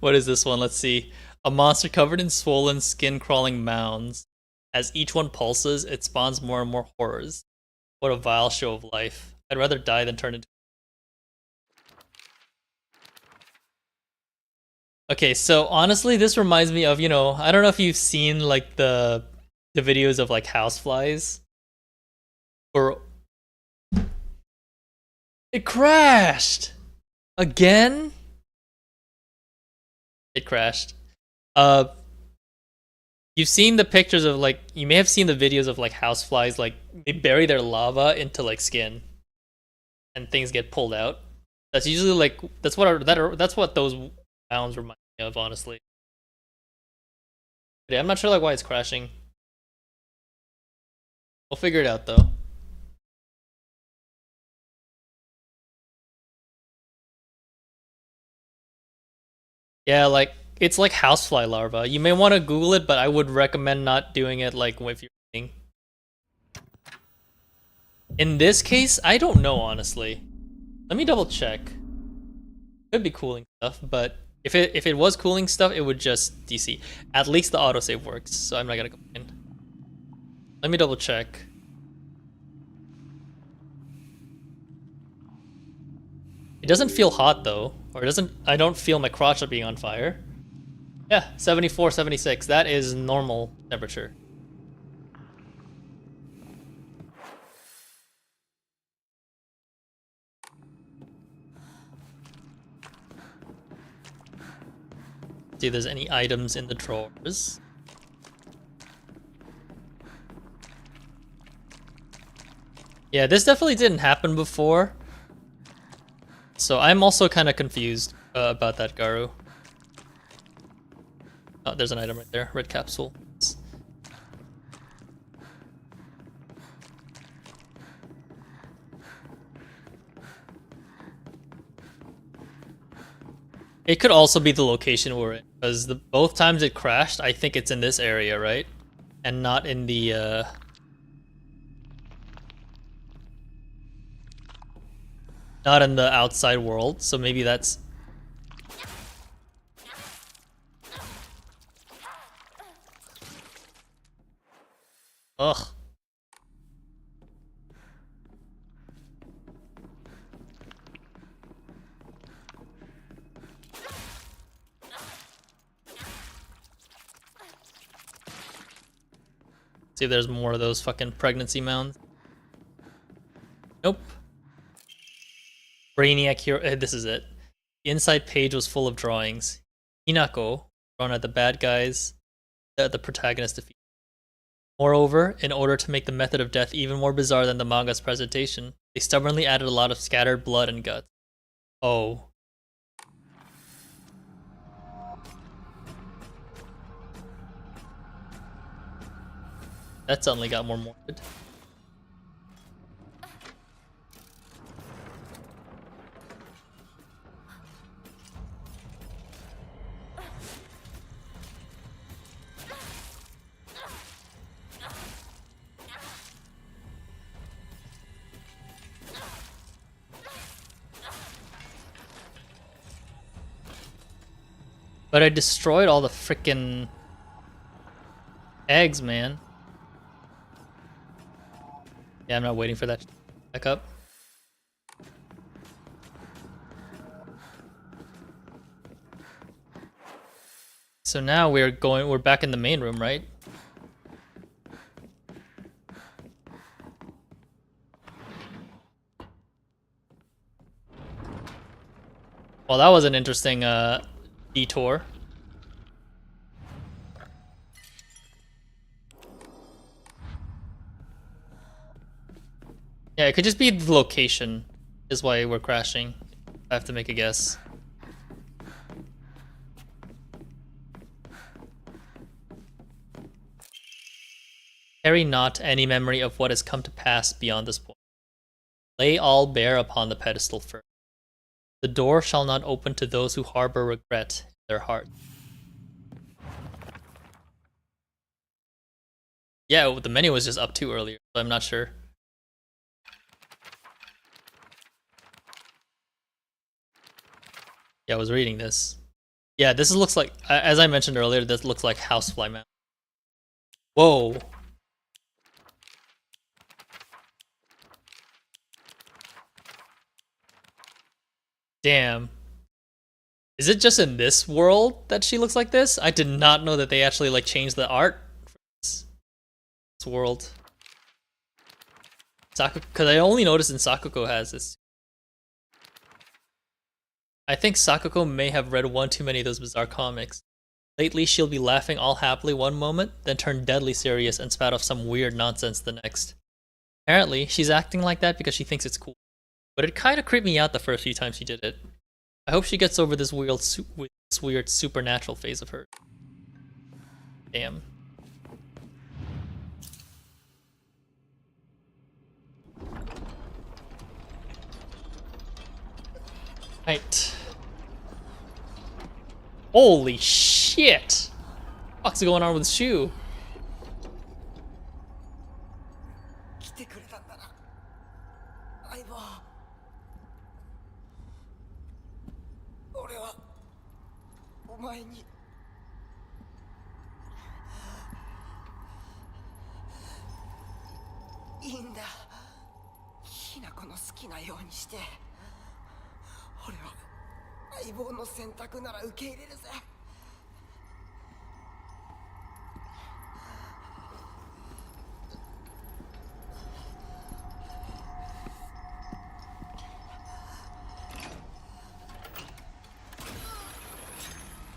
What is this one? Let's see. A monster covered in swollen, skin-crawling mounds. As each one pulses, it spawns more and more horrors. What a vile show of life. I'd rather die than turn into... Okay, so honestly, this reminds me of, you know, I don't know if you've seen like the videos of like houseflies. Or it crashed again. It crashed. You've seen the pictures of like, you may have seen the videos of like houseflies, like they bury their lava into like skin, and things get pulled out. That's usually like that's what those mounds remind me of, honestly. But yeah, I'm not sure like why it's crashing. We'll figure it out though. Yeah, like it's like housefly larva. You may want to Google it, but I would recommend not doing it like if you're eating. In this case, I don't know honestly. Let me double check. Could be cooling stuff, but if it was cooling stuff, it would just DC. At least the autosave works, so I'm not gonna complain. Let me double check. It doesn't feel hot though, or it doesn't. I don't feel my crotch being on fire. Yeah, 74, 76. That is normal temperature. See if there's any items in the drawers. Yeah, this definitely didn't happen before. So I'm also kind of confused about that, Garu. Oh, there's an item right there. Red capsule. It could also be the location we're in, because both times it crashed, I think it's in this area, right? And not in the, not in the outside world, so maybe that's... Ugh. See if there's more of those fucking pregnancy mounds. Nope. Brainiac Hero. This is it. The inside page was full of drawings. Hinako, drawn at the bad guys that the protagonist defeated. Moreover, in order to make the method of death even more bizarre than the manga's presentation, they stubbornly added a lot of scattered blood and guts. Oh. That suddenly got more morbid. But I destroyed all the frickin' eggs, man. Yeah, I'm not waiting for that to back up. So now we're back in the main room, right? Well, that was an interesting detour. Yeah, it could just be the location is why we're crashing. I have to make a guess. Carry not any memory of what has come to pass beyond this point. Lay all bare upon the pedestal first. The door shall not open to those who harbor regret in their heart. Yeah, the menu was just up too earlier, so I'm not sure. Yeah, I was reading this. Yeah, this looks like, as I mentioned earlier, this looks like Housefly Mount. Whoa. Damn. Is it just in this world that she looks like this? I did not know that they actually like changed the art for this world. Because I only noticed in Sakuko has this. I think Sakuko may have read one too many of those bizarre comics. Lately, she'll be laughing all happily one moment, then turn deadly serious and spout off some weird nonsense the next. Apparently, she's acting like that because she thinks it's cool. But it kind of creeped me out the first few times she did it. I hope she gets over this weird supernatural phase of her. Damn. Right. Holy shit. Shit! What's going on with Shu? 来てくれたんだな相棒。俺はお前にいいんだ。ひな子の好きなようにして。俺は相棒の選択なら受け入れるぜ。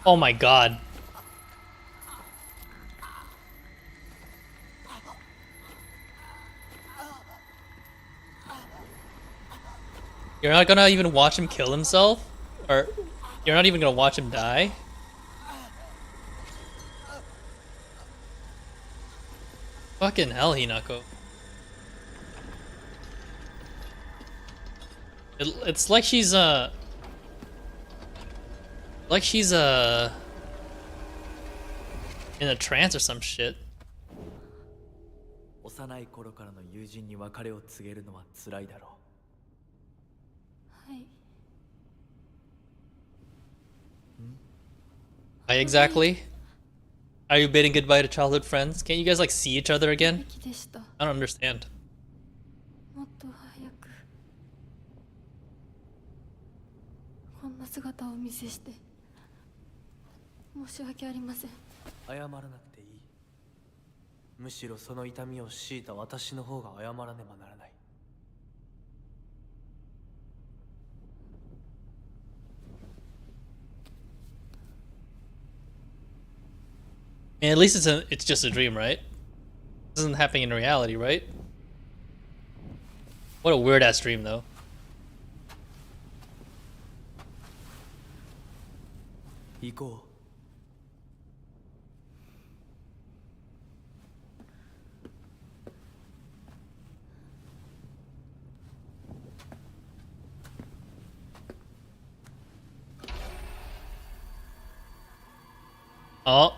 Oh my god. You're not gonna even watch him kill himself? Or you're not even gonna watch him die? Fucking hell, Hinako. It's like she's in a trance or some shit. 幼い頃からの友人に別れを告げるのは辛いだろはい。 Why exactly? Are you bidding goodbye to childhood friends? Can't you guys like see each other again? 素敵でした。 I don't understand. もっと早くこんな姿をお見せして申し訳ありません。う。謝らなくていい。むしろその痛みを強いた私の方が謝らねばならない。And at least it's just a dream, right? This isn't happening in reality, right? What a weird ass dream, though. 行こう。Oh,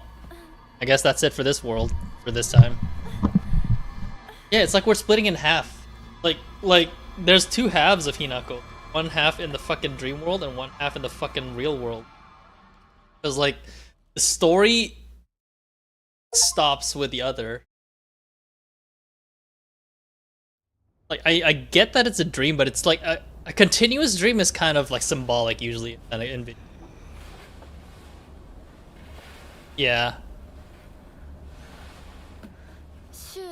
I guess that's it for this world, for this time. Yeah, it's like we're splitting in half. Like there's two halves of Hinako. One half in the fucking dream world and one half in the fucking real world. Because like the story stops with the other. Like I get that it's a dream, but it's like a continuous dream is kind of like symbolic usually in video. Yeah. シュウ、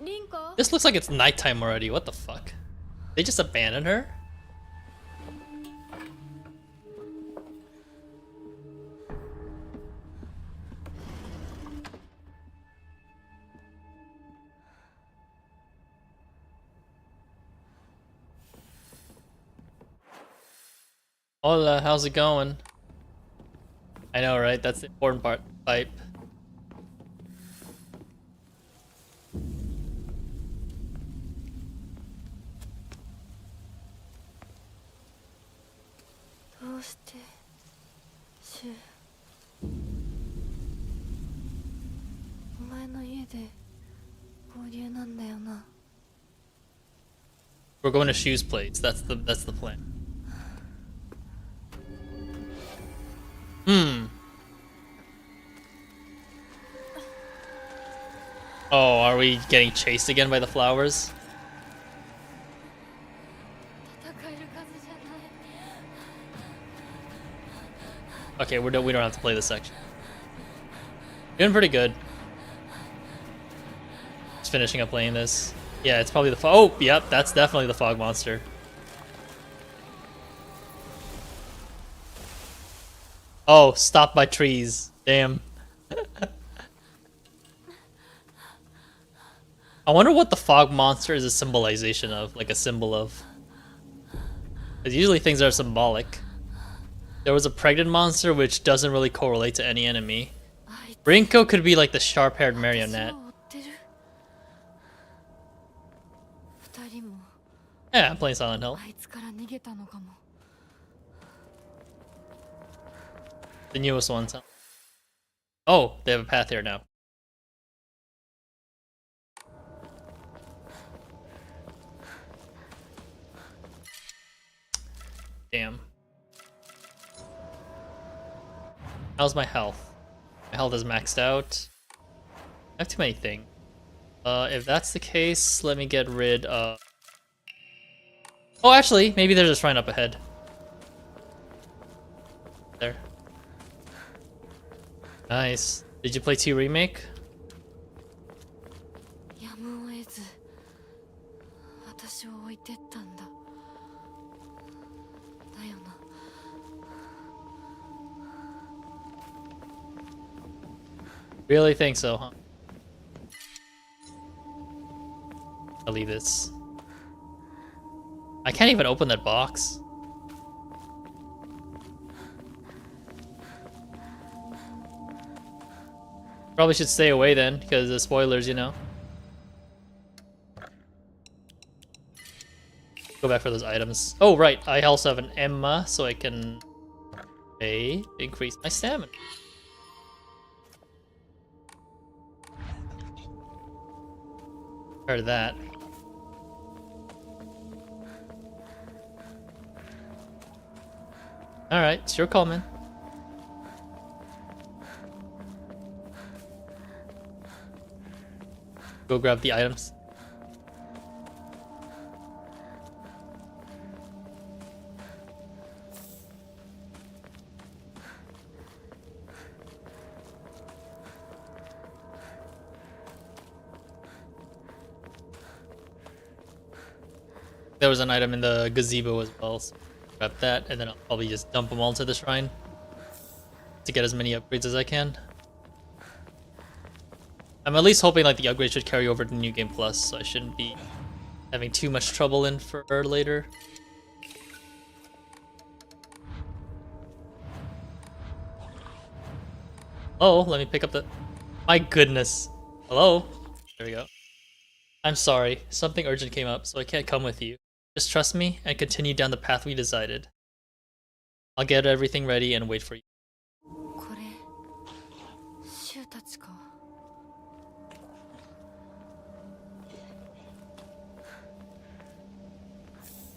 リンコ。 This looks like it's nighttime already. What the fuck? They just abandoned her? Hola, how's it going? I know, right? That's the important part. Type. どうしてシュウ、お前の家で合流なんだよな。 We're going to Shu's place. That's the plan. Oh, are we getting chased again by the flowers? 戦える数じゃない。 Okay, we don't have to play this section. Doing pretty good. Just finishing up playing this. Yeah, it's probably the fog. Oh, yep, that's definitely the fog monster. Oh, stopped by trees. Damn. I wonder what the fog monster is a symbolization of, like a symbol of. Because usually things are symbolic. There was a pregnant monster which doesn't really correlate to any enemy. Rinko could be like the sharp-haired marionette. 二人も Yeah, I'm playing Silent Hill. あいつから逃げたのかも。The newest ones. Oh, they have a path here now. Damn. How's my health? My health is maxed out. I have too many things. If that's the case, let me get rid of... Oh, actually, maybe there's a shrine up ahead. There. Nice. Did you play 2 Remake? やむを得ず私を置いてったんだ。だよな。Really think so, huh? I'll leave this. I can't even open that box. Probably should stay away then, because the spoilers, you know. Go back for those items. Oh, right. I also have an Emma, so I can increase my stamina. Heard that. Alright, it's your call, man. Go grab the items. There was an item in the gazebo as well, so grab that, and then I'll probably just dump them all into the shrine to get as many upgrades as I can. I'm at least hoping like the upgrade should carry over to New Game Plus, so I shouldn't be having too much trouble in for later. Oh, let me pick up the... My goodness. Hello? There we go. I'm sorry, something urgent came up, so I can't come with you. Just trust me and continue down the path we decided. I'll get everything ready and wait for you. これシュウたちか。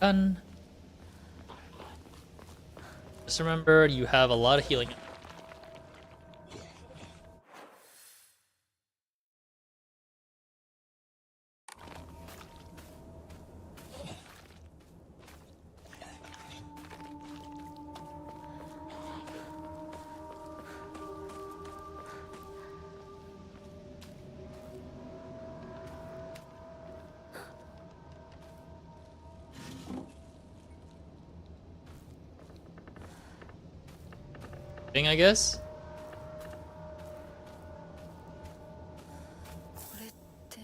Done. Just remember, you have a lot of healing. I guess. これって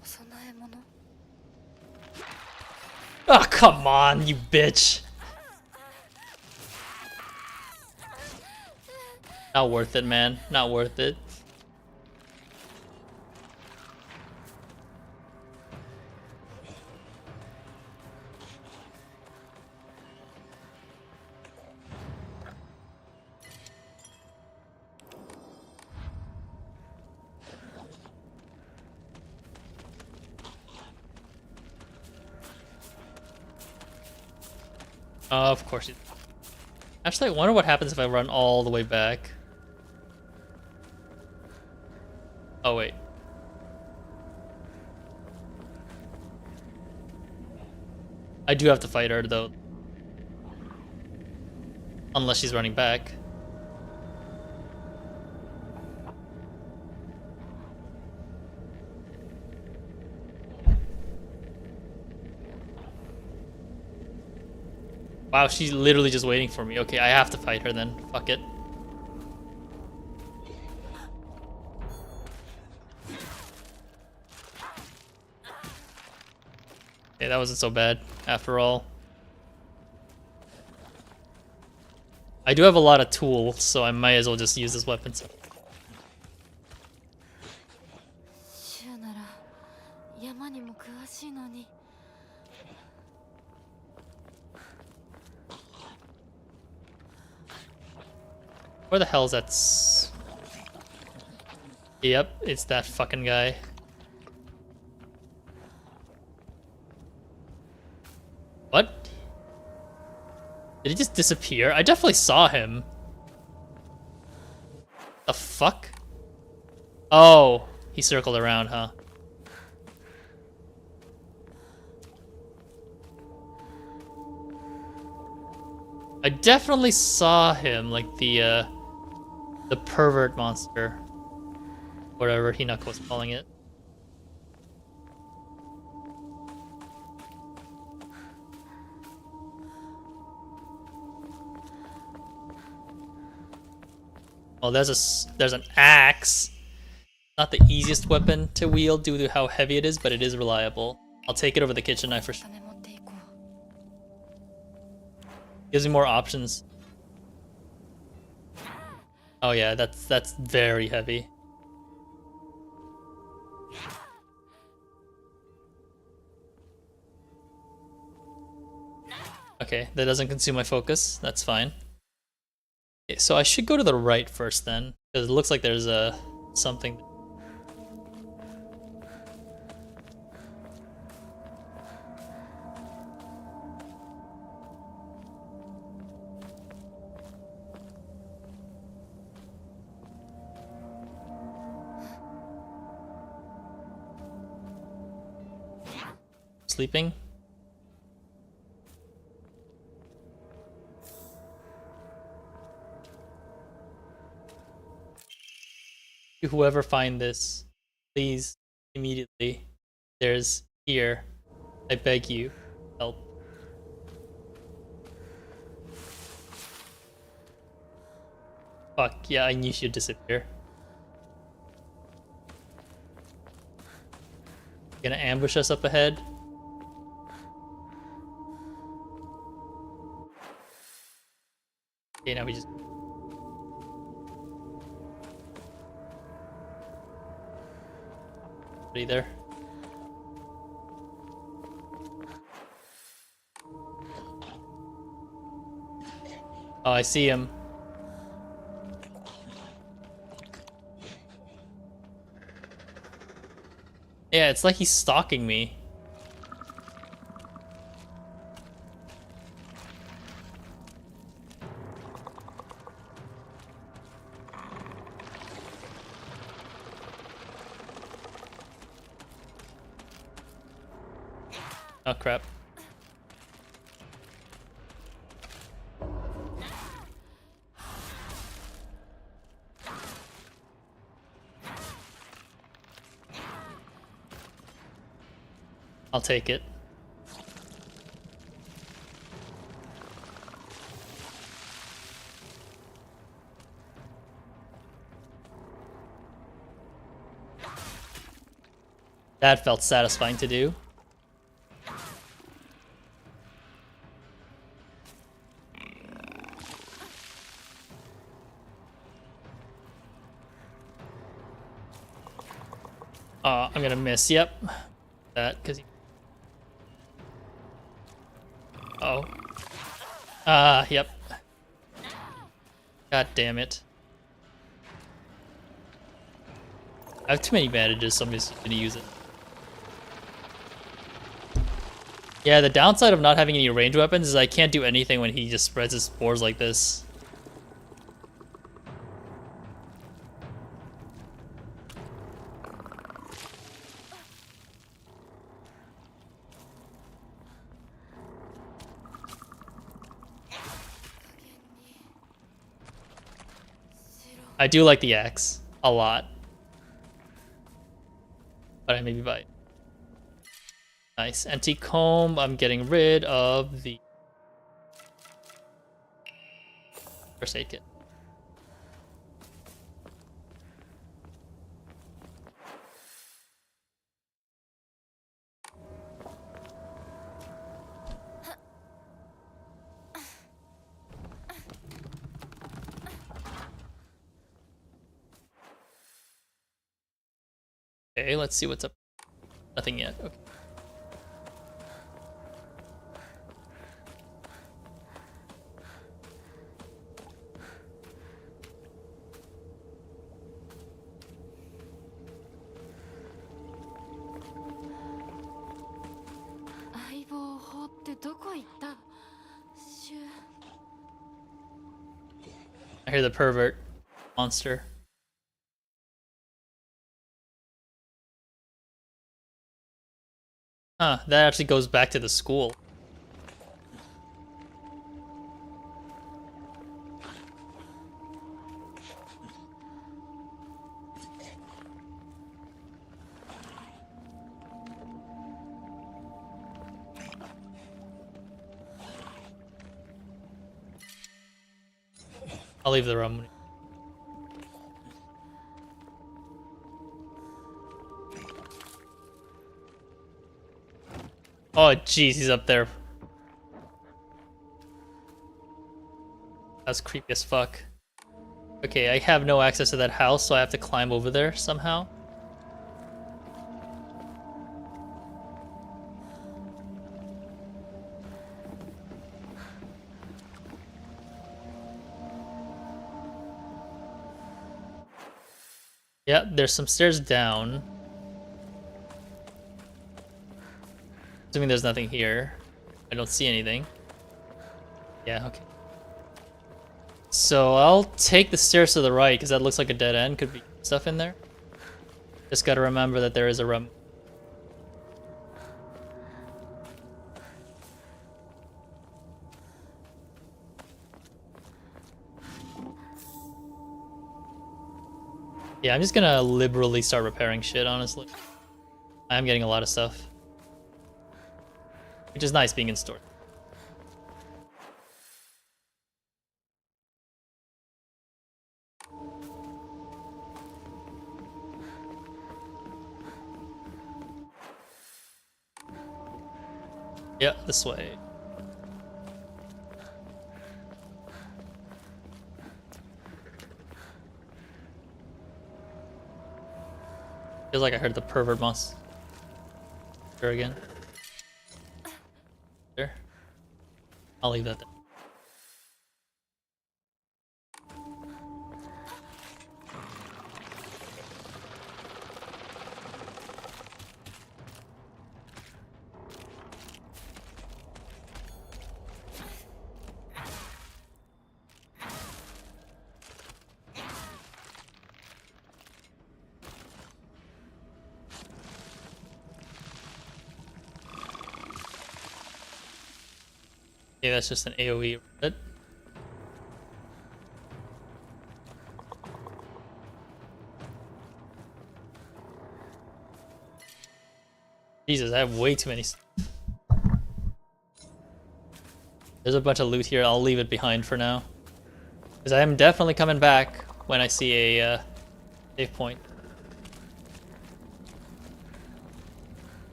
お供え物？ Oh, come on, you bitch. Not worth it, man. Not worth it. Of course. Actually, I wonder what happens if I run all the way back. Oh, wait. I do have to fight her, though. Unless she's running back. Wow, she's literally just waiting for me. Okay, I have to fight her then. Fuck it. Okay, that wasn't so bad after all. I do have a lot of tools, so I might as well just use this weapon. シュウなら山にも詳しいのに。Where the hell's that? Yep, it's that fucking guy. What? Did he just disappear? I definitely saw him. The fuck? Oh, he circled around, huh? I definitely saw him, like the pervert monster, whatever Hinako was calling it. Well, there's an axe. Not the easiest weapon to wield due to how heavy it is, but it is reliable. I'll take it over the kitchen knife for sure. 種持っていこう Gives me more options. Oh yeah, that's very heavy. Okay, that doesn't consume my focus. That's fine. Okay, so I should go to the right first then, because it looks like there's something. Sleeping? Whoever find this, please immediately. There's here. I beg you, help. Fuck, yeah, I knew she'd disappear. Gonna ambush us up ahead. Okay, now we just... Either. Oh, I see him. Yeah, it's like he's stalking me. Oh crap. I'll take it. That felt satisfying to do. Oh, I'm gonna miss. Yep. That, because he... Oh. Yep. God damn it. I have too many bandages, so I'm just gonna use it. Yeah, the downside of not having any range weapons is I can't do anything when he just spreads his spores like this. I do like the axe a lot, but I maybe buy it. Nice. Anti-comb, I'm getting rid of the first aid kit. Okay, let's see what's up. Nothing yet. Okay. どこ行ったシュ I hear the pervert monster. Huh, that actually goes back to the school. I'll leave the room. Oh jeez, he's up there. That's creepy as fuck. Okay, I have no access to that house, so I have to climb over there somehow. Yeah, there's some stairs down. Assuming there's nothing here. I don't see anything. Yeah, okay. So I'll take the stairs to the right, because that looks like a dead end. Could be stuff in there. Just gotta remember that there is a room. Yeah, I'm just gonna liberally start repairing shit, honestly. I am getting a lot of stuff. Which is nice being in store. Yeah, this way. Feels like I heard the pervert monster again. There. I'll leave that there. Yeah, that's just an AoE. Right? Jesus, I have way too many. There's a bunch of loot here. I'll leave it behind for now. Because I am definitely coming back when I see a save point.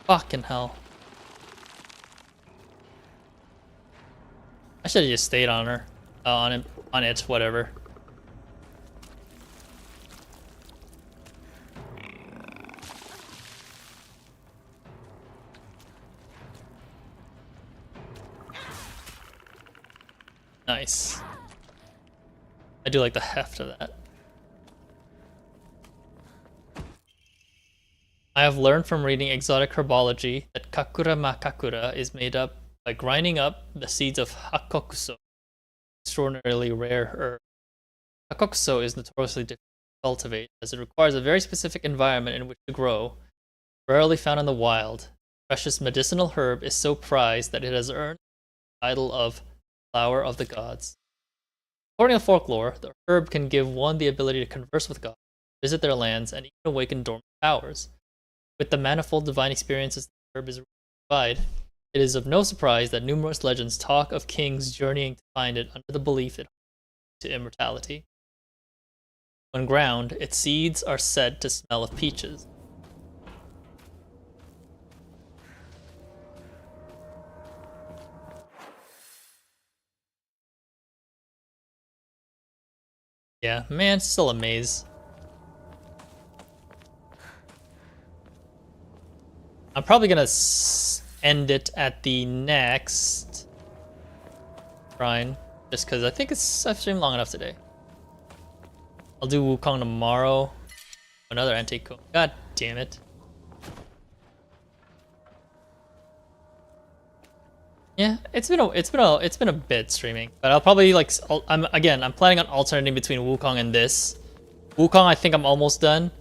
Fucking hell. I should have just stayed on her. On it, whatever. Nice. I do like the heft of that. I have learned from reading exotic herbology that Kakura Makakura is made up by grinding up the seeds of Hakokuso, extraordinarily rare herb. Hakokuso is notoriously difficult to cultivate as it requires a very specific environment in which to grow, rarely found in the wild. Precious medicinal herb is so prized that it has earned the title of Flower of the Gods. According to folklore, the herb can give one the ability to converse with gods, visit their lands, and even awaken dormant powers. With the manifold divine experiences the herb is provide, it is of no surprise that numerous legends talk of kings journeying to find it under the belief it holds to immortality. When ground, its seeds are said to smell of peaches. Yeah, man, it's still a maze. I'm probably gonna end it at the next shrine, just because I think I've streamed long enough today. I'll do Wukong tomorrow. Another antique. God damn it. Yeah, it's been a bit streaming, but I'll probably like I'm planning on alternating between Wukong and this. Wukong, I think I'm almost done,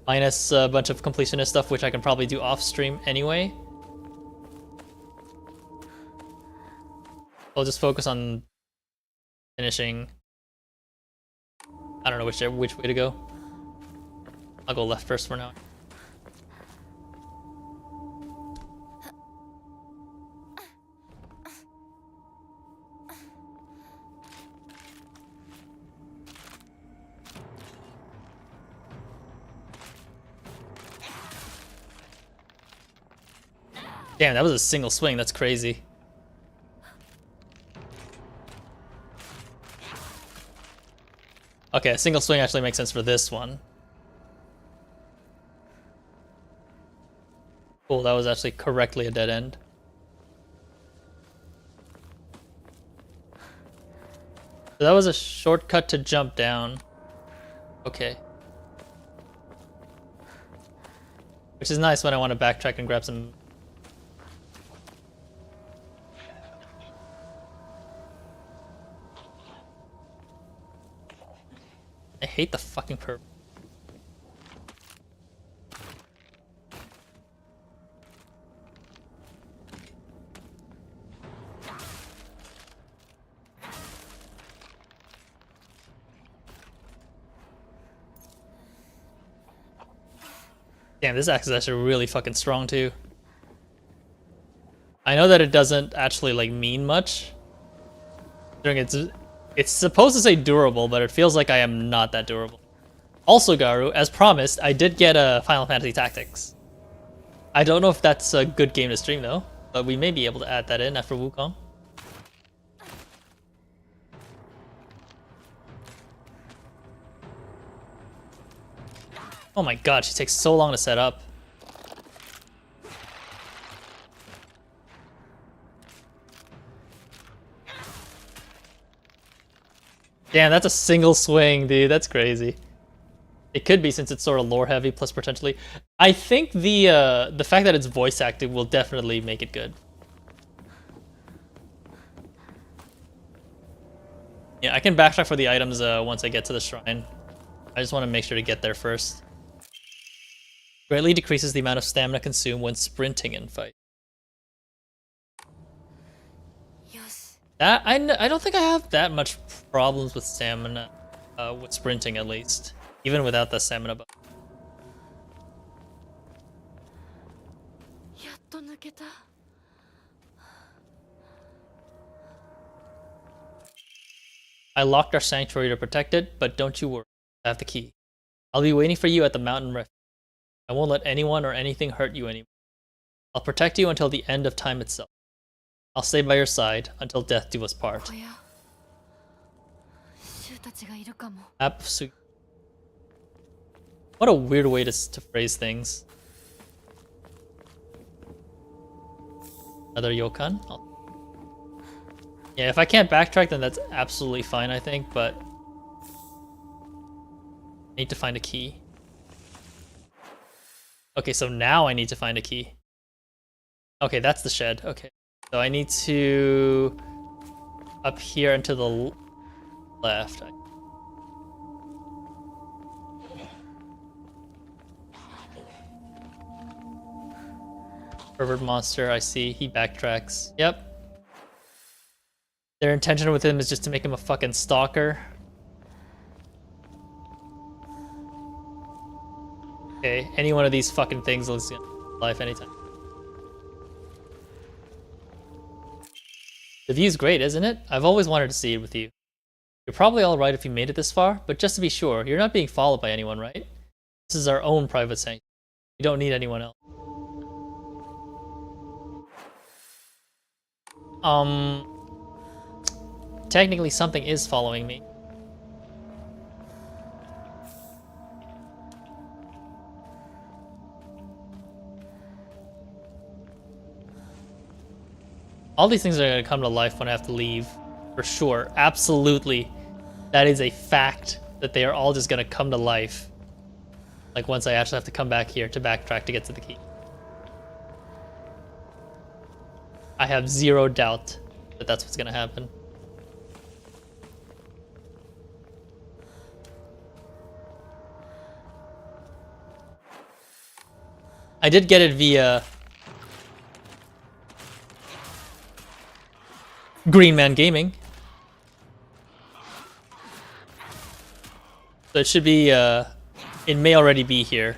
minus a bunch of completionist stuff, which I can probably do off stream anyway. I'll just focus on finishing. I don't know which way to go. I'll go left first for now. Damn, that was a single swing. That's crazy. Okay, a single swing actually makes sense for this one. Cool, that was actually correctly a dead end. So that was a shortcut to jump down. Okay. Which is nice when I want to backtrack and grab some... I hate the fucking perp. Damn, this axe is actually really fucking strong too. I know that it doesn't actually like mean much. It's supposed to say durable, but it feels like I am not that durable. Also, Garu, as promised, I did get a Final Fantasy Tactics. I don't know if that's a good game to stream though, but we may be able to add that in after Wukong. Oh my god, she takes so long to set up. Damn, that's a single swing, dude. That's crazy. It could be since it's sort of lore heavy, plus potentially. I think the fact that it's voice acted will definitely make it good. Yeah, I can backtrack for the items once I get to the shrine. I just want to make sure to get there first. Greatly decreases the amount of stamina consumed when sprinting in fight. That I don't think I have that much problems with stamina, with sprinting at least, even without the stamina buff. I locked our sanctuary to protect it, but don't you worry, I have the key. I'll be waiting for you at the mountain refuge. I won't let anyone or anything hurt you anymore. I'll protect you until the end of time itself. I'll stay by your side until death do us part. Absolutely. What a weird way to phrase things. Another Yokan? Yeah, if I can't backtrack, then that's absolutely fine, I think, but... I need to find a key. Okay, so now I need to find a key. Okay, that's the shed. Okay. So I need to... up here and to the left. Pervert monster, I see. He backtracks. Yep. Their intention with him is just to make him a fucking stalker. Okay, any one of these fucking things will see life anytime. The view's great, isn't it? I've always wanted to see it with you. You're probably alright if you made it this far, but just to be sure, you're not being followed by anyone, right? This is our own private sanctuary. We don't need anyone else. Technically something is following me. All these things are going to come to life when I have to leave. For sure. Absolutely. That is a fact that they are all just gonna come to life. Like once I actually have to come back here to backtrack to get to the key. I have zero doubt that that's what's gonna happen. I did get it via Green Man Gaming. So it should be, it may already be here.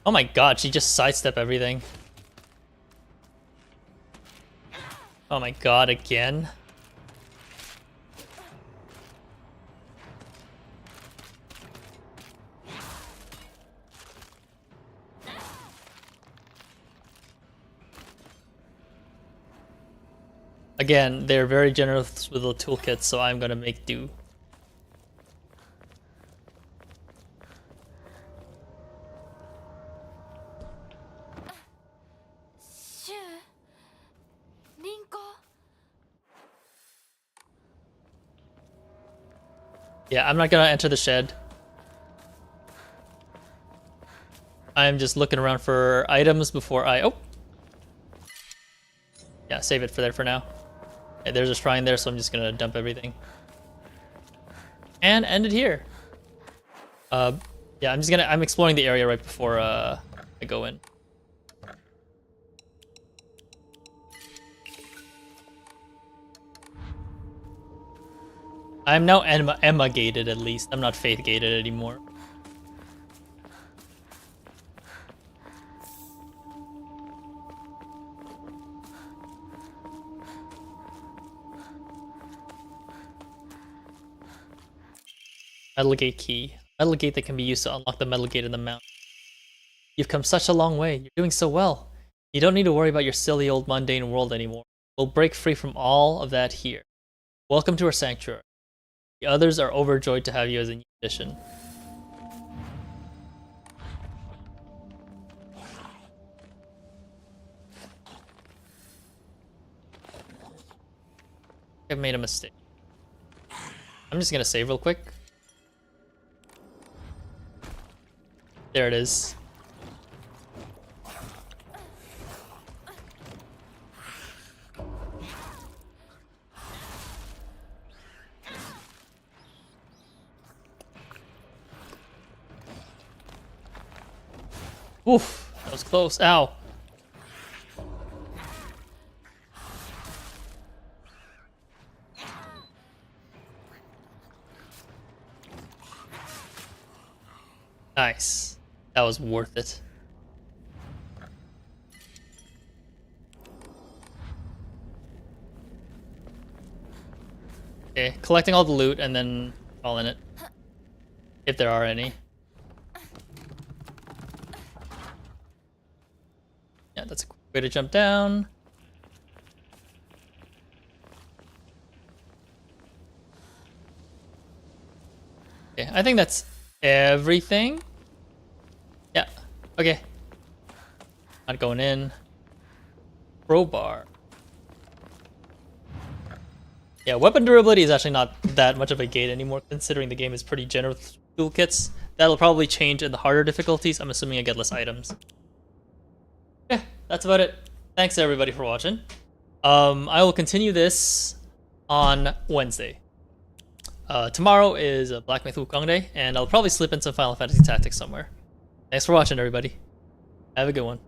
Oh my god, she just sidestepped everything. Oh my god, again? Again, they're very generous with the toolkits, so I'm gonna make do. Shu, Rinko. Yeah, I'm not gonna enter the shed. I'm just looking around for items before I... Oh! Yeah, save it for there for now. Okay, there's a shrine there, so I'm just gonna dump everything. And end it here. Yeah, I'm exploring the area right before I go in. I'm now Emma gated at least. I'm not Faith gated anymore. Metal gate key. Metal gate that can be used to unlock the metal gate in the mountain. You've come such a long way. You're doing so well. You don't need to worry about your silly old mundane world anymore. We'll break free from all of that here. Welcome to our sanctuary. The others are overjoyed to have you as a new addition. I've made a mistake. I'm just gonna save real quick. There it is. Oof, that was close. Ow. Nice. That was worth it. Okay, collecting all the loot and then all in it. If there are any. Yeah, that's a quick way to jump down. Okay, I think that's everything. Yeah, okay. Not going in. Crowbar. Yeah, weapon durability is actually not that much of a gate anymore, considering the game is pretty generous with toolkits. That'll probably change in the harder difficulties. I'm assuming I get less items. Yeah, that's about it. Thanks everybody for watching. I will continue this on Wednesday. Tomorrow is Black Myth Wukong Day, and I'll probably slip in some Final Fantasy Tactics somewhere. Thanks for watching, everybody. Have a good one.